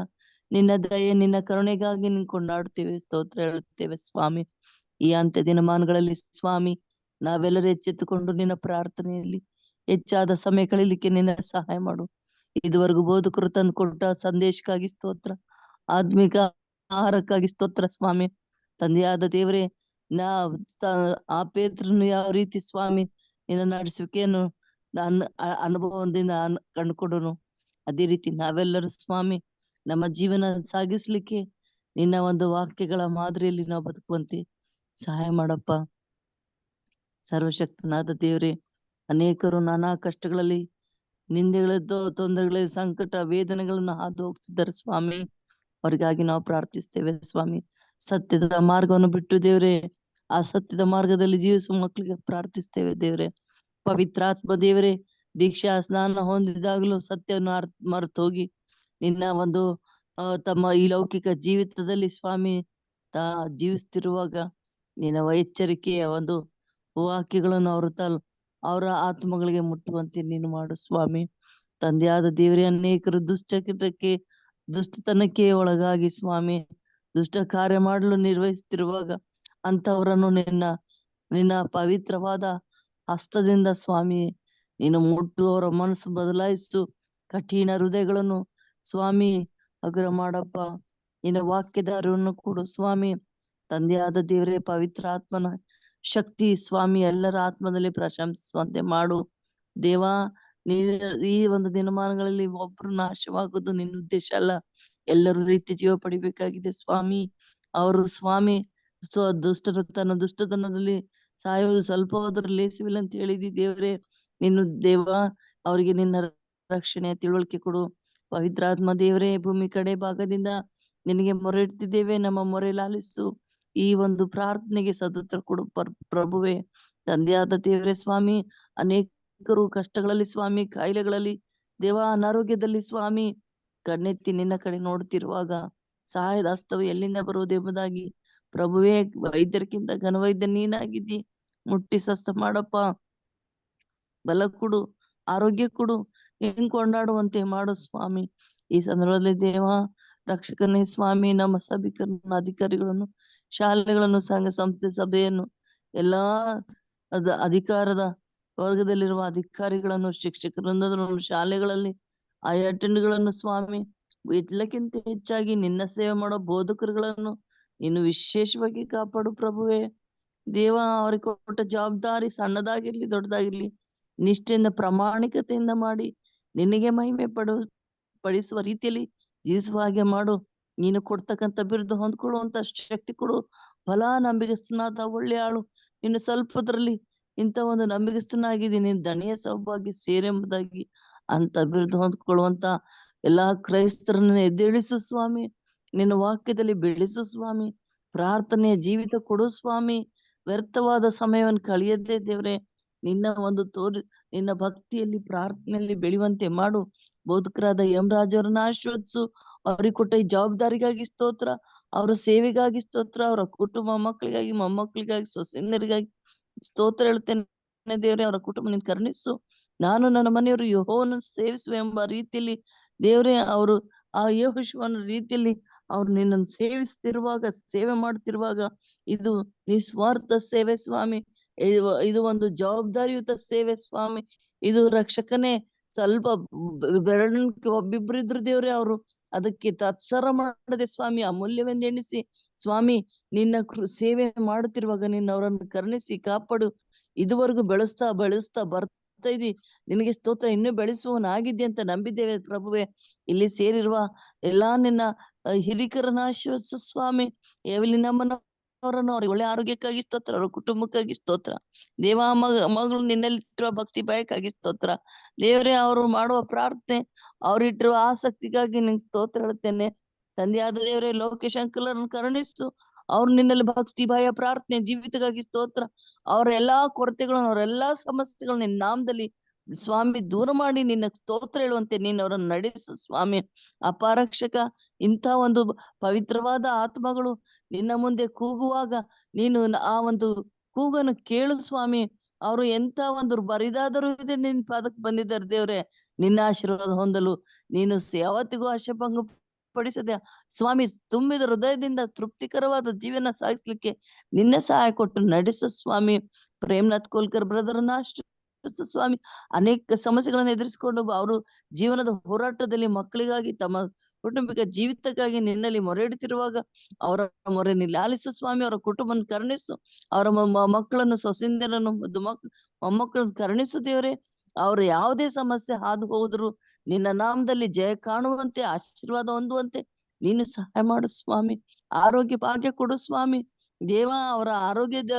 ನಿನ್ನ ದಯೆ, ನಿನ್ನ ಕರುಣೆಗಾಗಿ ನಿನ್ ಕೊಂಡಾಡುತ್ತೇವೆ, ಸ್ತೋತ್ರ ಹೇಳುತ್ತೇವೆ ಸ್ವಾಮಿ. ಈ ಅಂತ್ಯ ದಿನಮಾನಗಳಲ್ಲಿ ಸ್ವಾಮಿ ನಾವೆಲ್ಲರೂ ಎಚ್ಚೆತ್ತುಕೊಂಡು ನಿನ್ನ ಪ್ರಾರ್ಥನೆಯಲ್ಲಿ ಹೆಚ್ಚಾದ ಸಮಯ ಕಳೀಲಿಕ್ಕೆ ನಿನ್ನ ಸಹಾಯ ಮಾಡು. ಇದುವರೆಗೂ ಬೋಧಕರು ತಂದು ಕೊಟ್ಟ ಸಂದೇಶಕ್ಕಾಗಿ ಸ್ತೋತ್ರ, ಆತ್ಮಿಕ ಆಹಾರಕ್ಕಾಗಿ ಸ್ತೋತ್ರ ಸ್ವಾಮಿ. ತಂದೆಯಾದ ದೇವರೇ, ಆ ಪೇತ್ರನು ಯಾವ ರೀತಿ ಸ್ವಾಮಿ ನಿನ್ನ ನಡೆಸುವಿಕೆಯನ್ನು ಅನುಭವದಿಂದ ಕಂಡುಕೊಡೋನು, ಅದೇ ರೀತಿ ನಾವೆಲ್ಲರೂ ಸ್ವಾಮಿ ನಮ್ಮ ಜೀವನ ಸಾಗಿಸ್ಲಿಕ್ಕೆ ನಿನ್ನ ಒಂದು ವಾಕ್ಯಗಳ ಮಾದರಿಯಲ್ಲಿ ನಾವು ಬದುಕುವಂತೆ ಸಹಾಯ ಮಾಡಪ್ಪ. ಸರ್ವಶಕ್ತನಾದ ದೇವರೇ, ಅನೇಕರು ನಾನಾ ಕಷ್ಟಗಳಲ್ಲಿ, ನಿಂದೆಗಳದ್ದು, ತೊಂದರೆಗಳಲ್ಲಿ, ಸಂಕಟ ವೇದನೆಗಳನ್ನು ಹಾದು ಹೋಗ್ತಿದ್ದಾರೆ ಸ್ವಾಮಿ. ಅವ್ರಿಗಾಗಿ ನಾವು ಪ್ರಾರ್ಥಿಸ್ತೇವೆ ಸ್ವಾಮಿ. ಸತ್ಯದ ಮಾರ್ಗವನ್ನು ಬಿಟ್ಟು ದೇವರೇ ಆ ಸತ್ಯದ ಮಾರ್ಗದಲ್ಲಿ ಜೀವಿಸುವ ಮಕ್ಕಳಿಗೆ ಪ್ರಾರ್ಥಿಸ್ತೇವೆ ದೇವರೇ. ಪವಿತ್ರಾತ್ಮ ದೇವರೇ, ದೀಕ್ಷಾ ಸ್ನಾನ ಹೊಂದಿದಾಗಲೂ ಸತ್ಯವನ್ನು ಮರೆತು ಹೋಗಿ ನಿನ್ನ ಒಂದು ತಮ್ಮ ಈ ಲೌಕಿಕ ಜೀವಿತದಲ್ಲಿ ಸ್ವಾಮಿ ಜೀವಿಸ್ತಿರುವಾಗ ನಿನ್ನ ಎಚ್ಚರಿಕೆಯ ಒಂದು ವಾಕ್ಯಗಳನ್ನು ಅವರ ಆತ್ಮಗಳಿಗೆ ಮುಟ್ಟುವಂತೆ ನೀನು ಮಾಡು ಸ್ವಾಮಿ. ತಂದೆಯಾದ ದೇವರೇ, ಅನೇಕರು ದುಷ್ಟತನಕ್ಕೆ ಒಳಗಾಗಿ ಸ್ವಾಮಿ ದುಷ್ಟ ಕಾರ್ಯ ಮಾಡಲು ನಿರ್ವಹಿಸುತ್ತಿರುವಾಗ ಅಂತವರನ್ನು ನಿನ್ನ ಪವಿತ್ರವಾದ ಹಸ್ತದಿಂದ ಸ್ವಾಮಿ ನೀನು ಮುಟ್ಟು ಅವರ ಮನಸ್ಸು ಬದಲಾಯಿಸು. ಕಠಿಣ ಹೃದಯಗಳನ್ನು ಸ್ವಾಮಿ ಹಗುರ ಮಾಡಪ್ಪ. ನಿನ್ನ ವಾಕ್ಯದ ಅರಿವನ್ನು ಕೊಡು ಸ್ವಾಮಿ. ತಂದೆಯಾದ ದೇವರೇ, ಪವಿತ್ರ ಆತ್ಮನ ಶಕ್ತಿ ಸ್ವಾಮಿ ಎಲ್ಲರ ಆತ್ಮದಲ್ಲಿ ಪ್ರಶಂಸಿಸುವಂತೆ ಮಾಡು ದೇವಾ. ಈ ಒಂದು ದಿನಮಾನಗಳಲ್ಲಿ ಒಬ್ರು ನಾಶವಾಗುವುದು ನಿನ್ನ ಉದ್ದೇಶ ಅಲ್ಲ, ಎಲ್ಲರೂ ರೀತಿ ಜೀವ ಪಡಿಬೇಕಾಗಿದೆ ಸ್ವಾಮಿ. ಅವರು ಸ್ವಾಮಿ ದುಷ್ಟತನದಲ್ಲಿ ಸಾಯುವುದು ಸ್ವಲ್ಪ ಹೋದ್ರೆ ಲೇಸಿವಿಲ್ಲ ಅಂತ ಹೇಳಿದಿ ದೇವರೇ. ನಿನ್ನ ದೇವ ಅವರಿಗೆ ನಿನ್ನ ರಕ್ಷಣೆಯ ತಿಳುವಳಿಕೆ ಕೊಡು. ಪವಿತ್ರಾತ್ಮ ದೇವರೇ, ಭೂಮಿ ಕಡೆ ಭಾಗದಿಂದ ನಿನಗೆ ಮೊರೆ ಇಡ್ತಿದ್ದೇವೆ, ನಮ್ಮ ಮೊರೆ ಲಾಲಿಸು. ಈ ಒಂದು ಪ್ರಾರ್ಥನೆಗೆ ಸದುತ್ತರ ಕೊಡು ಪ್ರಭುವೇ. ತಂದೆಯಾದ ದೇವರೇ ಸ್ವಾಮಿ, ಅನೇಕರು ಕಷ್ಟಗಳಲ್ಲಿ ಸ್ವಾಮಿ, ಕಾಯಿಲೆಗಳಲ್ಲಿ ದೇವ, ಅನಾರೋಗ್ಯದಲ್ಲಿ ಸ್ವಾಮಿ ಕಣ್ಣೆತ್ತಿ ನಿನ್ನ ಕಡೆ ನೋಡ್ತಿರುವಾಗ ಸಹಾಯದ ಹಸ್ತವು ಎಲ್ಲಿಂದ ಬರುವುದೆಂಬುದಾಗಿ ಪ್ರಭುವೇ, ವೈದ್ಯರಿಗಿಂತ ಘನವೈದ್ಯ ನೀನಾಗಿದ್ದಿ. ಮುಟ್ಟಿ ಸ್ವಸ್ಥ ಮಾಡಪ್ಪ, ಬಲ ಕೊಡು, ಆರೋಗ್ಯ ಕೊಡು, ನೀನ್ ಕೊಂಡಾಡುವಂತೆ ಮಾಡು ಸ್ವಾಮಿ. ಈ ಸಂದರ್ಭದಲ್ಲಿ ದೇವ ರಕ್ಷಕನೇ ಸ್ವಾಮಿ, ನಮ್ಮ ಸಭಿಕರನ್ನು, ಅಧಿಕಾರಿಗಳನ್ನು, ಶಾಲೆಗಳನ್ನು, ಸಂಘ ಸಂಸ್ಥೆ ಸಭೆಯನ್ನು, ಎಲ್ಲಾ ಅಧಿಕಾರದ ವರ್ಗದಲ್ಲಿರುವ ಅಧಿಕಾರಿಗಳನ್ನು, ಶಿಕ್ಷಕರನ್ನು, ಶಾಲೆಗಳಲ್ಲಿ ಅಟೆಂಡ್ಗಳನ್ನು ಸ್ವಾಮಿ, ಎಲ್ಲಕ್ಕಿಂತ ಹೆಚ್ಚಾಗಿ ನಿನ್ನ ಸೇವೆ ಮಾಡೋ ಬೋಧಕರುಗಳನ್ನು ನೀನು ವಿಶೇಷವಾಗಿ ಕಾಪಾಡು ಪ್ರಭುವೇ. ದೇವ, ಅವ್ರಿಗೆ ಕೊಟ್ಟ ಜವಾಬ್ದಾರಿ ಸಣ್ಣದಾಗಿರ್ಲಿ ದೊಡ್ಡದಾಗಿರ್ಲಿ ನಿಷ್ಠೆಯಿಂದ ಪ್ರಾಮಾಣಿಕತೆಯಿಂದ ಮಾಡಿ ನಿನಗೆ ಮಹಿಮೆ ಪಡಿಸುವ ರೀತಿಯಲ್ಲಿ ಜೀವಿಸುವ ಹಾಗೆ ಮಾಡು. ನೀನು ಕೊಡ್ತಕ್ಕಂಥ ಬಿರುದು ಹೊಂದ್ಕೊಳ್ಳುವಂತ ಶಕ್ತಿ ಕೊಡು. ಫಲ ನಂಬಿಗಸ್ತನಾದ ಒಳ್ಳೆ ಆಳು, ನೀನು ಸ್ವಲ್ಪದ್ರಲ್ಲಿ ಇಂಥ ಒಂದು ನಂಬಿಗಸ್ತನಾಗಿದ್ದೀನಿ, ನೀನು ದಣಿಯ ಸೌಭಾಗ್ಯ ಸೇರೆಂಬುದಾಗಿ ಅಂತ ಬಿರುದು ಹೊಂದ್ಕೊಳ್ಳುವಂತ ಎಲ್ಲಾ ಕ್ರೈಸ್ತರನ್ನ ಎದ್ದೇಳಿಸು ಸ್ವಾಮಿ. ನಿನ್ನ ವಾಕ್ಯದಲ್ಲಿ ಬೆಳೆಸು ಸ್ವಾಮಿ. ಪ್ರಾರ್ಥನೆಯ ಜೀವಿತ ಕೊಡು ಸ್ವಾಮಿ. ವ್ಯರ್ಥವಾದ ಸಮಯವನ್ನು ಕಳೆಯದ್ದೇ ದೇವ್ರೆ, ನಿನ್ನ ಭಕ್ತಿಯಲ್ಲಿ ಪ್ರಾರ್ಥನೆಯಲ್ಲಿ ಬೆಳೆಯುವಂತೆ ಮಾಡು. ಬೋಧಕರಾದ ರಾಜ್ ಅವರನ್ನ ಆಶೀರ್ವದಿಸು. ಅವ್ರಿಗೆ ಕೊಟ್ಟ ಈ ಜವಾಬ್ದಾರಿಗಾಗಿ ಸ್ತೋತ್ರ, ಅವರ ಸೇವೆಗಾಗಿ ಸ್ತೋತ್ರ, ಅವರ ಕುಟುಂಬ ಮಕ್ಕಳಿಗಾಗಿ, ಮೊಮ್ಮಕ್ಕಳಿಗಾಗಿ, ಸೊಸೆಯರಿಗಾಗಿ ಸ್ತೋತ್ರ ಹೇಳ್ತೇನೆ ದೇವ್ರೆ. ಅವರ ಕುಟುಂಬ ನೀನು ಕರುಣಿಸು. ನಾನು ನನ್ನ ಮನೆಯವರು ಯೆಹೋವನನ್ನು ಸೇವಿಸುವ ಎಂಬ ರೀತಿಯಲ್ಲಿ ದೇವ್ರೆ, ಅವರು ಆ ಯೆಹೋಶುವನ ರೀತಿಯಲ್ಲಿ ಅವ್ರು ನಿನ್ನನ್ನು ಸೇವಿಸ್ತಿರುವಾಗ, ಸೇವೆ ಮಾಡ್ತಿರುವಾಗ ಇದು ನಿಸ್ವಾರ್ಥ ಸೇವೆ ಸ್ವಾಮಿ. ಇದು ಒಂದು ಜವಾಬ್ದಾರಿಯುತ ಸೇವೆ ಸ್ವಾಮಿ. ಇದು ರಕ್ಷಕನೇ ಸ್ವಲ್ಪ ಒಬ್ಬಿಬ್ರಿದ್ರು ದೇವ್ರೆ, ಅವರು ಅದಕ್ಕೆ ತತ್ಸರ ಮಾಡದೆ ಸ್ವಾಮಿ ಅಮೂಲ್ಯವೆಂದು ಎಣಿಸಿ ಸ್ವಾಮಿ ನಿನ್ನ ಸೇವೆ ಮಾಡುತ್ತಿರುವಾಗ ನಿನ್ನ ಅವರನ್ನು ಕರುಣಿಸಿ ಕಾಪಾಡು. ಇದುವರೆಗೂ ಬೆಳೆಸ್ತಾ ಬರ್ತಾ ಇದಿ. ನಿನಗೆ ಸ್ತೋತ್ರ, ಇನ್ನೂ ಬೆಳೆಸುವವನಾಗಿದ್ದೆ ಅಂತ ನಂಬಿದ್ದೇವೆ ಪ್ರಭುವೆ. ಇಲ್ಲಿ ಸೇರಿರುವ ಎಲ್ಲಾ ನಿನ್ನ ಹಿರಿಕರನ್ನ ಆಶೀರ್ವದಿಸು ಸ್ವಾಮಿ. ನಮ್ಮನ್ನ ಅವ್ರಿಗೆ ಒಳ್ಳೆ ಆರೋಗ್ಯಕ್ಕಾಗಿ ಸ್ತೋತ್ರ, ಅವ್ರ ಕುಟುಂಬಕ್ಕಾಗಿ ಸ್ತೋತ್ರ ದೇವ. ಮಗಳು ನಿನ್ನಲ್ಲಿಟ್ಟಿರುವ ಭಕ್ತಿ ಭಯಕ್ಕಾಗಿ ಸ್ತೋತ್ರ ದೇವರೇ. ಅವರು ಮಾಡುವ ಪ್ರಾರ್ಥನೆ, ಅವ್ರಿಟ್ಟಿರುವ ಆಸಕ್ತಿಗಾಗಿ ನಿಂಗೆ ಸ್ತೋತ್ರ ಹೇಳ್ತೇನೆ ತಂದೆಯಾದ ದೇವರೇ. ಲೋಕೇಶ್ ಅಂಕಲರನ್ನು ಕರುಣಿಸು. ಅವ್ರು ನಿನ್ನಲ್ಲಿ ಭಕ್ತಿ ಭಯ ಪ್ರಾರ್ಥನೆ ಜೀವಿತಕ್ಕಾಗಿ ಸ್ತೋತ್ರ. ಅವರ ಎಲ್ಲಾ ಕೊರತೆಗಳನ್ನು, ಅವರ ಎಲ್ಲಾ ಸಮಸ್ಯೆಗಳನ್ನು ನಿನ್ನ ನಾಮದಲ್ಲಿ ಸ್ವಾಮಿ ದೂರ ಮಾಡಿ ನಿನ್ನ ಸ್ತೋತ್ರ ಹೇಳುವಂತೆ ನೀನು ಅವರನ್ನು ನಡೆಸು ಸ್ವಾಮಿ. ಅಪಾರಕ್ಷಕ, ಇಂಥ ಒಂದು ಪವಿತ್ರವಾದ ಆತ್ಮಗಳು ನಿನ್ನ ಮುಂದೆ ಕೂಗುವಾಗ ನೀನು ಆ ಒಂದು ಕೂಗನ್ನು ಕೇಳು ಸ್ವಾಮಿ. ಅವರು ಎಂತ ಒಂದು ಬರಿದಾದರೂ ಇದೆ ನಿನ್ನ ಪಾದಕ್ಕೆ ಬಂದಿದ್ದಾರೆ ದೇವ್ರೆ. ನಿನ್ನ ಆಶೀರ್ವಾದ ಹೊಂದಲು ನೀನು ಯಾವತ್ತಿಗೂ ಆಶಾಭಂಗ ಪಡಿಸದೆ ಸ್ವಾಮಿ ತುಂಬಿದ ಹೃದಯದಿಂದ ತೃಪ್ತಿಕರವಾದ ಜೀವನ ಸಾಗಿಸ್ಲಿಕ್ಕೆ ನಿನ್ನೆ ಸಹಾಯ ಕೊಟ್ಟು ನಡೆಸು ಸ್ವಾಮಿ. ಪ್ರೇಮ್ನಾಥ್ ಕೋಲ್ಕರ್ ಬ್ರದರ್ನ ಸ್ವಾಮಿ, ಅನೇಕ ಸಮಸ್ಯೆಗಳನ್ನು ಎದುರಿಸಿಕೊಂಡು ಅವರು ಜೀವನದ ಹೋರಾಟದಲ್ಲಿ ಮಕ್ಕಳಿಗಾಗಿ, ತಮ್ಮ ಕುಟುಂಬಿಕ ಜೀವಿತಕ್ಕಾಗಿ ನಿನ್ನಲ್ಲಿ ಮೊರೆ ಇಡುತ್ತಿರುವಾಗ ಅವರ ಮೊರೆ ಲಾಲಿಸು ಸ್ವಾಮಿ. ಅವರ ಕುಟುಂಬವನ್ನು ಕರುಣಿಸು. ಅವರ ಮಕ್ಕಳನ್ನು, ಸೊಸೆಂದಿರನ್ನು, ಮೊಮ್ಮಕ್ಕಳನ್ನು ಕರುಣಿಸು ದೇವರೇ. ಅವರು ಯಾವುದೇ ಸಮಸ್ಯೆ ಹಾದು ಹೋದ್ರು ನಿನ್ನ ನಾಮದಲ್ಲಿ ಜಯ ಕಾಣುವಂತೆ, ಆಶೀರ್ವಾದ ಹೊಂದುವಂತೆ ನೀನು ಸಹಾಯ ಮಾಡು ಸ್ವಾಮಿ. ಆರೋಗ್ಯ ಭಾಗ್ಯ ಕೊಡು ಸ್ವಾಮಿ ದೇವ. ಅವರ ಆರೋಗ್ಯದ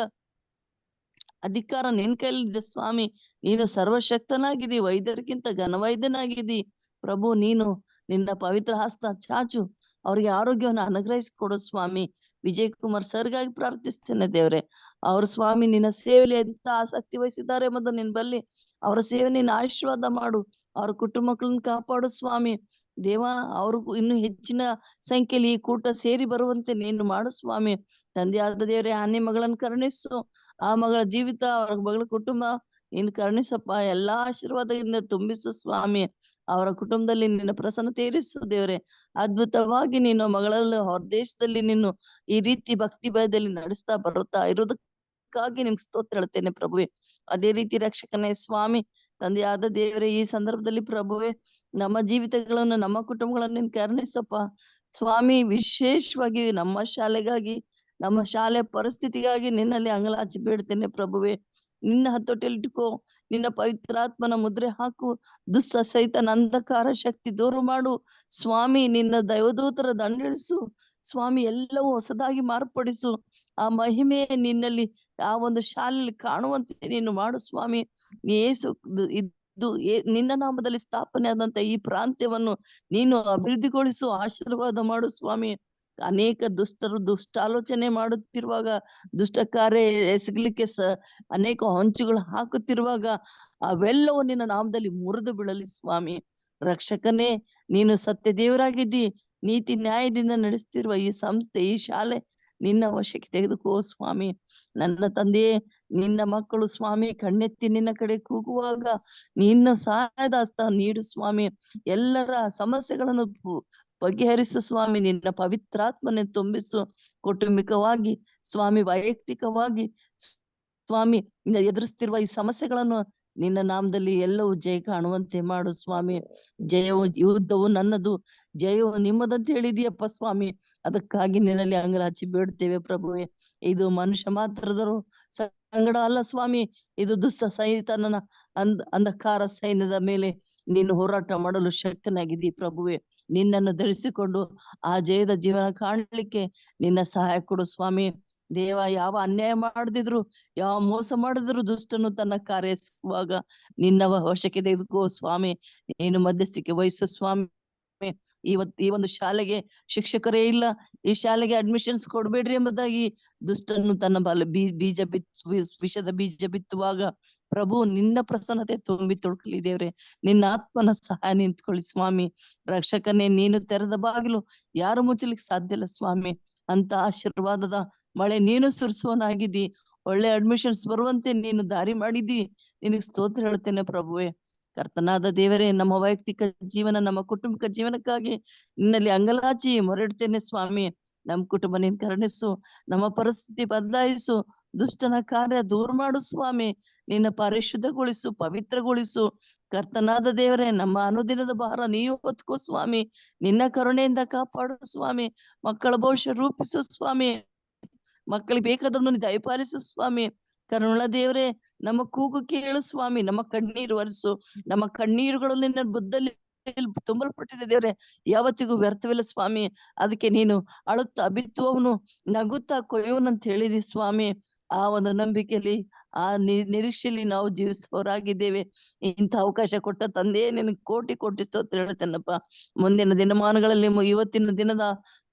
ಅಧಿಕಾರ ನಿನ್ ಕೈಲಿದೆ ಸ್ವಾಮಿ. ನೀನು ಸರ್ವಶಕ್ತನಾಗಿದ್ದಿ, ವೈದ್ಯರಿಗಿಂತ ಘನವೈದ್ಯನಾಗಿದ್ದಿ ಪ್ರಭು. ನೀನು ನಿನ್ನ ಪವಿತ್ರ ಹಸ್ತ ಚಾಚು ಅವ್ರಿಗೆ ಆರೋಗ್ಯವನ್ನು ಅನುಗ್ರಹಿಸಿಕೊಡು ಸ್ವಾಮಿ. ವಿಜಯ್ ಕುಮಾರ್ ಸರ್ಗಾಗಿ ಪ್ರಾರ್ಥಿಸ್ತೇನೆ ದೇವ್ರೆ. ಅವ್ರ ಸ್ವಾಮಿ ನಿನ್ನ ಸೇವೆಯಲ್ಲಿ ಎಂತ ಆಸಕ್ತಿ ವಹಿಸಿದ್ದಾರೆ ಎಂಬುದು ನಿನ್ ಬಲ್ಲಿ. ಅವರ ಸೇವೆ ನಿನ್ನ ಆಶೀರ್ವಾದ ಮಾಡು. ಅವ್ರ ಕುಟುಂಬಗಳನ್ನು ಕಾಪಾಡು ಸ್ವಾಮಿ. ದೇವ ಅವ್ರಿಗೂ ಇನ್ನು ಹೆಚ್ಚಿನ ಸಂಖ್ಯೆಯಲ್ಲಿ ಈ ಕೂಟ ಸೇರಿ ಬರುವಂತೆ ನೀನು ಮಾಡು ಸ್ವಾಮಿ. ತಂದೆಯಾದ ದೇವರೇ, ಆನೆ ಮಗಳನ್ನು ಕರುಣಿಸು. ಆ ಮಗಳ ಜೀವಿತ, ಅವ್ರ ಮಗಳ ಕುಟುಂಬ ನೀನು ಕರುಣಿಸಪ್ಪ. ಎಲ್ಲಾ ಆಶೀರ್ವಾದದಿಂದ ತುಂಬಿಸು ಸ್ವಾಮಿ. ಅವರ ಕುಟುಂಬದಲ್ಲಿ ನಿನ್ನ ಪ್ರಸನ್ನತೆ ಇರಿಸು ದೇವರೇ. ಅದ್ಭುತವಾಗಿ ನೀನು ಮಗಳಲ್ಲಿ ಹೊರ ದೇಶದಲ್ಲಿ ನೀನು ಈ ರೀತಿ ಭಕ್ತಿ ಭಯದಲ್ಲಿ ನಡೆಸ್ತಾ ಬರುತ್ತಾ ಇರೋದಕ್ಕಾಗಿ ನಿಮ್ಗೆ ಸ್ತೋತ್ರ ಹೇಳ್ತೇನೆ ಪ್ರಭುವೆ. ಅದೇ ರೀತಿ ರಕ್ಷಕನೇ ಸ್ವಾಮಿ, ತಂದೆಯಾದ ದೇವರೇ, ಈ ಸಂದರ್ಭದಲ್ಲಿ ಪ್ರಭುವೆ ನಮ್ಮ ಜೀವಿತಗಳನ್ನು, ನಮ್ಮ ಕುಟುಂಬಗಳನ್ನು ನೀನು ಕರುಣಿಸಪ್ಪ ಸ್ವಾಮಿ. ವಿಶೇಷವಾಗಿ ನಮ್ಮ ಶಾಲೆಗಾಗಿ, ನಮ್ಮ ಶಾಲೆ ಪರಿಸ್ಥಿತಿಗಾಗಿ ನಿನ್ನಲ್ಲಿ ಅಂಗಲಾಚಿ ಬೇಡ್ತೇನೆ ಪ್ರಭುವೆ. ನಿನ್ನ ಹತೋಟಿಯಲ್ಲಿಟ್ಕೋ, ನಿನ್ನ ಪವಿತ್ರಾತ್ಮನ ಮುದ್ರೆ ಹಾಕು. ದುಷ್ಟ ಸೈತನ ಅಂಧಕಾರ ಶಕ್ತಿ ದೂರ ಮಾಡು ಸ್ವಾಮಿ. ನಿನ್ನ ದೈವದೂತರ ದಂಡಿಳಿಸು ಸ್ವಾಮಿ. ಎಲ್ಲವೂ ಹೊಸದಾಗಿ ಮಾರ್ಪಡಿಸು. ಆ ಮಹಿಮೆ ನಿನ್ನಲ್ಲಿ ಆ ಒಂದು ಶಾಲೆಯಲ್ಲಿ ಕಾಣುವಂತೆ ನೀನು ಮಾಡು ಸ್ವಾಮಿ. ಯೇಸು ನಿನ್ನ ನಾಮದಲ್ಲಿ ಸ್ಥಾಪನೆ ಆದಂತ ಈ ಪ್ರಾಂತ್ಯವನ್ನು ನೀನು ಅಭಿವೃದ್ಧಿಗೊಳಿಸು, ಆಶೀರ್ವಾದ ಮಾಡು ಸ್ವಾಮಿ. ಅನೇಕ ದುಷ್ಟರು ದುಷ್ಟಾಲೋಚನೆ ಮಾಡುತ್ತಿರುವಾಗ, ದುಷ್ಟ ಕಾರ್ಯ ಎಸಗಲಿಕ್ಕೆ ಅನೇಕ ಹೊಂಚುಗಳು ಹಾಕುತ್ತಿರುವಾಗ ಅವೆಲ್ಲವೂ ನಿನ್ನ ನಾಮದಲ್ಲಿ ಮುರಿದು ಬೀಳಲಿ ಸ್ವಾಮಿ. ರಕ್ಷಕನೇ, ನೀನು ಸತ್ಯ ದೇವರಾಗಿದ್ದಿ. ನೀತಿ ನ್ಯಾಯದಿಂದ ನಡೆಸ್ತಿರುವ ಈ ಸಂಸ್ಥೆ, ಈ ಶಾಲೆ ನಿನ್ನ ವಶಕ್ಕೆ ತೆಗೆದುಕೋ ಸ್ವಾಮಿ. ನನ್ನ ತಂದೆಯೇ, ನಿನ್ನ ಮಕ್ಕಳು ಸ್ವಾಮಿ ಕಣ್ಣೆತ್ತಿ ನಿನ್ನ ಕಡೆ ಕೂಗುವಾಗ ನಿನ್ನ ಸಹಾಯದ ಹಸ್ತ ನೀಡು ಸ್ವಾಮಿ. ಎಲ್ಲರ ಸಮಸ್ಯೆಗಳನ್ನು ಬಗೆಹರಿಸು ಸ್ವಾಮಿ. ನಿನ್ನ ಪವಿತ್ರಾತ್ಮನೆ ತುಂಬಿಸು. ಕೌಟುಂಬಿಕವಾಗಿ ಸ್ವಾಮಿ, ವೈಯಕ್ತಿಕವಾಗಿ ಸ್ವಾಮಿ ಎದುರಿಸ್ತಿರುವ ಈ ಸಮಸ್ಯೆಗಳನ್ನು ನಿನ್ನ ನಾಮದಲ್ಲಿ ಎಲ್ಲವೂ ಜಯ ಕಾಣುವಂತೆ ಮಾಡು ಸ್ವಾಮಿ. ಜಯವು, ಯುದ್ಧವು ನನ್ನದು, ಜಯವು ನಿಮ್ಮದಂತ ಹೇಳಿದೀಯಪ್ಪ ಸ್ವಾಮಿ. ಅದಕ್ಕಾಗಿ ನಿನ್ನಲ್ಲಿ ಅಂಗಲಾಚಿ ಬೇಡ್ತೇವೆ ಪ್ರಭುವೆ. ಇದು ಮನುಷ್ಯ ಮಾತ್ರದರು ಸಂಗಡ ಅಲ್ಲ ಸ್ವಾಮಿ, ಇದು ದುಷ್ಟ ಸೈತನನ ಅಂಧಕಾರ ಸೈನ್ಯದ ಮೇಲೆ ನೀನು ಹೋರಾಟ ಮಾಡಲು ಶಕ್ತನಾಗಿದ್ದಿ ಪ್ರಭುವೆ. ನಿನ್ನನ್ನು ಧರಿಸಿಕೊಂಡು ಆ ಜಯದ ಜೀವನ ಕಾಣಲಿಕ್ಕೆ ನಿನ್ನ ಸಹಾಯ ಕೊಡು ಸ್ವಾಮಿ. ದೇವ, ಯಾವ ಅನ್ಯಾಯ ಮಾಡದಿದ್ರು, ಯಾವ ಮೋಸ ಮಾಡಿದ್ರು ದುಷ್ಟನು ತನ್ನ ಕಾರ್ಯಿಸುವಾಗ ನಿನ್ನ ವಶಕ್ಕೆ ತೆಗೆದುಕೋ ಸ್ವಾಮಿ. ನೀನು ಮಧ್ಯಸ್ಥಿಕೆ ವಹಿಸು ಸ್ವಾಮಿ. ಈ ಒಂದು ಶಾಲೆಗೆ ಶಿಕ್ಷಕರೇ ಇಲ್ಲ, ಈ ಶಾಲೆಗೆ ಅಡ್ಮಿಷನ್ಸ್ ಕೊಡ್ಬೇಡ್ರಿ ಎಂಬುದಾಗಿ ದುಷ್ಟನು ತನ್ನ ಬೀಜ ವಿಷದ ಬೀಜ ಬಿತ್ತುವಾಗ ಪ್ರಭು ನಿನ್ನ ಪ್ರಸನ್ನತೆ ತುಂಬಿ ತುಳುಕಲಿ ದೇವ್ರೆ. ನಿನ್ನ ಆತ್ಮನ ಸಹಾಯ ನಿಂತ್ಕೊಳ್ಳಿ ಸ್ವಾಮಿ. ರಕ್ಷಕನೇ, ನೀನು ತೆರೆದ ಬಾಗಿಲು ಯಾರು ಮುಚ್ಚಲಿಕ್ಕೆ ಸಾಧ್ಯ ಇಲ್ಲ ಸ್ವಾಮಿ. ಅಂತ ಆಶೀರ್ವಾದದ ಮಳೆ ನೀನು ಸುರಿಸುವನಾಗಿದ್ದಿ. ಒಳ್ಳೆ ಅಡ್ಮಿಷನ್ಸ್ ಬರುವಂತೆ ನೀನು ದಾರಿ ಮಾಡಿದ್ದಿ. ನಿನಗೆ ಸ್ತೋತ್ರ ಹೇಳ್ತೇನೆ ಪ್ರಭುವೆ. ಕರ್ತನಾದ ದೇವರೇ, ನಮ್ಮ ವೈಯಕ್ತಿಕ ಜೀವನ, ನಮ್ಮ ಕುಟುಂಬಿಕ ಜೀವನಕ್ಕಾಗಿ ನಿನ್ನಲ್ಲಿ ಅಂಗಲಾಚಿ ಮೊರೆಡ್ತೇನೆ ಸ್ವಾಮಿ. ನಮ್ಮ ಕುಟುಂಬ ನೀನ್ ಕರುಣಿಸು, ನಮ್ಮ ಪರಿಸ್ಥಿತಿ ಬದಲಾಯಿಸು, ದುಷ್ಟನ ಕಾರ್ಯ ದೂರ ಮಾಡು ಸ್ವಾಮಿ. ನಿನ್ನ ಪರಿಶುದ್ಧಗೊಳಿಸು, ಪವಿತ್ರಗೊಳಿಸು. ಕರ್ತನಾದ ದೇವರೇ, ನಮ್ಮ ಅನುದಿನದ ಭಾರ ನೀವು ಹೊತ್ಕೋ ಸ್ವಾಮಿ. ನಿನ್ನ ಕರುಣೆಯಿಂದ ಕಾಪಾಡು ಸ್ವಾಮಿ. ಮಕ್ಕಳ ಭವಿಷ್ಯ ರೂಪಿಸು ಸ್ವಾಮಿ. ಮಕ್ಕಳಿಗೆ ಬೇಕಾದನ್ನು ದಯಪಾಲಿಸು ಸ್ವಾಮಿ. ಕರುಣ ದೇವರೇ, ನಮ್ಮ ಕೂಗು ಕೇಳು ಸ್ವಾಮಿ. ನಮ್ಮ ಕಣ್ಣೀರು ಒರೆಸು. ನಮ್ಮ ಕಣ್ಣೀರುಗಳು ನಿನ್ನ ಬುದ್ಧಲ್ಲಿ ತುಂಬಲ್ಪಟ್ಟಿದೆ ದೇವ್ರೆ, ಯಾವತ್ತಿಗೂ ವ್ಯರ್ಥವಿಲ್ಲ ಸ್ವಾಮಿ. ಅದಕ್ಕೆ ನೀನು ಅಳುತ್ತಾ ಬಿತ್ತುವವನು ನಗುತ್ತಾ ಕೊಯ್ಯುವನಂತ ಹೇಳಿದಿ ಸ್ವಾಮಿ. ಆ ಒಂದು ನಂಬಿಕೆಯಲ್ಲಿ, ಆ ನಿರೀಕ್ಷೆಯಲ್ಲಿ ನಾವು ಜೀವಿಸುವವರಾಗಿದ್ದೇವೆ. ಇಂಥ ಅವಕಾಶ ಕೊಟ್ಟ ತಂದೆ ನಿನಗೆ ಕೋಟಿ ಕೋಟಿ ಸ್ತೋತ್ರ ಹೇಳ್ತೇನಪ್ಪ. ಮುಂದಿನ ದಿನಮಾನಗಳಲ್ಲಿ, ಇವತ್ತಿನ ದಿನದ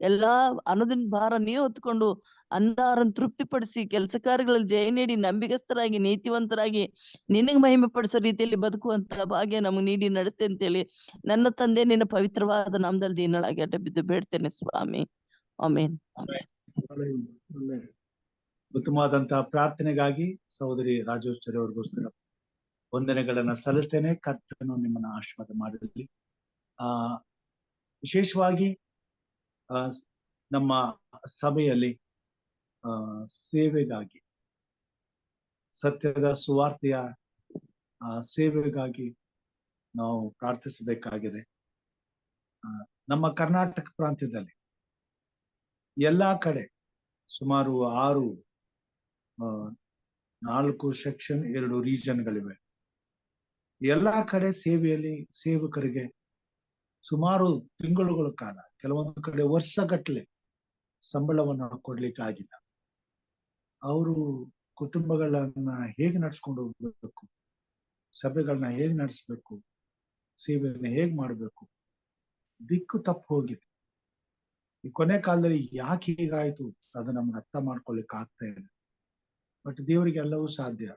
ಎಲ್ಲಾ ಅನುದಿನ ಭಾರ ನೀವು ಹೊತ್ಕೊಂಡು ಅನ್ನಾರನ್ನು ತೃಪ್ತಿಪಡಿಸಿ, ಕೆಲಸ ಕಾರ್ಯಗಳಲ್ಲಿ ಜಯ ನೀಡಿ, ನಂಬಿಕಸ್ಥರಾಗಿ, ನೀತಿವಂತರಾಗಿ, ನಿನಗೆ ಮಹಿಮೆ ಪಡಿಸೋ ರೀತಿಯಲ್ಲಿ ಬದುಕುವಂತ ಭಾಗ್ಯ ನಮಗೆ ನೀಡಿ ನಡೆಸ್ತೇ ಅಂತೇಳಿ ನನ್ನ ತಂದೆ ನಿನ್ನ ಪವಿತ್ರವಾದ ನಾಮದಲ್ಲಿ ದೀನಳಾಗಿ ಅಡ್ಡ ಬಿದ್ದು ಬೇಡ್ತೇನೆ ಸ್ವಾಮಿ. ಆಮೇನ್. ಉತ್ತಮವಾದಂತಹ ಪ್ರಾರ್ಥನೆಗಾಗಿ ಸಹೋದರಿ ರಾಜೇಶ್ವರಿ ಅವ್ರಿಗೋಸ್ಕರ ವಂದನೆಗಳನ್ನ ಸಲ್ಲಿಸ್ತೇನೆ. ಕರ್ತನು ನಿಮ್ಮನ್ನ ಆಶೀರ್ವಾದ ಮಾಡಲಿ. ವಿಶೇಷವಾಗಿ ನಮ್ಮ ಸಭೆಯಲ್ಲಿ ಸೇವೆಗಾಗಿ, ಸತ್ಯದ ಸುವಾರ್ತೆಯ ಸೇವೆಗಾಗಿ ನಾವು ಪ್ರಾರ್ಥಿಸಬೇಕಾಗಿದೆ. ನಮ್ಮ ಕರ್ನಾಟಕ ಪ್ರಾಂತ್ಯದಲ್ಲಿ ಎಲ್ಲಾ ಕಡೆ ಸುಮಾರು 4 ಸೆಕ್ಷನ್ 2 ರೀಜನ್ಗಳಿವೆ. ಎಲ್ಲಾ ಕಡೆ ಸೇವೆಯಲ್ಲಿ ಸೇವಕರಿಗೆ ಸುಮಾರು ತಿಂಗಳುಗಳ ಕಾಲ, ಕೆಲವೊಂದು ಕಡೆ ವರ್ಷಗಟ್ಟಲೆ ಸಂಬಳವನ್ನು ಕೊಡ್ಲಿಕ್ಕೆ ಆಗಿಲ್ಲ. ಅವರು ಕುಟುಂಬಗಳನ್ನ ಹೇಗೆ ನಡ್ಸ್ಕೊಂಡು ಹೋಗ್ಬೇಕು, ಸಭೆಗಳನ್ನ ಹೇಗ್ ನಡೆಸ್ಬೇಕು, ಸೇವೆಯನ್ನ ಹೇಗ್ ಮಾಡ್ಬೇಕು, ದಿಕ್ಕು ತಪ್ಪು ಹೋಗಿದೆ. ಈ ಕೊನೆ ಕಾಲದಲ್ಲಿ ಯಾಕೆ ಹೀಗಾಯ್ತು ಅದು ನಮ್ಗೆ ಅರ್ಥ ಮಾಡ್ಕೊಳ್ಲಿಕ್ಕೆ ಆಗ್ತಾ ಇಲ್ಲ. ಬಟ್ ದೇವರಿಗೆ ಎಲ್ಲವೂ ಸಾಧ್ಯ.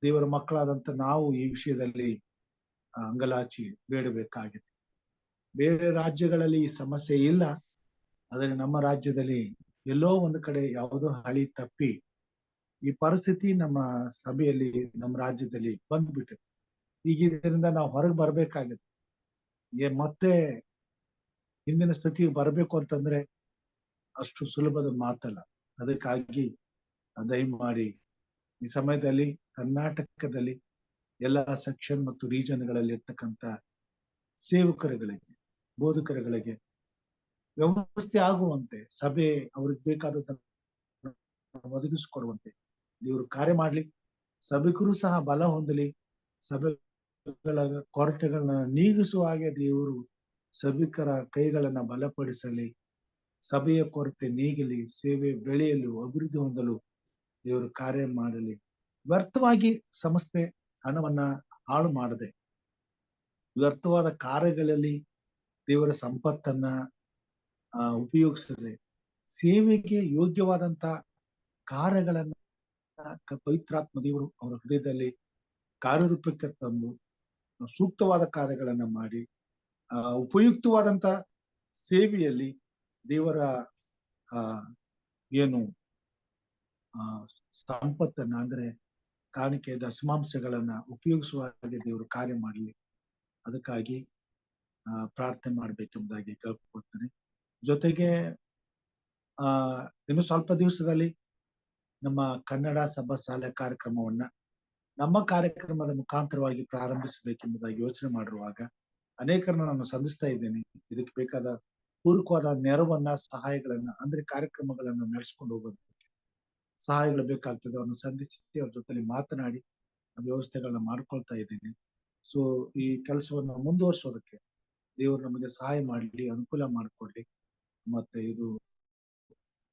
ದೇವರ ಮಕ್ಕಳಾದಂತ ನಾವು ಈ ವಿಷಯದಲ್ಲಿ ಅಂಗಲಾಚಿ ಬೇಡಬೇಕಾಗಿದೆ. ಬೇರೆ ರಾಜ್ಯಗಳಲ್ಲಿ ಈ ಸಮಸ್ಯೆ ಇಲ್ಲ, ಆದರೆ ನಮ್ಮ ರಾಜ್ಯದಲ್ಲಿ ಎಲ್ಲೋ ಒಂದು ಕಡೆ ಯಾವುದೋ ಹಳಿ ತಪ್ಪಿ ಈ ಪರಿಸ್ಥಿತಿ ನಮ್ಮ ಸಭೆಯಲ್ಲಿ, ನಮ್ಮ ರಾಜ್ಯದಲ್ಲಿ ಬಂದ್ಬಿಟ್ಟಿದೆ. ಈಗ ಇದರಿಂದ ನಾವು ಹೊರಗೆ ಬರ್ಬೇಕಾಗುತ್ತೆ. ಮತ್ತೆ ಹಿಂದಿನ ಸ್ಥಿತಿಗೆ ಬರಬೇಕು ಅಂತಂದ್ರೆ ಅಷ್ಟು ಸುಲಭದ ಮಾತಲ್ಲ. ಅದಕ್ಕಾಗಿ ದಯಮಾಡಿ ಈ ಸಮಯದಲ್ಲಿ ಕರ್ನಾಟಕದಲ್ಲಿ ಎಲ್ಲಾ ಸೆಕ್ಷನ್ ಮತ್ತು ರೀಜನ್ಗಳಲ್ಲಿ ಇರ್ತಕ್ಕಂಥ ಸೇವಕರುಗಳಿಗೆ, ಬೋಧಕರುಗಳಿಗೆ ವ್ಯವಸ್ಥೆ ಆಗುವಂತೆ, ಸಭೆ ಅವ್ರಿಗೆ ಬೇಕಾದದ್ದನ್ನು ಒದಗಿಸಿಕೊಡುವಂತೆ ದೇವರು ಕಾರ್ಯ ಮಾಡ್ಲಿ. ಸಭಿಕರು ಸಹ ಬಲ ಹೊಂದಲಿ. ಸಭೆಗಳ ಕೊರತೆಗಳನ್ನ ನೀಗಿಸುವ ಹಾಗೆ ದೇವರು ಸಭಿಕರ ಕೈಗಳನ್ನ ಬಲಪಡಿಸಲಿ. ಸಭೆಯ ಕೊರತೆ ನೀಗಲಿ, ಸೇವೆ ಬೆಳೆಯಲು, ಅಭಿವೃದ್ಧಿ ಹೊಂದಲು ದೇವರು ಕಾರ್ಯ ಮಾಡಲಿ. ವ್ಯರ್ಥವಾಗಿ ಸಂಸ್ಥೆ ಹಣವನ್ನ ಹಾಳು ಮಾಡದೆ ವ್ಯರ್ಥವಾದ ಕಾರ್ಯಗಳಲ್ಲಿ ದೇವರ ಸಂಪತ್ತನ್ನ ಉಪಯೋಗಿಸದೆ ಸೇವೆಗೆ ಯೋಗ್ಯವಾದಂತ ಕಾರ್ಯಗಳನ್ನ ಪವಿತ್ರಾತ್ಮ ದೇವರು ಅವರ ಹೃದಯದಲ್ಲಿ ಕಾರ್ಯರೂಪಕ್ಕೆ ತಂದು ಸೂಕ್ತವಾದ ಕಾರ್ಯಗಳನ್ನ ಮಾಡಿ ಉಪಯುಕ್ತವಾದಂತ ಸೇವೆಯಲ್ಲಿ ದೇವರ ಏನು ಸಂಪತ್ತನ್ನ ಅಂದ್ರೆ ಕಾಣಿಕೆ ದಶಮಾಂಶಗಳನ್ನ ಉಪಯೋಗಿಸುವ ಹಾಗೆ ದೇವರು ಕಾರ್ಯ ಮಾಡಲಿ. ಅದಕ್ಕಾಗಿ ಪ್ರಾರ್ಥನೆ ಮಾಡ್ಬೇಕೆಂಬುದಾಗಿ ಕೇಳ್ಕೊಳ್ತೇನೆ. ಜೊತೆಗೆ ಇನ್ನು ಸ್ವಲ್ಪ ದಿವಸದಲ್ಲಿ ನಮ್ಮ ಕನ್ನಡ ಸಭಾ ಶಾಲೆ ಕಾರ್ಯಕ್ರಮವನ್ನ ನಮ್ಮ ಕಾರ್ಯಕ್ರಮದ ಮುಖಾಂತರವಾಗಿ ಪ್ರಾರಂಭಿಸಬೇಕೆಂಬುದಾಗಿ ಯೋಚನೆ ಮಾಡಿರುವಾಗ ಅನೇಕರನ್ನ ನಾನು ಸಂಧಿಸ್ತಾ ಇದ್ದೇನೆ. ಇದಕ್ಕೆ ಬೇಕಾದ ಪೂರಕವಾದ ನೆರವನ್ನ, ಸಹಾಯಗಳನ್ನ, ಅಂದ್ರೆ ಕಾರ್ಯಕ್ರಮಗಳನ್ನ ನಡೆಸ್ಕೊಂಡು ಹೋಗೋದಕ್ಕೆ ಸಹಾಯಗಳು ಬೇಕಾಗ್ತದೆ. ಅವ್ರನ್ನ ಸಂಧಿಸಿ ಅವ್ರ ಜೊತೆಲಿ ಮಾತನಾಡಿ ವ್ಯವಸ್ಥೆಗಳನ್ನ ಮಾಡ್ಕೊಳ್ತಾ ಇದ್ದೀನಿ. ಸೊ ಈ ಕೆಲಸವನ್ನು ಮುಂದುವರಿಸೋದಕ್ಕೆ ದೇವರು ನಮಗೆ ಸಹಾಯ ಮಾಡಲಿ, ಅನುಕೂಲ ಮಾಡಿಕೊಡ್ಲಿ. ಮತ್ತೆ ಇದು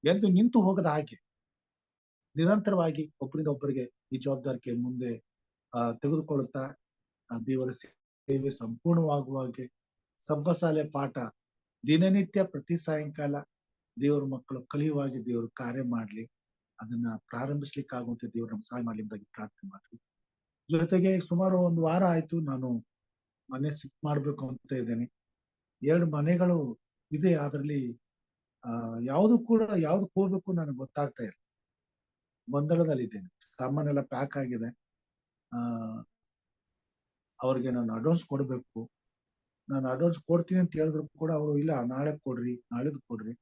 ಎಂದು ನಿಂತು ಹೋಗದ ಹಾಗೆ ನಿರಂತರವಾಗಿ ಒಬ್ಬರಿಂದ ಒಬ್ಬರಿಗೆ ಈ ಜವಾಬ್ದಾರಿಕೆ ಮುಂದೆ ತೆಗೆದುಕೊಳ್ಳುತ್ತಾ ದೇವರ ಸೇವೆ ಸಂಪೂರ್ಣವಾಗುವ ಹಾಗೆ ಸಬ್ಬಸಾಲೆ ಪಾಠ ದಿನನಿತ್ಯ ಪ್ರತಿ ಸಾಯಂಕಾಲ ದೇವರ ಮಕ್ಕಳು ಕಲಿಯುವಾಗಿ ದೇವರು ಕಾರ್ಯ ಮಾಡ್ಲಿ. ಅದನ್ನ ಪ್ರಾರಂಭಿಸ್ಲಿಕ್ಕಾಗುವಂತೆ ದೇವರು ನಮ್ಗೆ ಸಹಾಯ ಮಾಡ್ಲಿ ಎಂಬುದಾಗಿ ಪ್ರಾರ್ಥನೆ ಮಾಡ್ಲಿ. ಜೊತೆಗೆ ಸುಮಾರು 1 ವಾರ ಆಯ್ತು ನಾನು ಮನೆ ಶಿಫ್ಟ್ ಮಾಡ್ಬೇಕು ಅಂತ ಇದ್ದೇನೆ. 2 ಮನೆಗಳು ಇದೆ. ಅದರಲ್ಲಿ ಯಾವ್ದಕ್ ಹೋಗ್ಬೇಕು ನನಗೆ ಗೊತ್ತಾಗ್ತಾ ಇಲ್ಲ. ಗೊಂದಲದಲ್ಲಿದ್ದೇನೆ. ಸಾಮಾನೆಲ್ಲ ಪ್ಯಾಕ್ ಆಗಿದೆ. ಅವ್ರಿಗೆ ನಾನು ಅಡ್ವಾನ್ಸ್ ಕೊಡ್ಬೇಕು. ನಾನು ಅಡ್ವಾನ್ಸ್ ಕೊಡ್ತೀನಿ ಅಂತ ಹೇಳಿದ್ರು ಕೂಡ ಅವರು ಇಲ್ಲ ನಾಳೆ ಕೊಡ್ರಿ, ನಾಳಿದ್ದು ಕೊಡ್ರಿ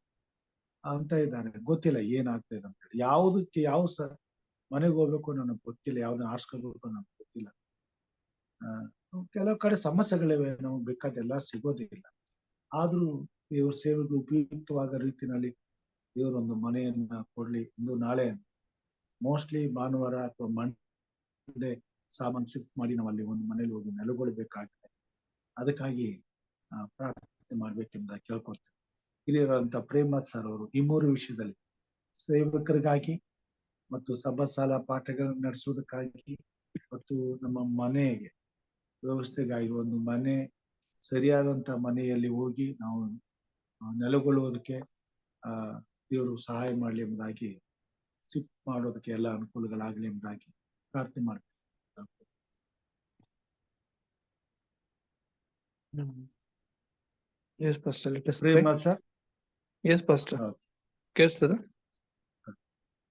ಅಂತ ಇದ್ದಾರೆ. ಗೊತ್ತಿಲ್ಲ ಏನಾಗ್ತಾ ಇದೆ ಅಂತ ಹೇಳಿ. ಯಾವುದಕ್ಕೆ ಮನೆಗೆ ಹೋಗ್ಬೇಕು ನನಗೆ ಗೊತ್ತಿಲ್ಲ, ಯಾವ್ದನ್ನ ಆರಿಸ್ಕೋಬೇಕು ನನಗೆ ಗೊತ್ತಿಲ್ಲ. ಕೆಲವು ಕಡೆ ಸಮಸ್ಯೆಗಳಿವೆ, ನಮ್ಗೆ ಬೇಕಾದೆಲ್ಲ ಸಿಗೋದಿಲ್ಲ. ಆದ್ರೂ ಇವ್ರ ಸೇವೆಗೆ ಉಪಯುಕ್ತವಾದ ರೀತಿಯಲ್ಲಿ ದೇವರೊಂದು ಮನೆಯನ್ನ ಕೊಡ್ಲಿ. ಇಂದು ನಾಳೆ ಮೋಸ್ಟ್ಲಿ ಭಾನುವಾರ ಅಥವಾ ಮಂಡೇ ಸಾಮಾನು ಶಿಫ್ಟ್ ಮಾಡಿ ನಾವು ಅಲ್ಲಿ ಒಂದು ಮನೇಲಿ ಹೋಗಿ ನೆಲೆಗೊಳ್ಬೇಕಾಗ್ತದೆ. ಅದಕ್ಕಾಗಿ ಪ್ರಾರ್ಥನೆ ಮಾಡ್ಬೇಕೆಂಬುದಾಗಿ ಕೇಳ್ಕೊಳ್ತೇನೆ. ಇಲ್ಲಿರುವಂತ ಪ್ರೇಮನಾಥ್ ಸರ್ ಅವರು ಈ 3 ವಿಷಯದಲ್ಲಿ ಸೇವಕರಿಗಾಗಿ ಮತ್ತು ಸಭಾಶಾಲಾ ಪಾಠಗಳನ್ನು ನಡೆಸುವುದಕ್ಕಾಗಿ ಮತ್ತು ನಮ್ಮ ಮನೆಗೆ ವ್ಯವಸ್ಥೆಗಾಗಿ ಒಂದು ಮನೆ ಸರಿಯಾದಂತ ಮನೆಯಲ್ಲಿ ಹೋಗಿ ನಾವು ನೆಲೆಗೊಳ್ಳುವುದಕ್ಕೆ ದೇವರು ಸಹಾಯ ಮಾಡಲಿ ಎಂಬುದಾಗಿ, ಶಿಫ್ಟ್ ಮಾಡೋದಕ್ಕೆ ಎಲ್ಲ ಅನುಕೂಲಗಳಾಗಲಿ ಎಂಬುದಾಗಿ ಪ್ರಾರ್ಥನೆ ಮಾಡ್ತೀನಿ. Yes, Pastor. Let us pray. Premnath sir. Yes, Pastor. ಕೇಳಿಸ್ತದೆ?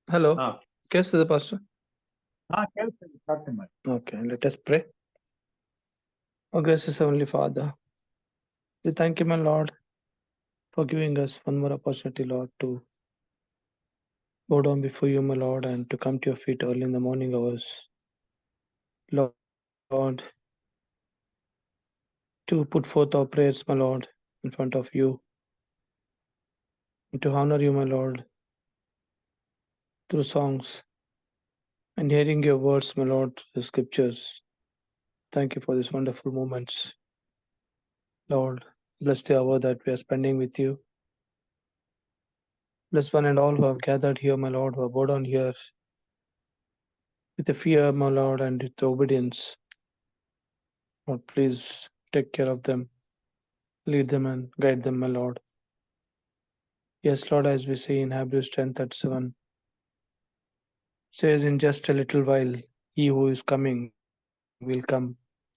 Hello. ಕೇಳಿಸ್ತದೆ Pastor? ಕೇಳಿಸ್ತದೆ. ಪ್ರಾರ್ಥನೆ ಮಾಡಿ. Okay, let us pray. Oh, gracious Heavenly Father, we thank you, my Lord, for giving us one more opportunity, Lord, to bow down before you, my Lord, and to come to your feet early in the morning hours. Lord, to put forth our prayers, my Lord, in front of you, and to honor you, my Lord, through songs and hearing your words, my Lord, the scriptures. Thank you for these wonderful moments. Lord, bless the hour that we are spending with you. Bless one and all who have gathered here, my Lord, who have bowed down here with the fear, my Lord, and with the obedience. Lord, please take care of them. Lead them and guide them, my Lord. Yes, Lord, as we see in Hebrews 10:37, says, in just a little while, he who is coming will come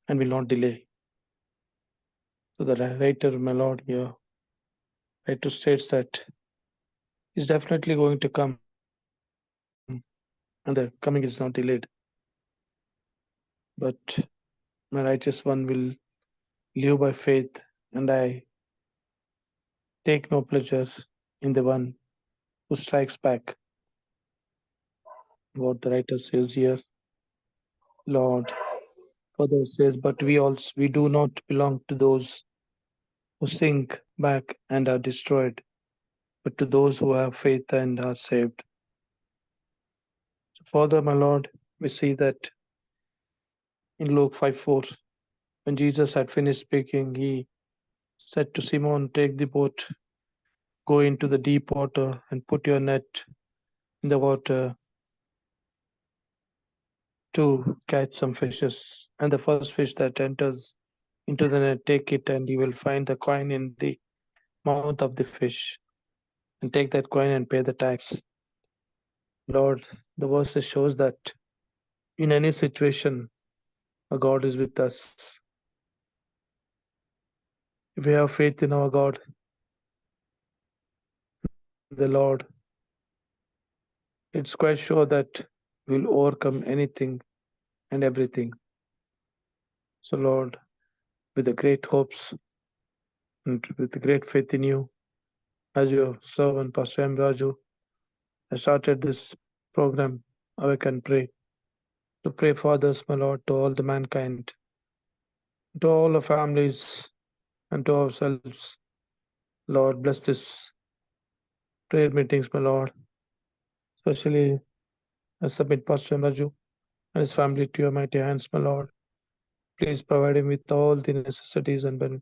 and will not delay. So the writer, my Lord, here, writer states that he's definitely going to come, and the coming is not delayed. But my righteous one will live by faith, and I take no pleasure in the one who strikes back. What the writer says here, Lord, further says, but we do not belong to those who sink back and are destroyed, but to those who have faith and are saved. So further, my Lord, we see that in Luke 5:4, when Jesus had finished speaking, he said to Simon, take the boat, go into the deep water, and put your net in the water to catch some fishes. And the first fish that enters into the net, take it, and you will find the coin in the mouth of the fish. And take that coin and pay the tax. Lord, the verse shows that in any situation, our God is with us. If we have faith in our God, the Lord, it's quite sure that we'll overcome anything and everything. So, Lord, with the great hopes and with the great faith in you, as your servant, Pastor M. Raju, has started this program, I can pray. To pray for others, my Lord, to all the mankind, to all the families, and to ourselves. Lord, bless this prayer meetings, my Lord. Especially I submit Pastor M. Raju and his family to your mighty hands, my Lord. Please provide him with all the necessities and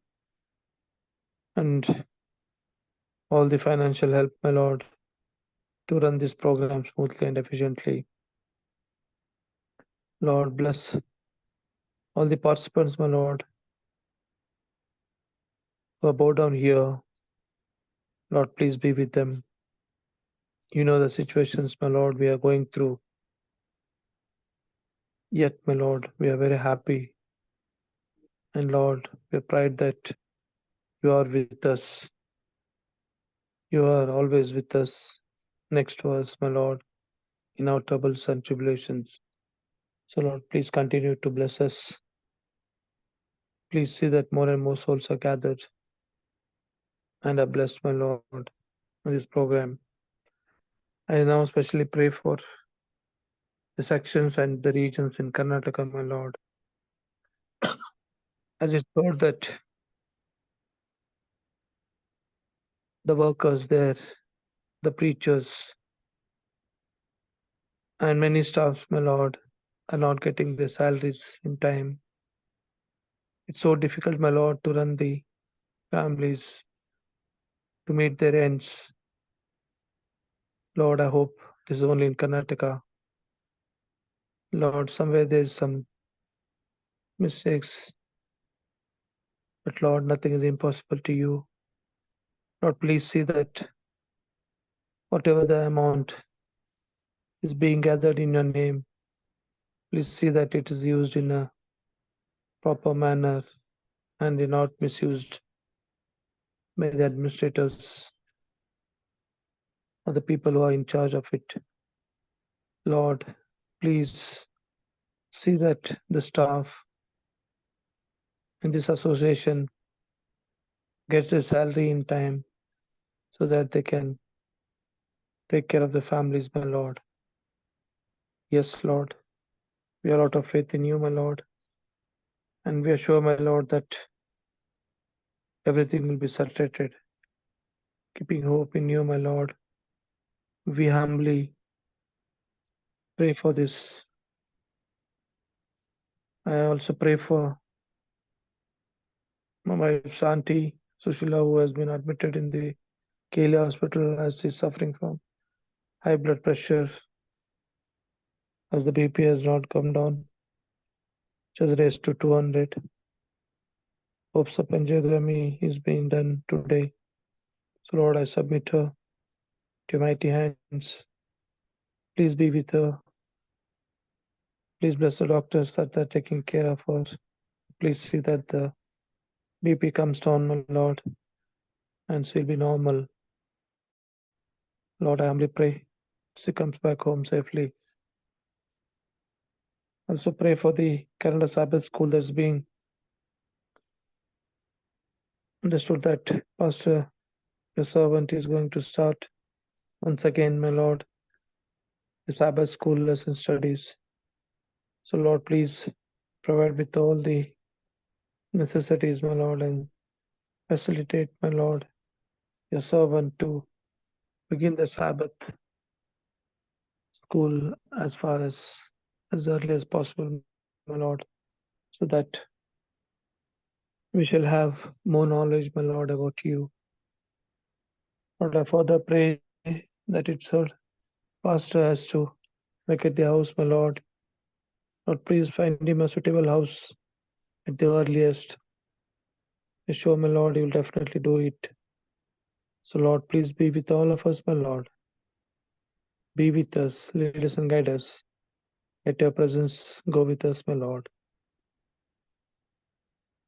all the financial help, my Lord, to run this program smoothly and efficiently. Lord, bless all the participants, my Lord, who are bowed down here. Lord, please be with them. You know the situations, my Lord, we are going through. Yet, my Lord, we are very happy. And Lord, we are proud that you are with us. You are always with us, next to us, my Lord, in our troubles and tribulations. So, Lord, please continue to bless us. Please see that more and more souls are gathered and are blessed, my Lord, in this program. I now especially pray for the sections and the regions in Karnataka, my Lord. As it's told that the workers there, the preachers, and many staffs, my Lord, are not getting their salaries in time. It's so difficult, my Lord, to run the families, to meet their ends. Lord, I hope this is only in Karnataka. Lord, somewhere there's some mistakes. But Lord, nothing is impossible to you. Lord, please see that whatever the amount is being gathered in your name, please see that it is used in a proper manner and not misused by the administrators or the people who are in charge of it. Lord, please see that the staff in this association gets their salary in time so that they can take care of the families, my Lord. Yes, Lord, we are out of faith in you, my Lord, and we are sure, my Lord, that everything will be saturated. Keeping hope in you, my Lord, we humbly pray for this. I also pray for my wife's auntie, Sushila, who has been admitted in the Kele hospital as she's suffering from high blood pressure, as the BP has not come down. It has raised to 200. Hopes of angiography is being done today. So, Lord, I submit her to your mighty hands. Please be with her. Please bless the doctors that are taking care of her. Please see that the BP comes down, my Lord, and she'll be normal. Lord, I humbly pray she comes back home safely. Also pray for the Canada Sabbath school that's being understood that Pastor, your servant, is going to start once again, my Lord, the Sabbath school lesson studies. So, Lord, please provide with all the necessities, my Lord, and facilitate, my Lord, your servant to begin the Sabbath school as early as possible, my Lord, so that we shall have more knowledge, my Lord, about you. Lord, I further pray that it's our pastor has to vacate the house, my Lord. Lord, please find him a suitable house at the earliest. I sure, my Lord, you will definitely do it. So, Lord, please be with all of us, my Lord. Be with us, lead us and guide us. Let your presence go with us, my Lord.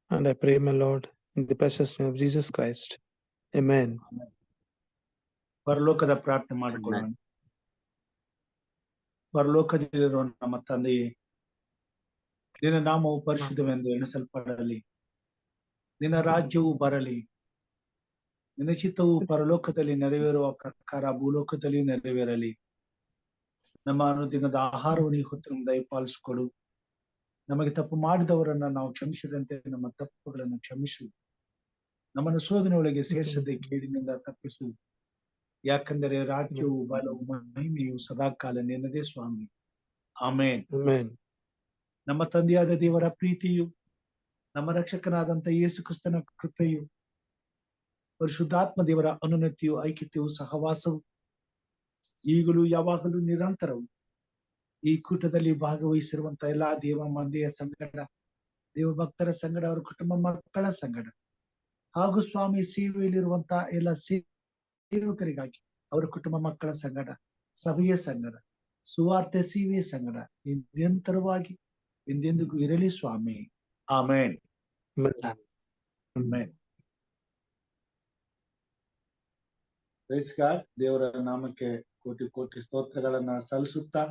And I pray, my Lord, in the precious name of Jesus Christ. Amen. ಪರಲೋಕದ ಪ್ರಾರ್ಥನೆ ಮಾಡಿಕೊಳ್ಳೋಣ. ಪರಲೋಕದಲ್ಲಿರುವ ನಮ್ಮ ತಂದೆಯೇ, ನಿನ್ನ ನಾಮವು ಪರಿಶುದ್ಧವೆಂದು ಎಣಿಸಲ್ಪಡಲಿ. ನಿನ್ನ ರಾಜ್ಯವು ಬರಲಿ. ನಿನ್ನ ಚಿತ್ತವು ಪರಲೋಕದಲ್ಲಿ ನೆರವೇರುವ ಪ್ರಕಾರ ಭೂಲೋಕದಲ್ಲಿ ನೆರವೇರಲಿ. ನಮ್ಮ ಅನುದಿನದ ಆಹಾರವನ್ನು ಹೊತ್ತು ದಯಪಾಲಿಸಿಕೊಡು. ನಮಗೆ ತಪ್ಪು ಮಾಡಿದವರನ್ನ ನಾವು ಕ್ಷಮಿಸಿದಂತೆ ನಮ್ಮ ತಪ್ಪುಗಳನ್ನು ಕ್ಷಮಿಸು. ನಮ್ಮನ್ನು ಶೋಧನೆಯೊಳಗೆ ಸೇರಿಸದೆ ಕೇಡಿನಿಂದ ತಪ್ಪಿಸು. ಯಾಕಂದರೆ ರಾಜ್ಯವು ಬಲವು ಮಹಿಮೆಯು ಸದಾಕಾಲ ನಿನ್ನದೇ ಸ್ವಾಮಿ. ಆಮೇನ್. ನಮ್ಮ ತಂದೆಯಾದ ದೇವರ ಪ್ರೀತಿಯು, ನಮ್ಮ ರಕ್ಷಕನಾದಂತ ಯೇಸು ಕ್ರಿಸ್ತನ ಕೃಪೆಯು, ಪರಿಶುದ್ಧಾತ್ಮ ದೇವರ ಅನುನ್ನತಿಯು, ಐಕ್ಯತೆಯು, ಸಹವಾಸವು ಈಗಲೂ ಯಾವಾಗಲೂ ನಿರಂತರವು ಈ ಕೂಟದಲ್ಲಿ ಭಾಗವಹಿಸಿರುವಂತ ಎಲ್ಲಾ ದೇವ ಮಂದಿಯ ಸಂಗಡ, ದೇವ ಭಕ್ತರ ಸಂಗಡ, ಅವರ ಕುಟುಂಬ ಮಕ್ಕಳ ಸಂಗಡ, ಹಾಗೂ ಸ್ವಾಮಿ ಸೇವೆಯಲ್ಲಿರುವಂತ ಎಲ್ಲ ಸೇವಕರಿಗಾಗಿ ಅವರ ಕುಟುಂಬ ಮಕ್ಕಳ ಸಂಗಡ, ಸಭೆಯ ಸಂಗಡ, ಸುವಾರ್ತೆ ಸೇವೆಯ ಸಂಗಡ ನಿರಂತರವಾಗಿ ಎಂದೆಂದಿಗೂ ಇರಲಿ ಸ್ವಾಮಿ. ಆಮೇನ್. ಆಮೇನ್. Praise God. ದೇವರ ನಾಮಕ್ಕೆ ಕೋಟಿ ಕೋಟಿ ಸ್ತೋತ್ರಗಳನ್ನ ಸಲ್ಲಿಸುತ್ತಾ